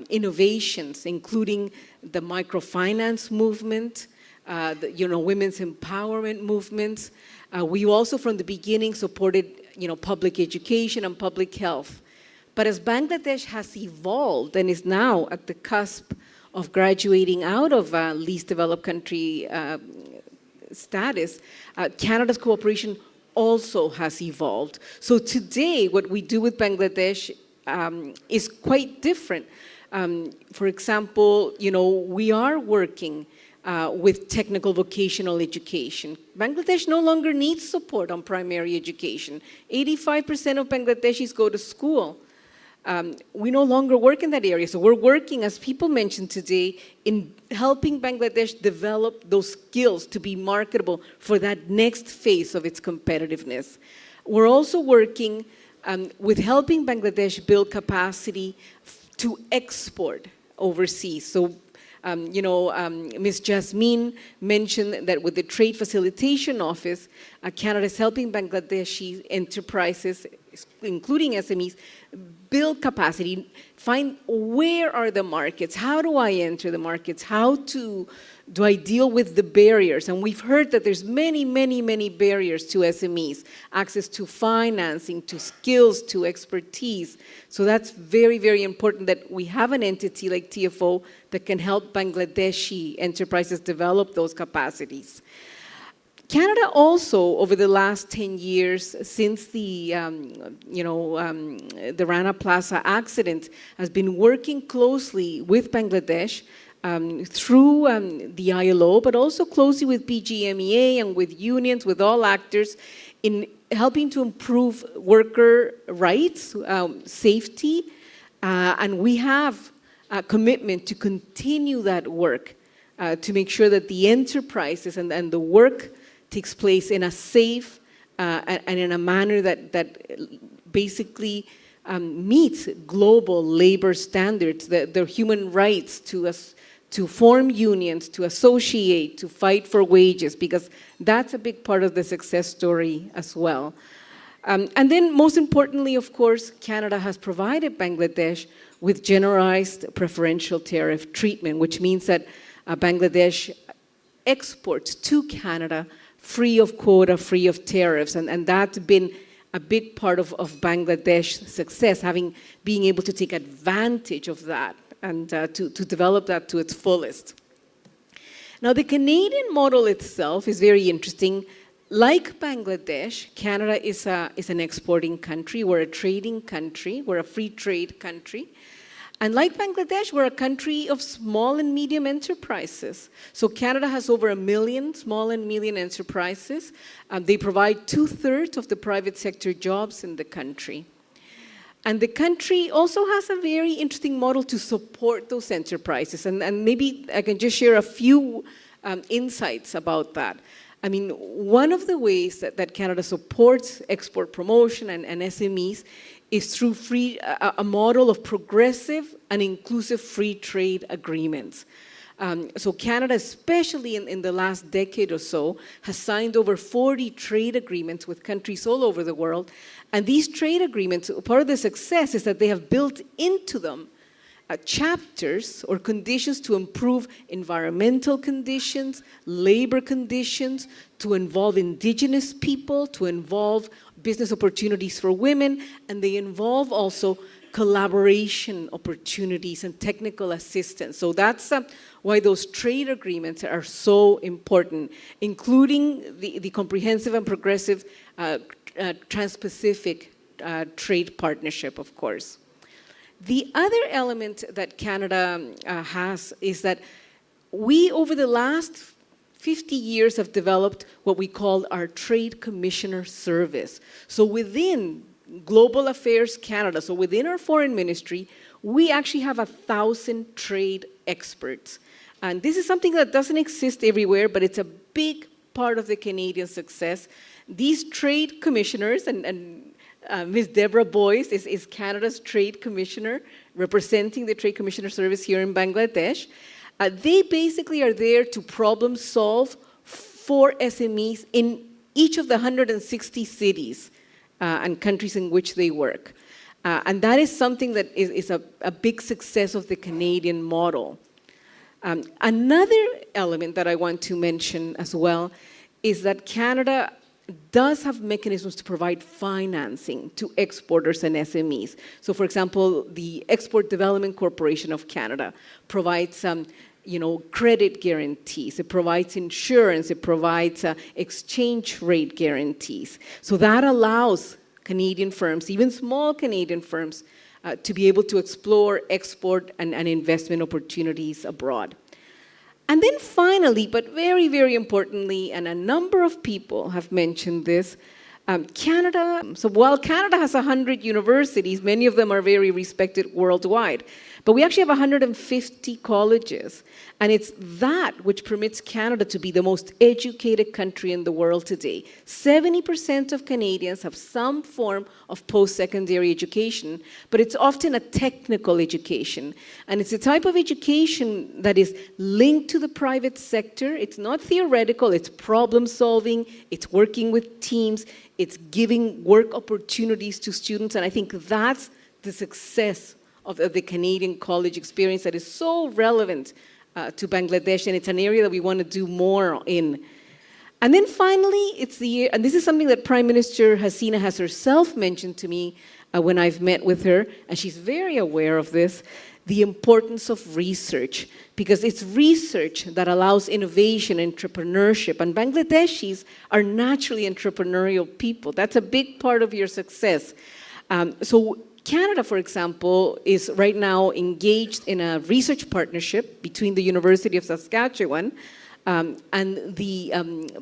innovations, including the microfinance movement, the women's empowerment movements. We also, from the beginning, supported public education and public health. But as Bangladesh has evolved and is now at the cusp of graduating out of least developed country status, Canada's cooperation also has evolved. So today, what we do with Bangladesh is quite different. For example, we are working with technical vocational education. Bangladesh no longer needs support on primary education. 85% of Bangladeshis go to school. We no longer work in that area. So we're working, as people mentioned today, in helping Bangladesh develop those skills to be marketable for that next phase of its competitiveness. We're also working with helping Bangladesh build capacity to export overseas. So, Ms. Jasmine mentioned that with the Trade Facilitation Office, Canada is helping Bangladeshi enterprises, including SMEs, build capacity, find where are the markets, how do I enter the markets, how do I deal with the barriers? And we've heard that there's many, many, many barriers to SMEs, access to financing, to skills, to expertise. So that's very, very important that we have an entity like TFO that can help Bangladeshi enterprises develop those capacities. Canada also, over the last 10 years, since the Rana Plaza accident, has been working closely with Bangladesh through the ILO, but also closely with BGMEA and with unions, with all actors, in helping to improve worker rights, safety, and we have a commitment to continue that work to make sure that the enterprises and the work takes place in a safe and in a manner that basically meets global labor standards, their human rights to form unions, to associate, to fight for wages, because that's a big part of the success story as well. And then most importantly, of course, Canada has provided Bangladesh with generalized preferential tariff treatment, which means that Bangladesh exports to Canada free of quota, free of tariffs, and that's been a big part of Bangladesh's success, being able to take advantage of that and to develop that to its fullest. Now, the Canadian model itself is very interesting. Like Bangladesh, Canada is an exporting country. We're a trading country. We're a free trade country. And like Bangladesh, we're a country of small and medium enterprises. So Canada has over 1 million small and medium enterprises. They provide 2/3 of the private sector jobs in the country. And the country also has a very interesting model to support those enterprises. And maybe I can just share a few insights about that. I mean, one of the ways that Canada supports export promotion and SMEs is through a model of progressive and inclusive free trade agreements. So Canada, especially in the last decade or so, has signed over 40 trade agreements with countries all over the world. And these trade agreements, part of the success is that they have built into them chapters or conditions to improve environmental conditions, labor conditions, to involve indigenous people, to involve business opportunities for women, and they involve also collaboration opportunities and technical assistance. So that's why those trade agreements are so important, including the comprehensive and progressive Trans-Pacific trade partnership, of course. The other element that Canada has is that we, over the last 50 years, have developed what we call our Trade Commissioner Service. So within Global Affairs Canada, so within our foreign ministry, we actually have 1,000 trade experts. And this is something that doesn't exist everywhere, but it's a big part of the Canadian success. These trade commissioners, and Ms. Deborah Boyce is Canada's Trade Commissioner, representing the Trade Commissioner Service here in Bangladesh. They basically are there to problem solve for SMEs in each of the 160 cities and countries in which they work. And that is something that is a big success of the Canadian model. Another element that I want to mention as well is that Canada does have mechanisms to provide financing to exporters and SMEs. So for example, the Export Development Corporation of Canada provides credit guarantees, it provides insurance, it provides exchange rate guarantees. So that allows Canadian firms, even small Canadian firms, to be able to explore export and investment opportunities abroad. And then finally, but very, very importantly, and a number of people have mentioned this, Canada, so while Canada has 100 universities, many of them are very respected worldwide, but we actually have 150 colleges, and it's that which permits Canada to be the most educated country in the world today. 70% of Canadians have some form of post-secondary education, but it's often a technical education, and it's a type of education that is linked to the private sector. It's not theoretical, it's problem solving, it's working with teams, it's giving work opportunities to students, and I think that's the success of the Canadian college experience that is so relevant to Bangladesh, and it's an area that we want to do more in. And then finally, and this is something that Prime Minister Hasina has herself mentioned to me when I've met with her, and she's very aware of this, the importance of research, because it's research that allows innovation, entrepreneurship, and Bangladeshis are naturally entrepreneurial people. That's a big part of your success. So Canada, for example, is right now engaged in a research partnership between the University of Saskatchewan and the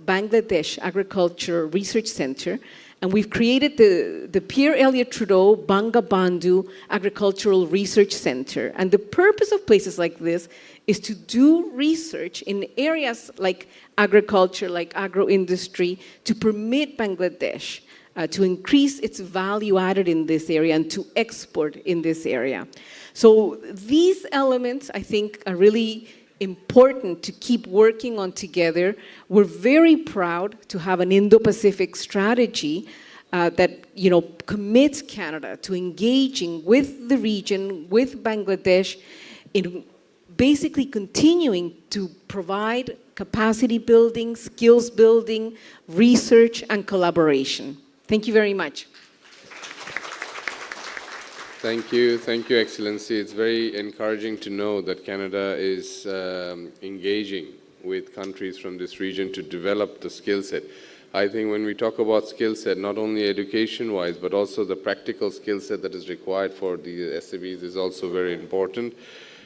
Bangladesh Agriculture Research Center. And we've created the Pierre Elliott Trudeau Bangabandhu Agricultural Research Center. And the purpose of places like this is to do research in areas like agriculture, like agro-industry, to permit Bangladesh to increase its value added in this area and to export in this area. So these elements, I think, are really important to keep working on together. We're very proud to have an Indo-Pacific strategy that commits Canada to engaging with the region, with Bangladesh, in basically continuing to provide capacity building, skills building, research, and collaboration. Thank you very much. Thank you, Excellency. It's very encouraging to know that Canada is engaging with countries from this region to develop the skill set. I think when we talk about skill set, not only education-wise, but also the practical skill set that is required for the SMEs is also very important.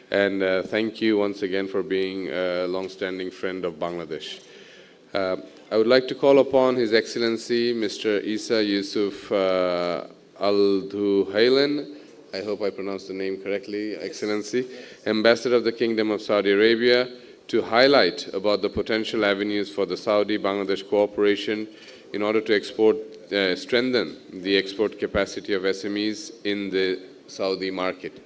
And thank you once again for being a long-standing friend of Bangladesh. I would like to call upon His Excellency, Mr. Isa Yusuf Al-Duhailan, I hope I pronounced the name correctly, Excellency, Ambassador of the Kingdom of Saudi Arabia, to highlight about the potential avenues for the Saudi-Bangladesh cooperation in order to strengthen the export capacity of SMEs in the Saudi market.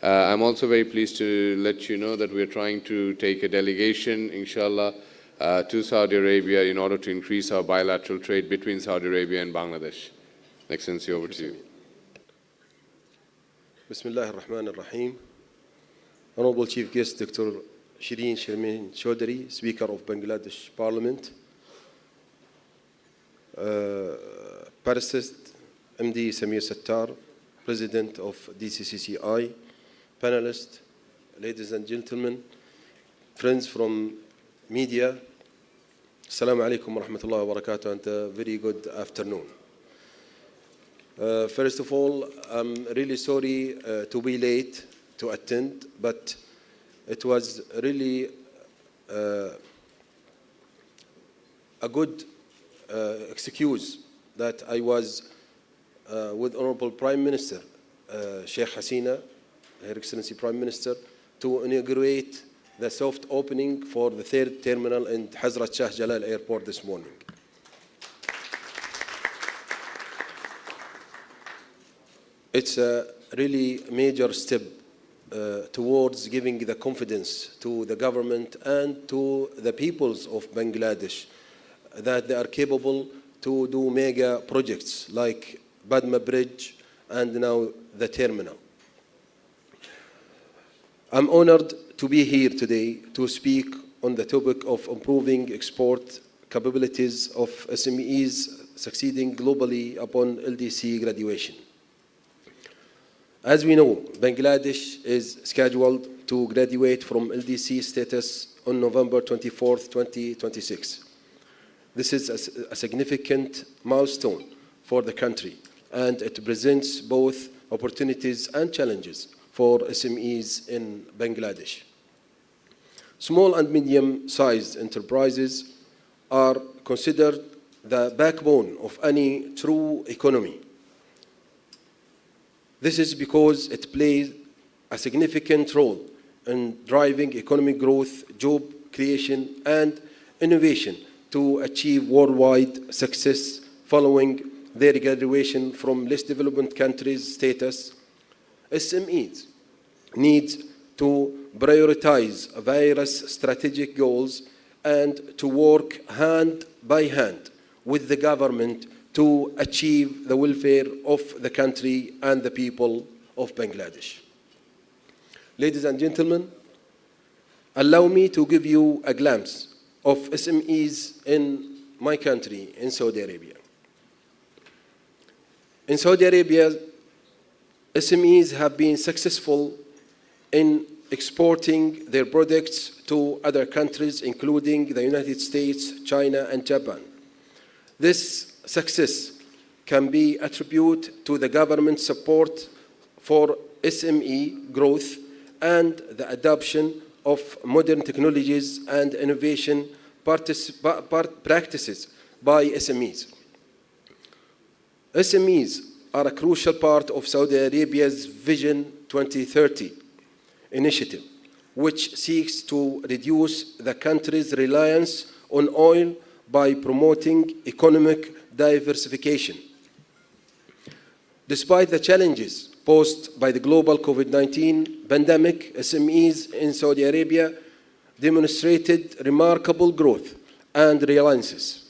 I'm also very pleased to let you know that we're trying to take a delegation, inshallah, to Saudi Arabia in order to increase our bilateral trade between Saudi Arabia and Bangladesh. Excellency, over to you. Bismillah ar-Rahman ar-Rahim. Honorable Chief Guest, Dr. Shireen Sharmin Chaudhary, Speaker of Bangladesh Parliament, Parasist MD Samir Sattar, President of DCCCI, panelists, ladies and gentlemen, friends from media, Assalamu alaikum wa rahmatullahi wa barakatuh, and a very good afternoon. First of all, I'm really sorry to be late to attend, but it was really a good excuse that I was with Honorable Prime Minister Sheikh Hasina, Her Excellency Prime Minister, to inaugurate the soft opening for the third terminal in Hazrat Shah Jalal Airport this morning. It's a really major step towards giving the confidence to the government and to the peoples of Bangladesh that they are capable to do mega projects like Badma Bridge and now the terminal. I'm honored to be here today to speak on the topic of improving export capabilities of SMEs succeeding globally upon LDC graduation. As we know, Bangladesh is scheduled to graduate from LDC status on November 24th, 2026. This is a significant milestone for the country, and it presents both opportunities and challenges for SMEs in Bangladesh. Small and medium-sized enterprises are considered the backbone of any true economy. This is because it plays a significant role in driving economic growth, job creation, and innovation to achieve worldwide success following their graduation from less developed countries status. SMEs need to prioritize various strategic goals and to work hand by hand with the government to achieve the welfare of the country and the people of Bangladesh. Ladies and gentlemen, allow me to give you a glimpse of SMEs in my country, in Saudi Arabia. In Saudi Arabia, SMEs have been successful in exporting their products to other countries, including the United States, China, and Japan. This success can be attributed to the government support for SME growth and the adoption of modern technologies and innovation practices by SMEs. SMEs are a crucial part of Saudi Arabia's Vision 2030 initiative, which seeks to reduce the country's reliance on oil by promoting economic diversification. Despite the challenges posed by the global COVID-19 pandemic, SMEs in Saudi Arabia demonstrated remarkable growth and reliances.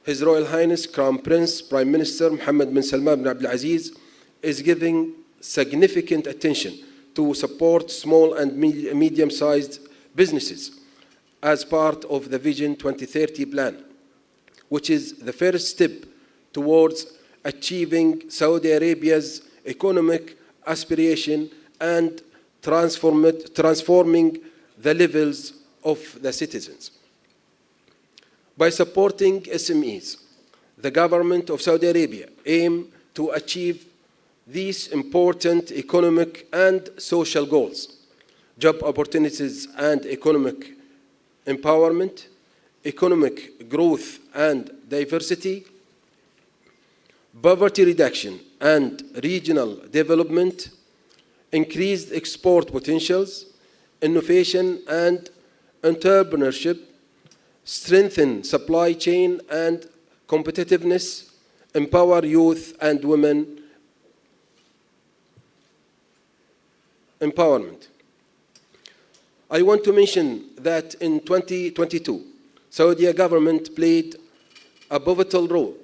His Royal Highness Crown Prince Prime Minister Mohammed bin Salman bin Abdul Aziz is giving significant attention to support small and medium-sized businesses as part of the Vision 2030 plan, which is the first step towards achieving Saudi Arabia's economic aspiration and transforming the lives of the citizens. By supporting SMEs, the government of Saudi Arabia aims to achieve these important economic and social goals: job opportunities and economic empowerment, economic growth and diversity, poverty reduction and regional development, increased export potentials, innovation and entrepreneurship, strengthen supply chain and competitiveness, empower youth and women empowerment. I want to mention that in 2022, Saudi government played a pivotal role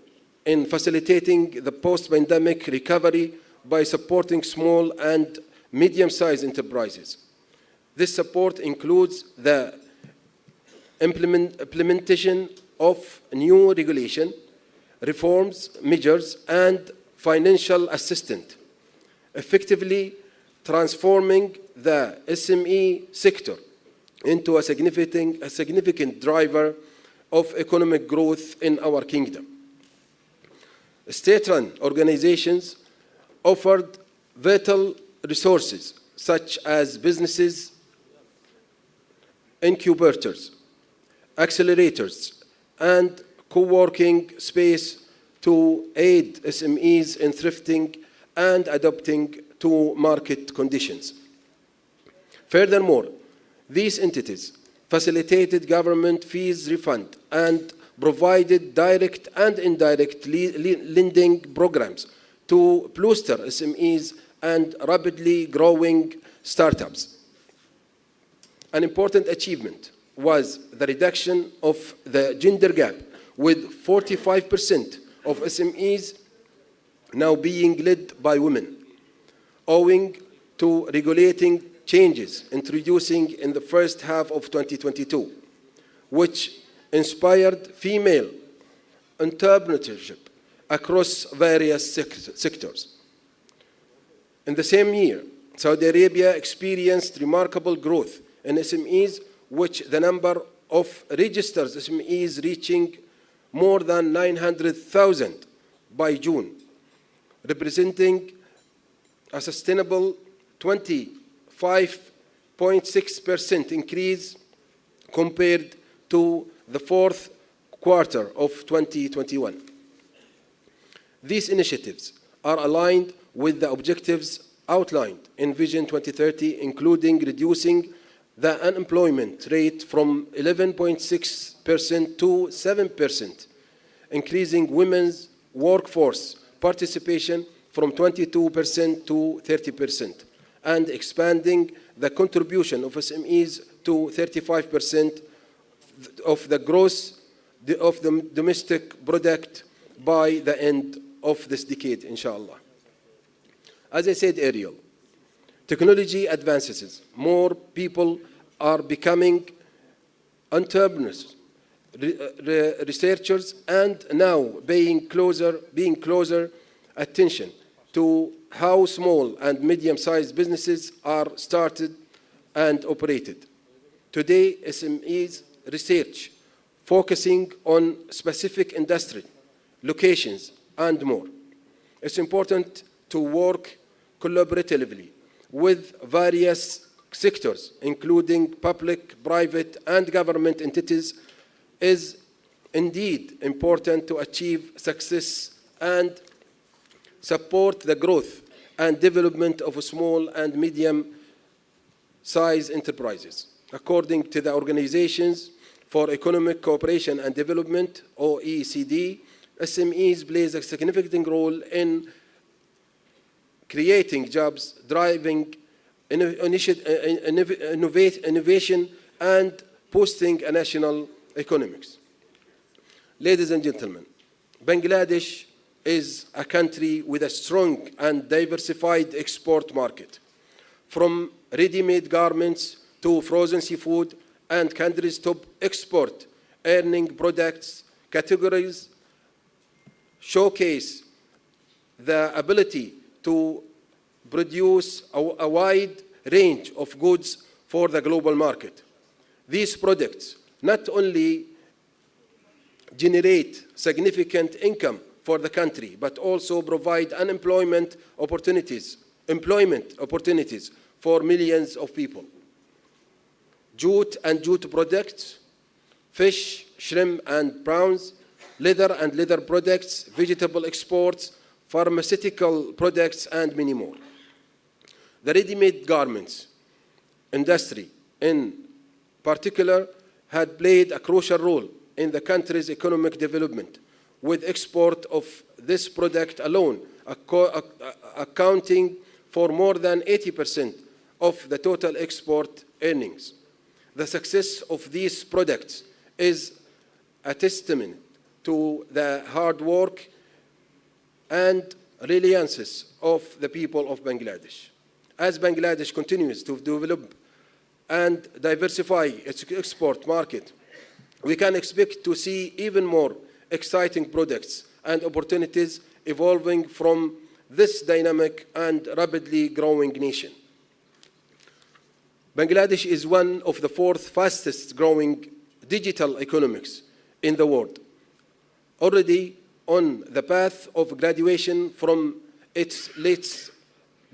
in facilitating the post-pandemic recovery by supporting small and medium-sized enterprises. This support includes the implementation of new regulation, reforms, measures, and financial assistance, effectively transforming the SME sector into a significant driver of economic growth in our kingdom. State-run organizations offered vital resources such as businesses, incubators, accelerators, and co-working space to aid SMEs in thriving and adapting to market conditions. Furthermore, these entities facilitated government fees refund and provided direct and indirect lending programs to bolster SMEs and rapidly growing startups. An important achievement was the reduction of the gender gap, with 45% of SMEs now being led by women, owing to regulating changes introducing in the first half of 2022, which inspired female entrepreneurship across various sectors. In the same year, Saudi Arabia experienced remarkable growth in SMEs, which the number of registered SMEs reaching more than 900,000 by June, representing a sustainable 25.6% increase compared to the fourth quarter of 2021. These initiatives are aligned with the objectives outlined in Vision 2030, including reducing the unemployment rate from 11.6% to 7%, increasing women's workforce participation from 22% to 30%, and expanding the contribution of SMEs to 35% of the gross of the domestic product by the end of this decade, inshallah. As I said earlier, technology advances. More people are becoming entrepreneurs, researchers, and now paying closer attention to how small and medium-sized businesses are started and operated. Today, SMEs research focusing on specific industry, locations, and more. It's important to work collaboratively with various sectors, including public, private, and government entities, is indeed important to achieve success and support the growth and development of small and medium-sized enterprises. According to the Organizations for Economic Cooperation and Development, OECD, SMEs plays a significant role in creating jobs, driving innovation, and boosting a national economics. Ladies and gentlemen, Bangladesh is a country with a strong and diversified export market, from ready-made garments to frozen seafood, and countries' top export earning products categories showcase the ability to produce a wide range of goods for the global market. These products not only generate significant income for the country, but also provide employment opportunities for millions of people. Jute and jute products, fish, shrimp and prawns, leather and leather products, vegetable exports, pharmaceutical products, and many more. The ready-made garments industry, in particular, had played a crucial role in the country's economic development, with export of this product alone accounting for more than 80% of the total export earnings. The success of these products is a testament to the hard work and resilience of the people of Bangladesh. As Bangladesh continues to develop and diversify its export market, we can expect to see even more exciting products and opportunities evolving from this dynamic and rapidly growing nation. Bangladesh is one of the fourth fastest growing digital economies in the world, already on the path of graduation from its late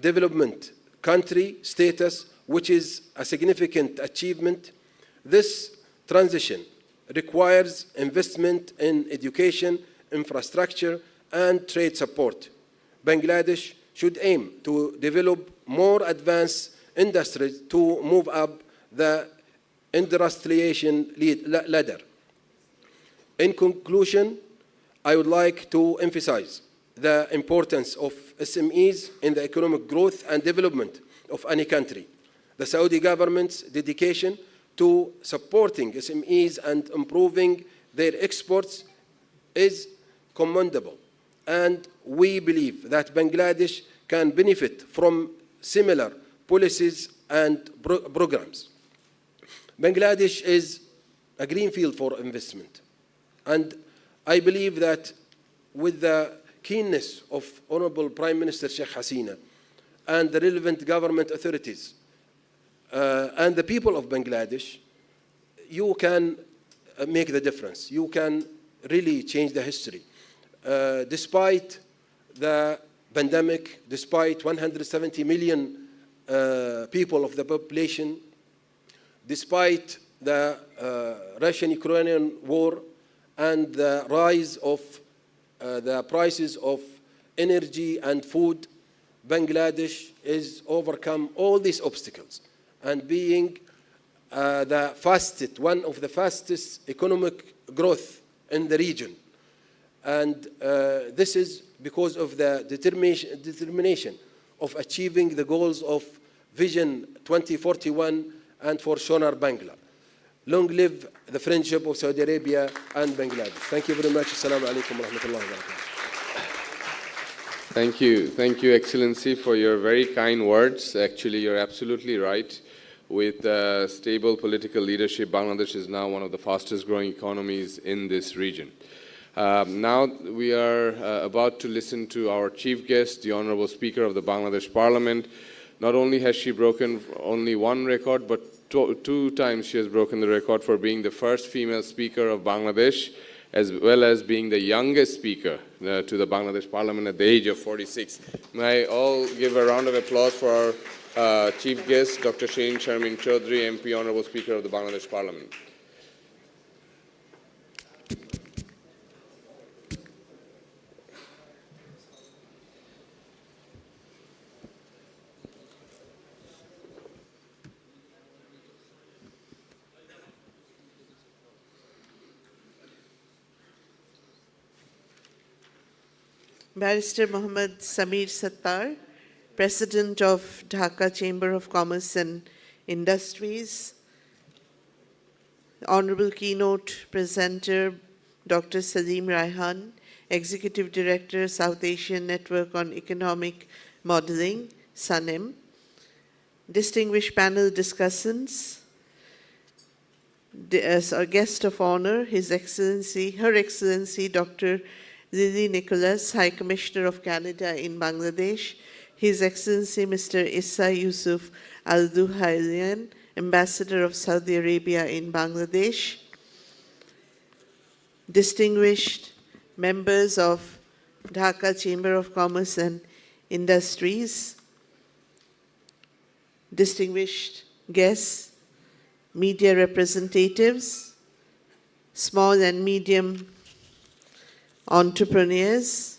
development country status, which is a significant achievement. This transition requires investment in education, infrastructure, and trade support. Bangladesh should aim to develop more advanced industries to move up the industrialization ladder. In conclusion, I would like to emphasize the importance of SMEs in the economic growth and development of any country. the Saudi government's dedication to supporting SMEs and improving their exports is commendable. And we believe that Bangladesh can benefit from similar policies and programs. Bangladesh is a greenfield for investment. And I believe that with the keenness of Honorable Prime Minister Sheikh Hasina and the relevant government authorities and the people of Bangladesh, you can make the difference. You can really change the history. Despite the pandemic, despite 170 million people of the population, despite the Russian-Ukrainian war and the rise of the prices of energy and food, Bangladesh is overcome all these obstacles and being the fastest, one of the fastest economic growth in the region. And this is because of the determination of achieving the goals of Vision 2041 and for Shonar Bangla. Long live the friendship of Saudi Arabia and Bangladesh. Thank you very much. Assalamu alaikum wa rahmatullahi wa barakatuh. Thank you. Thank you, Excellency, for your very kind words. Actually, you're absolutely right. With stable political leadership, Bangladesh is now one of the fastest growing economies in this region. Now we are about to listen to our chief guest, the Honorable Speaker of the Bangladesh Parliament. Not only has she broken only one record, but two times she has broken the record for being the first female speaker of Bangladesh, as well as being the youngest speaker to the Bangladesh Parliament at the age of 46. May I all give a round of applause for our chief guest, Dr. Shirin Sharmin Chaudhry, MP, Honorable Speaker of the Bangladesh Parliament. Barrister Mohammad Samir Sattar, President of Dhaka Chamber of Commerce and Industries, Honorable Keynote Presenter Dr. Salim Raihan, Executive Director, South Asian Network on Economic Modeling, SANEM, distinguished panel discussants, as our guest of honor, Her Excellency Dr. Lily Nicholas, High Commissioner of Canada in Bangladesh, His Excellency Mr. Issa Yusuf Al-Duhailian, Ambassador of Saudi Arabia in Bangladesh, distinguished members of Dhaka Chamber of Commerce and Industries, distinguished guests, media representatives, small and medium entrepreneurs,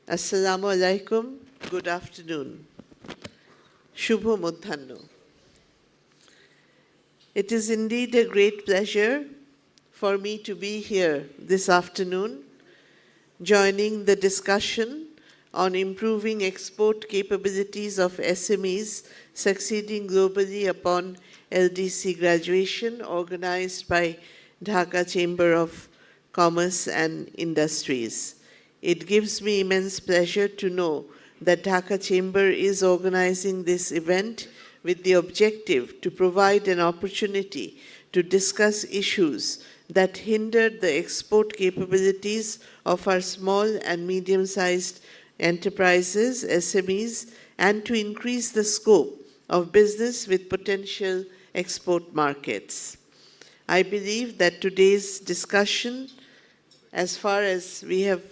Assalamu alaikum, good afternoon, Shubho Modhanno. It is indeed a great pleasure for me to be here this afternoon, joining the discussion on improving export capabilities of SMEs succeeding globally upon LDC graduation, organized by Dhaka Chamber of Commerce and Industries. It gives me immense pleasure to know that Dhaka Chamber is organizing this event with the objective to provide an opportunity to discuss issues that hindered the export capabilities of our small and medium-sized enterprises, SMEs, and to increase the scope of business with potential export markets. I believe that today's discussion, as far as we have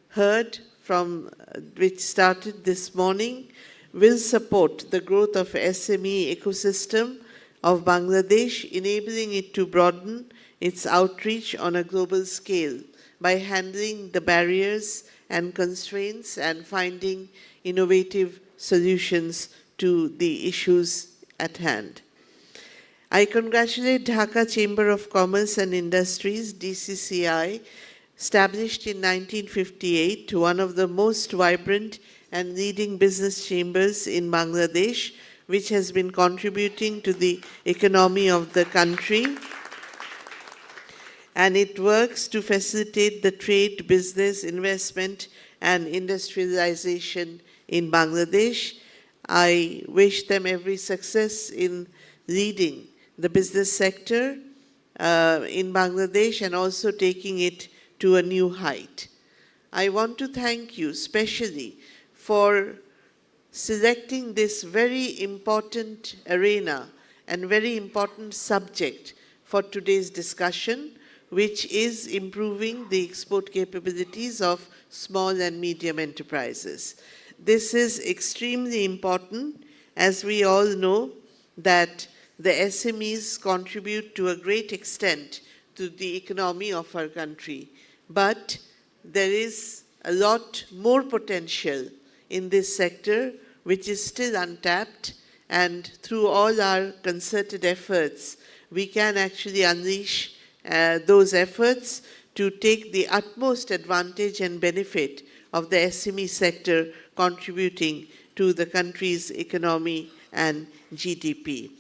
heard from which started this morning, will support the growth of SME ecosystem of Bangladesh, enabling it to broaden its outreach on a global scale by handling the barriers and constraints and finding innovative solutions to the issues at hand. I congratulate Dhaka Chamber of Commerce and Industries, DCCI, established in 1958, one of the most vibrant and leading business chambers in Bangladesh, which has been contributing to the economy of the country. And it works to facilitate the trade, business, investment, and industrialization in Bangladesh. I wish them every success in leading the business sector in Bangladesh and also taking it to a new height. I want to thank you especially for selecting this very important arena and very important subject for today's discussion, which is improving the export capabilities of small and medium enterprises. This is extremely important, as we all know that the SMEs contribute to a great extent to the economy of our country. But there is a lot more potential in this sector, which is still untapped, and through all our concerted efforts, we can actually unleash those efforts to take the utmost advantage and benefit of the SME sector contributing to the country's economy and GDP.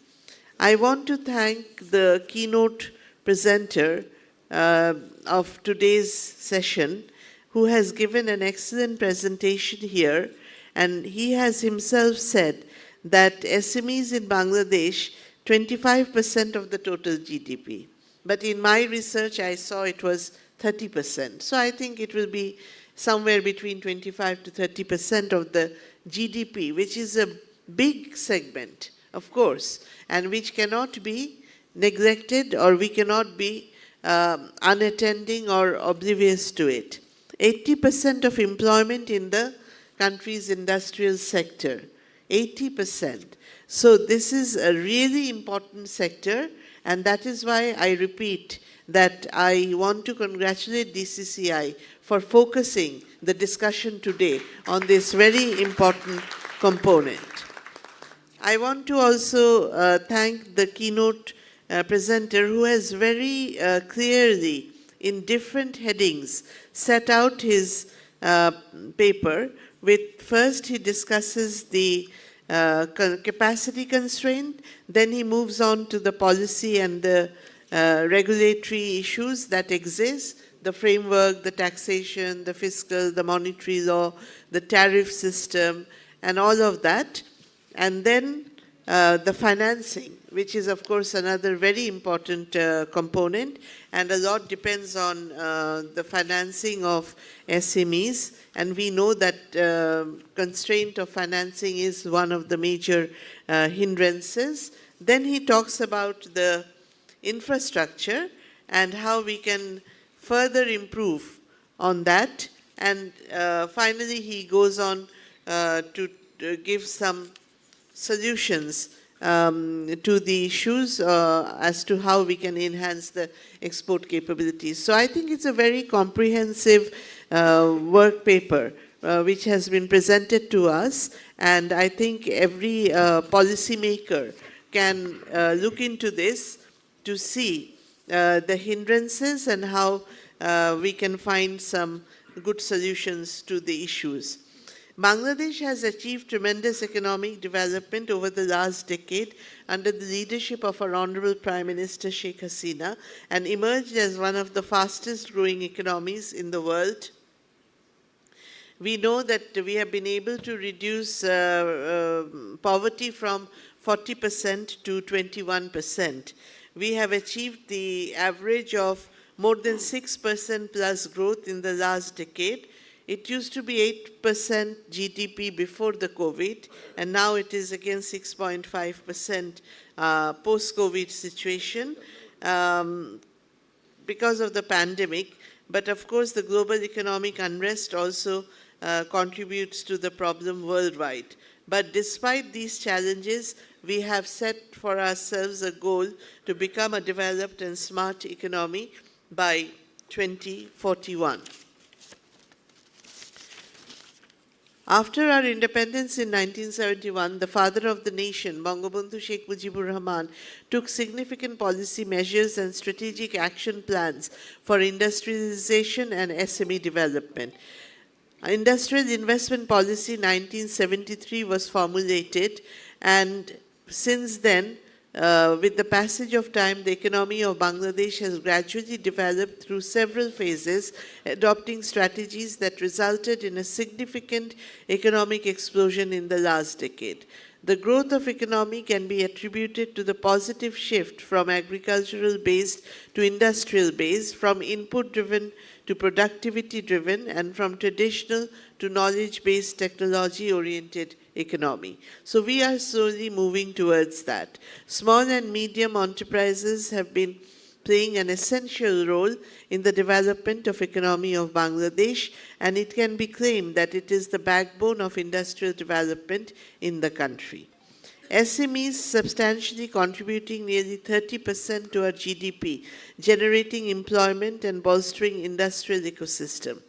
I want to thank the keynote presenter of today's session, who has given an excellent presentation here, and he has himself said that SMEs in Bangladesh, 25% of the total GDP. But in my research, I saw it was 30%. So I think it will be somewhere between 25 to 30% of the GDP, which is a big segment, of course, and which cannot be neglected, or we cannot be unattending or oblivious to it. 80% of employment in the country's industrial sector, 80%. So this is a really important sector, and that is why I repeat that I want to congratulate DCCI for focusing the discussion today on this very important component. I want to also thank the keynote presenter, who has very clearly, in different headings, set out his paper. With first, he discusses the capacity constraint, then he moves on to the policy and the regulatory issues that exist, the framework, the taxation, the fiscal, the monetary law, the tariff system, and all of that. And then the financing, which is, of course, another very important component, and a lot depends on the financing of SMEs. And we know that constraint of financing is one of the major hindrances. Then he talks about the infrastructure and how we can further improve on that. And finally, he goes on to give some solutions to the issues as to how we can enhance the export capabilities. So I think it's a very comprehensive work paper which has been presented to us, and I think every policymaker can look into this to see the hindrances and how we can find some good solutions to the issues. Bangladesh has achieved tremendous economic development over the last decade under the leadership of our Honorable Prime Minister Sheikh Hasina, and emerged as one of the fastest growing economies in the world. We know that we have been able to reduce poverty from 40% to 21%. We have achieved the average of more than 6% plus growth in the last decade. It used to be 8% GDP before the COVID, and now it is again 6.5% post-COVID situation because of the pandemic. But of course, the global economic unrest also contributes to the problem worldwide. But despite these challenges, we have set for ourselves a goal to become a developed and smart economy by 2041. After our independence in 1971, the father of the nation, Bangabandhu Sheikh Mujibur Rahman, took significant policy measures and strategic action plans for industrialization and SME development. Industrial Investment Policy 1973 was formulated, and since then, with the passage of time, the economy of Bangladesh has gradually developed through several phases, adopting strategies that resulted in a significant economic explosion in the last decade. The growth of economy can be attributed to the positive shift from agricultural-based to industrial-based, from input-driven to productivity-driven, and from traditional to knowledge-based, technology-oriented economy. So we are slowly moving towards that. Small and medium enterprises have been playing an essential role in the development of economy of Bangladesh, and it can be claimed that it is the backbone of industrial development in the country. SMEs substantially contributing nearly 30% to our GDP, generating employment and bolstering industrial ecosystem.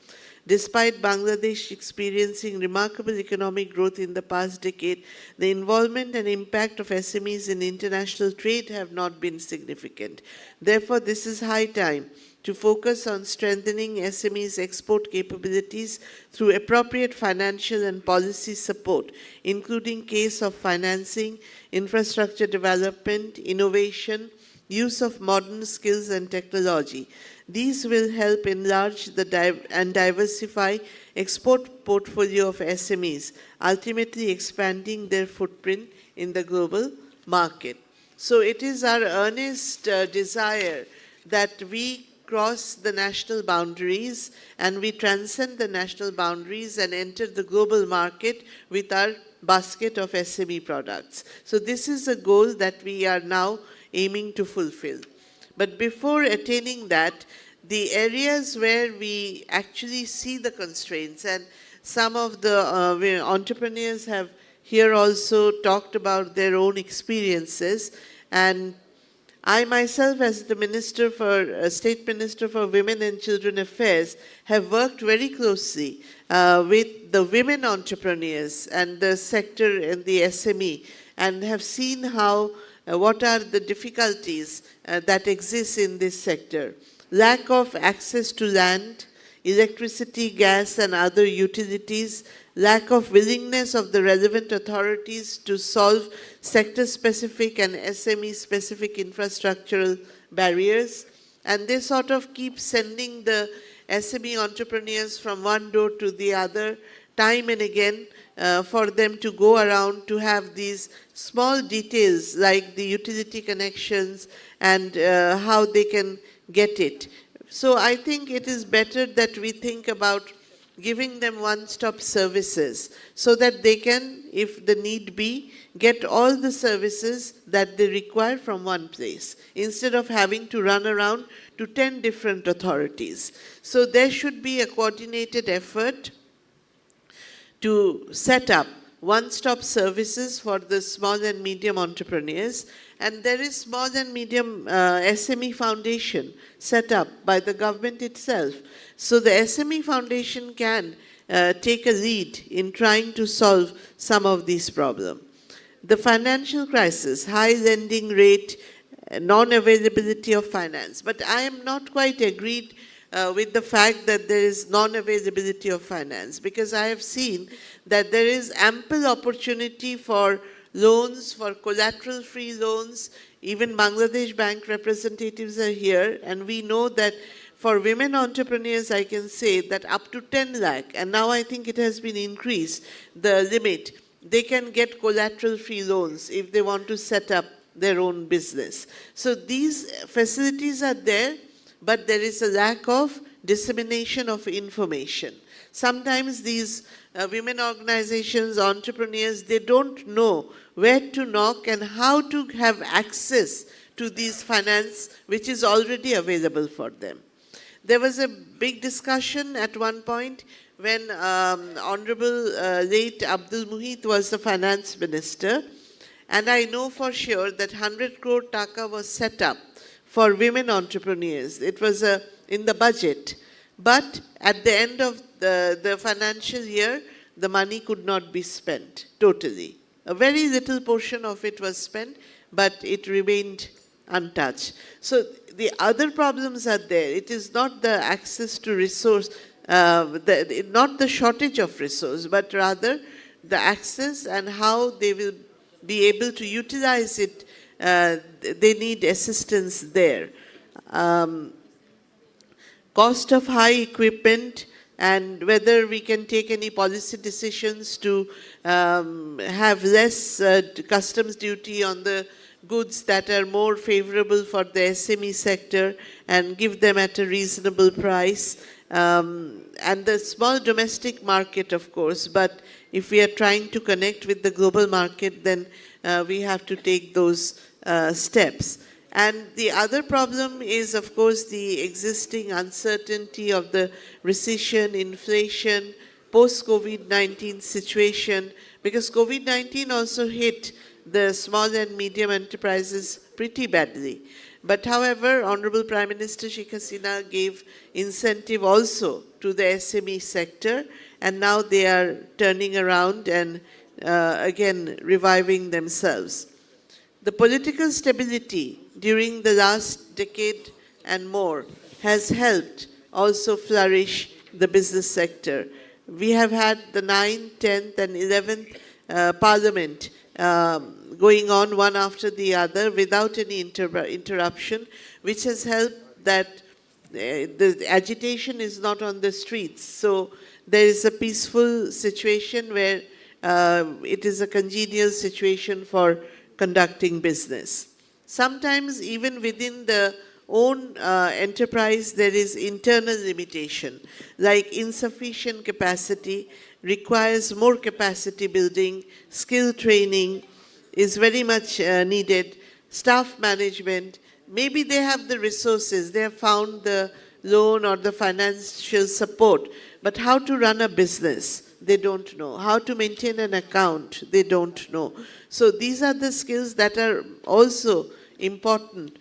Despite Bangladesh experiencing remarkable economic growth in the past decade, the involvement and impact of SMEs in international trade have not been significant. Therefore, this is high time to focus on strengthening SMEs' export capabilities through appropriate financial and policy support, including case of financing, infrastructure development, innovation, use of modern skills and technology. These will help enlarge and diversify export portfolio of SMEs, ultimately expanding their footprint in the global market. So it is our earnest desire that we cross the national boundaries and we transcend the national boundaries and enter the global market with our basket of SME products. So this is a goal that we are now aiming to fulfill. But before attaining that, the areas where we actually see the constraints, and some of the entrepreneurs have here also talked about their own experiences, and I myself, as the State Minister for Women and Children Affairs, have worked very closely with the women entrepreneurs and the sector and the SME, and have seen how what are the difficulties that exist in this sector. Lack of access to land, electricity, gas, and other utilities, lack of willingness of the relevant authorities to solve sector-specific and SME-specific infrastructural barriers, and they sort of keep sending the SME entrepreneurs from one door to the other, time and again, for them to go around to have these small details like the utility connections and how they can get it. So I think it is better that we think about giving them one-stop services so that they can, if the need be, get all the services that they require from one place, instead of having to run around to 10 different authorities. So there should be a coordinated effort to set up one-stop services for the small and medium entrepreneurs. And there is small and medium SME foundation set up by the government itself. So the SME foundation can take a lead in trying to solve some of these problems. The financial crisis, high lending rate, non-availability of finance. But I am not quite agreed with the fact that there is non-availability of finance, because I have seen that there is ample opportunity for loans, for collateral-free loans. Even Bangladesh Bank representatives are here, and we know that for women entrepreneurs, I can say that up to 10 lakh, and now I think it has been increased, the limit, they can get collateral-free loans if they want to set up their own business. So these facilities are there, but there is a lack of dissemination of information. Sometimes these women organizations, entrepreneurs, they don't know where to knock and how to have access to these finance which is already available for them. There was a big discussion at one point when Honorable late Abdul Muhit was the finance minister, and I know for sure that 100 crore taka was set up for women entrepreneurs. It was in the budget. But at the end of the financial year, the money could not be spent totally. A very little portion of it was spent, but it remained untouched. So the other problems are there. It is not the access to resource, not the shortage of resource, but rather the access and how they will be able to utilize it. They need assistance there. Cost of high equipment, and whether we can take any policy decisions to have less customs duty on the goods that are more favorable for the SME sector and give them at a reasonable price. And the small domestic market, of course, but if we are trying to connect with the global market, then we have to take those steps. And the other problem is, of course, the existing uncertainty of the recession, inflation, post-COVID-19 situation, because COVID-19 also hit the small and medium enterprises pretty badly. But however, Honorable Prime Minister Sheikh Hasina gave incentive also to the SME sector, and now they are turning around and again reviving themselves. The political stability during the last decade and more has helped also flourish the business sector. We have had the 9th, 10th and 11th Parliament going on one after the other without any interruption, which has helped that the agitation is not on the streets. So there is a peaceful situation where it is a congenial situation for conducting business. Sometimes even within the own enterprise there is internal limitation, like insufficient capacity, requires more capacity building, skill training is very much needed, staff management, maybe they have the resources, they have found the loan or the financial support, but how to run a business, they don't know. How to maintain an account, they don't know. So these are the skills that are also important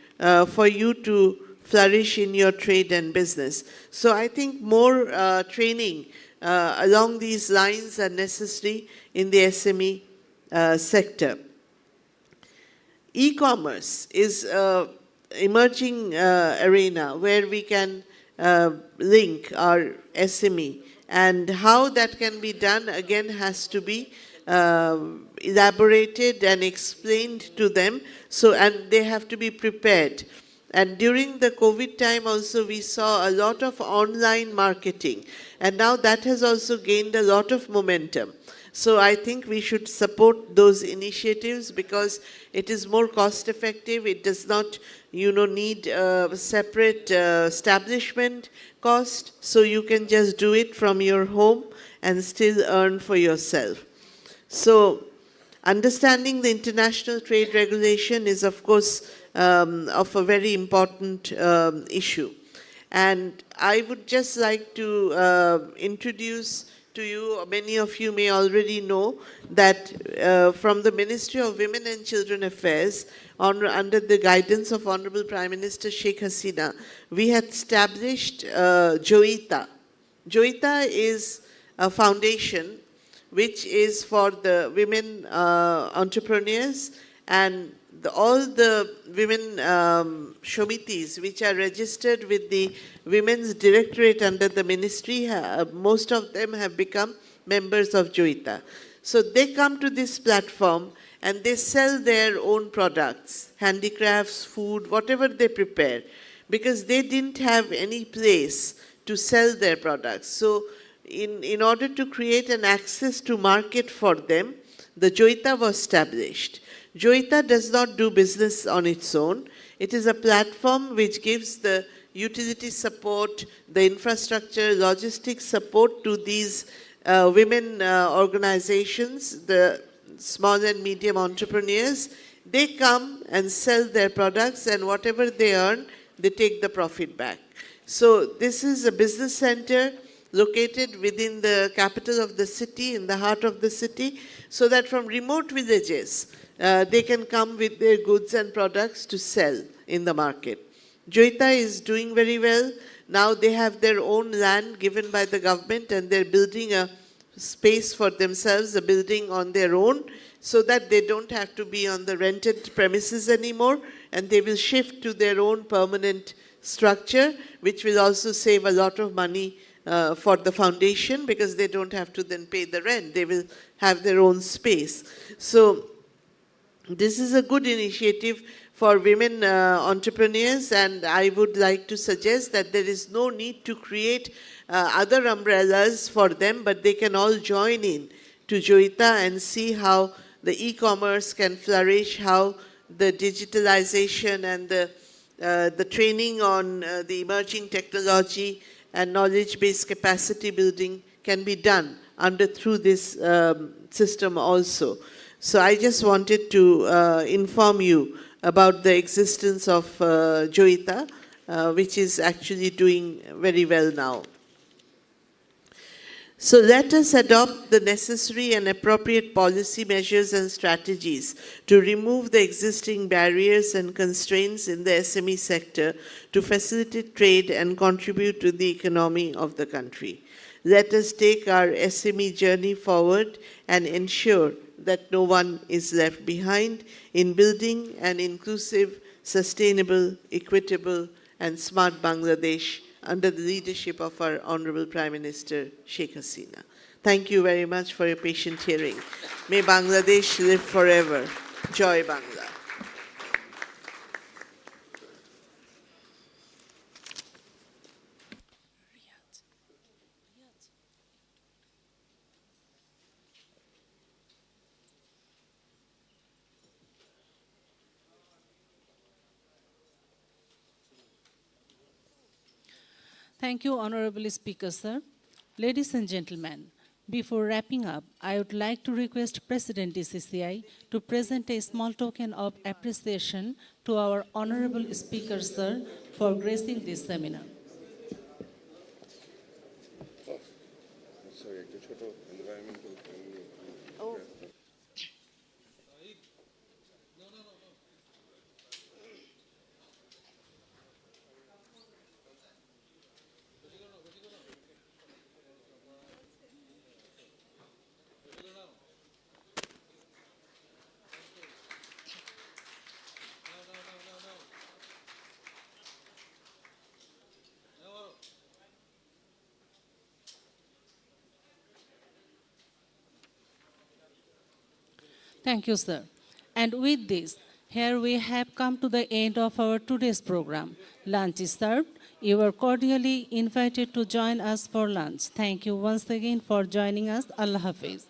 for you to flourish in your trade and business. So I think more training along these lines are necessary in the SME sector. E-commerce is an emerging arena where we can link our SME, and how that can be done again has to be elaborated and explained to them, and they have to be prepared. And during the COVID time also we saw a lot of online marketing, and now that has also gained a lot of momentum. So I think we should support those initiatives because it is more cost effective. It does not, need a separate establishment cost. So you can just do it from your home and still earn for yourself. So understanding the international trade regulation is, of course, of a very important issue. And I would just like to introduce to you, many of you may already know that from the Ministry of Women and Children Affairs, under the guidance of Honorable Prime Minister Sheikh Hasina, we had established Joita. Joita is a foundation which is for the women entrepreneurs, and all the women shomitis which are registered with the Women's Directorate under the ministry, most of them have become members of Joita. So they come to this platform and they sell their own products, handicrafts, food, whatever they prepare, because they didn't have any place to sell their products. So in order to create an access to market for them, the Joita was established. Joita does not do business on its own. It is a platform which gives the utility support, the infrastructure, logistics support to these women organizations, the small and medium entrepreneurs. They come and sell their products, and whatever they earn, they take the profit back. So this is a business center located within the capital of the city, in the heart of the city, so that from remote villages, they can come with their goods and products to sell in the market. Joita is doing very well. Now they have their own land given by the government, and they're building a space for themselves, a building on their own, so that they don't have to be on the rented premises anymore, and they will shift to their own permanent structure, which will also save a lot of money for the foundation, because they don't have to then pay the rent. They will have their own space. So this is a good initiative for women entrepreneurs, and I would like to suggest that there is no need to create other umbrellas for them, but they can all join in to Joita and see how the e-commerce can flourish, how the digitalization and the training on the emerging technology and knowledge-based capacity building can be done through this system also. So I just wanted to inform you about the existence of Joita, which is actually doing very well now. So let us adopt the necessary and appropriate policy measures and strategies to remove the existing barriers and constraints in the SME sector to facilitate trade and contribute to the economy of the country. Let us take our SME journey forward and ensure that no one is left behind in building an inclusive, sustainable, equitable, and smart Bangladesh under the leadership of our Honorable Prime Minister Sheikh Hasina. Thank you very much for your patient hearing. May Bangladesh live forever. Joy Bangla. Thank you, Honorable Speaker, sir. Ladies and gentlemen, before wrapping up, I would like to request President DCCI to present a small token of appreciation to our Honorable Speaker, sir, for gracing this seminar. Thank you, sir. And with this, here we have come to the end of our today's program. Lunch is served. You are cordially invited to join us for lunch. Thank you once again for joining us. Allah Hafiz.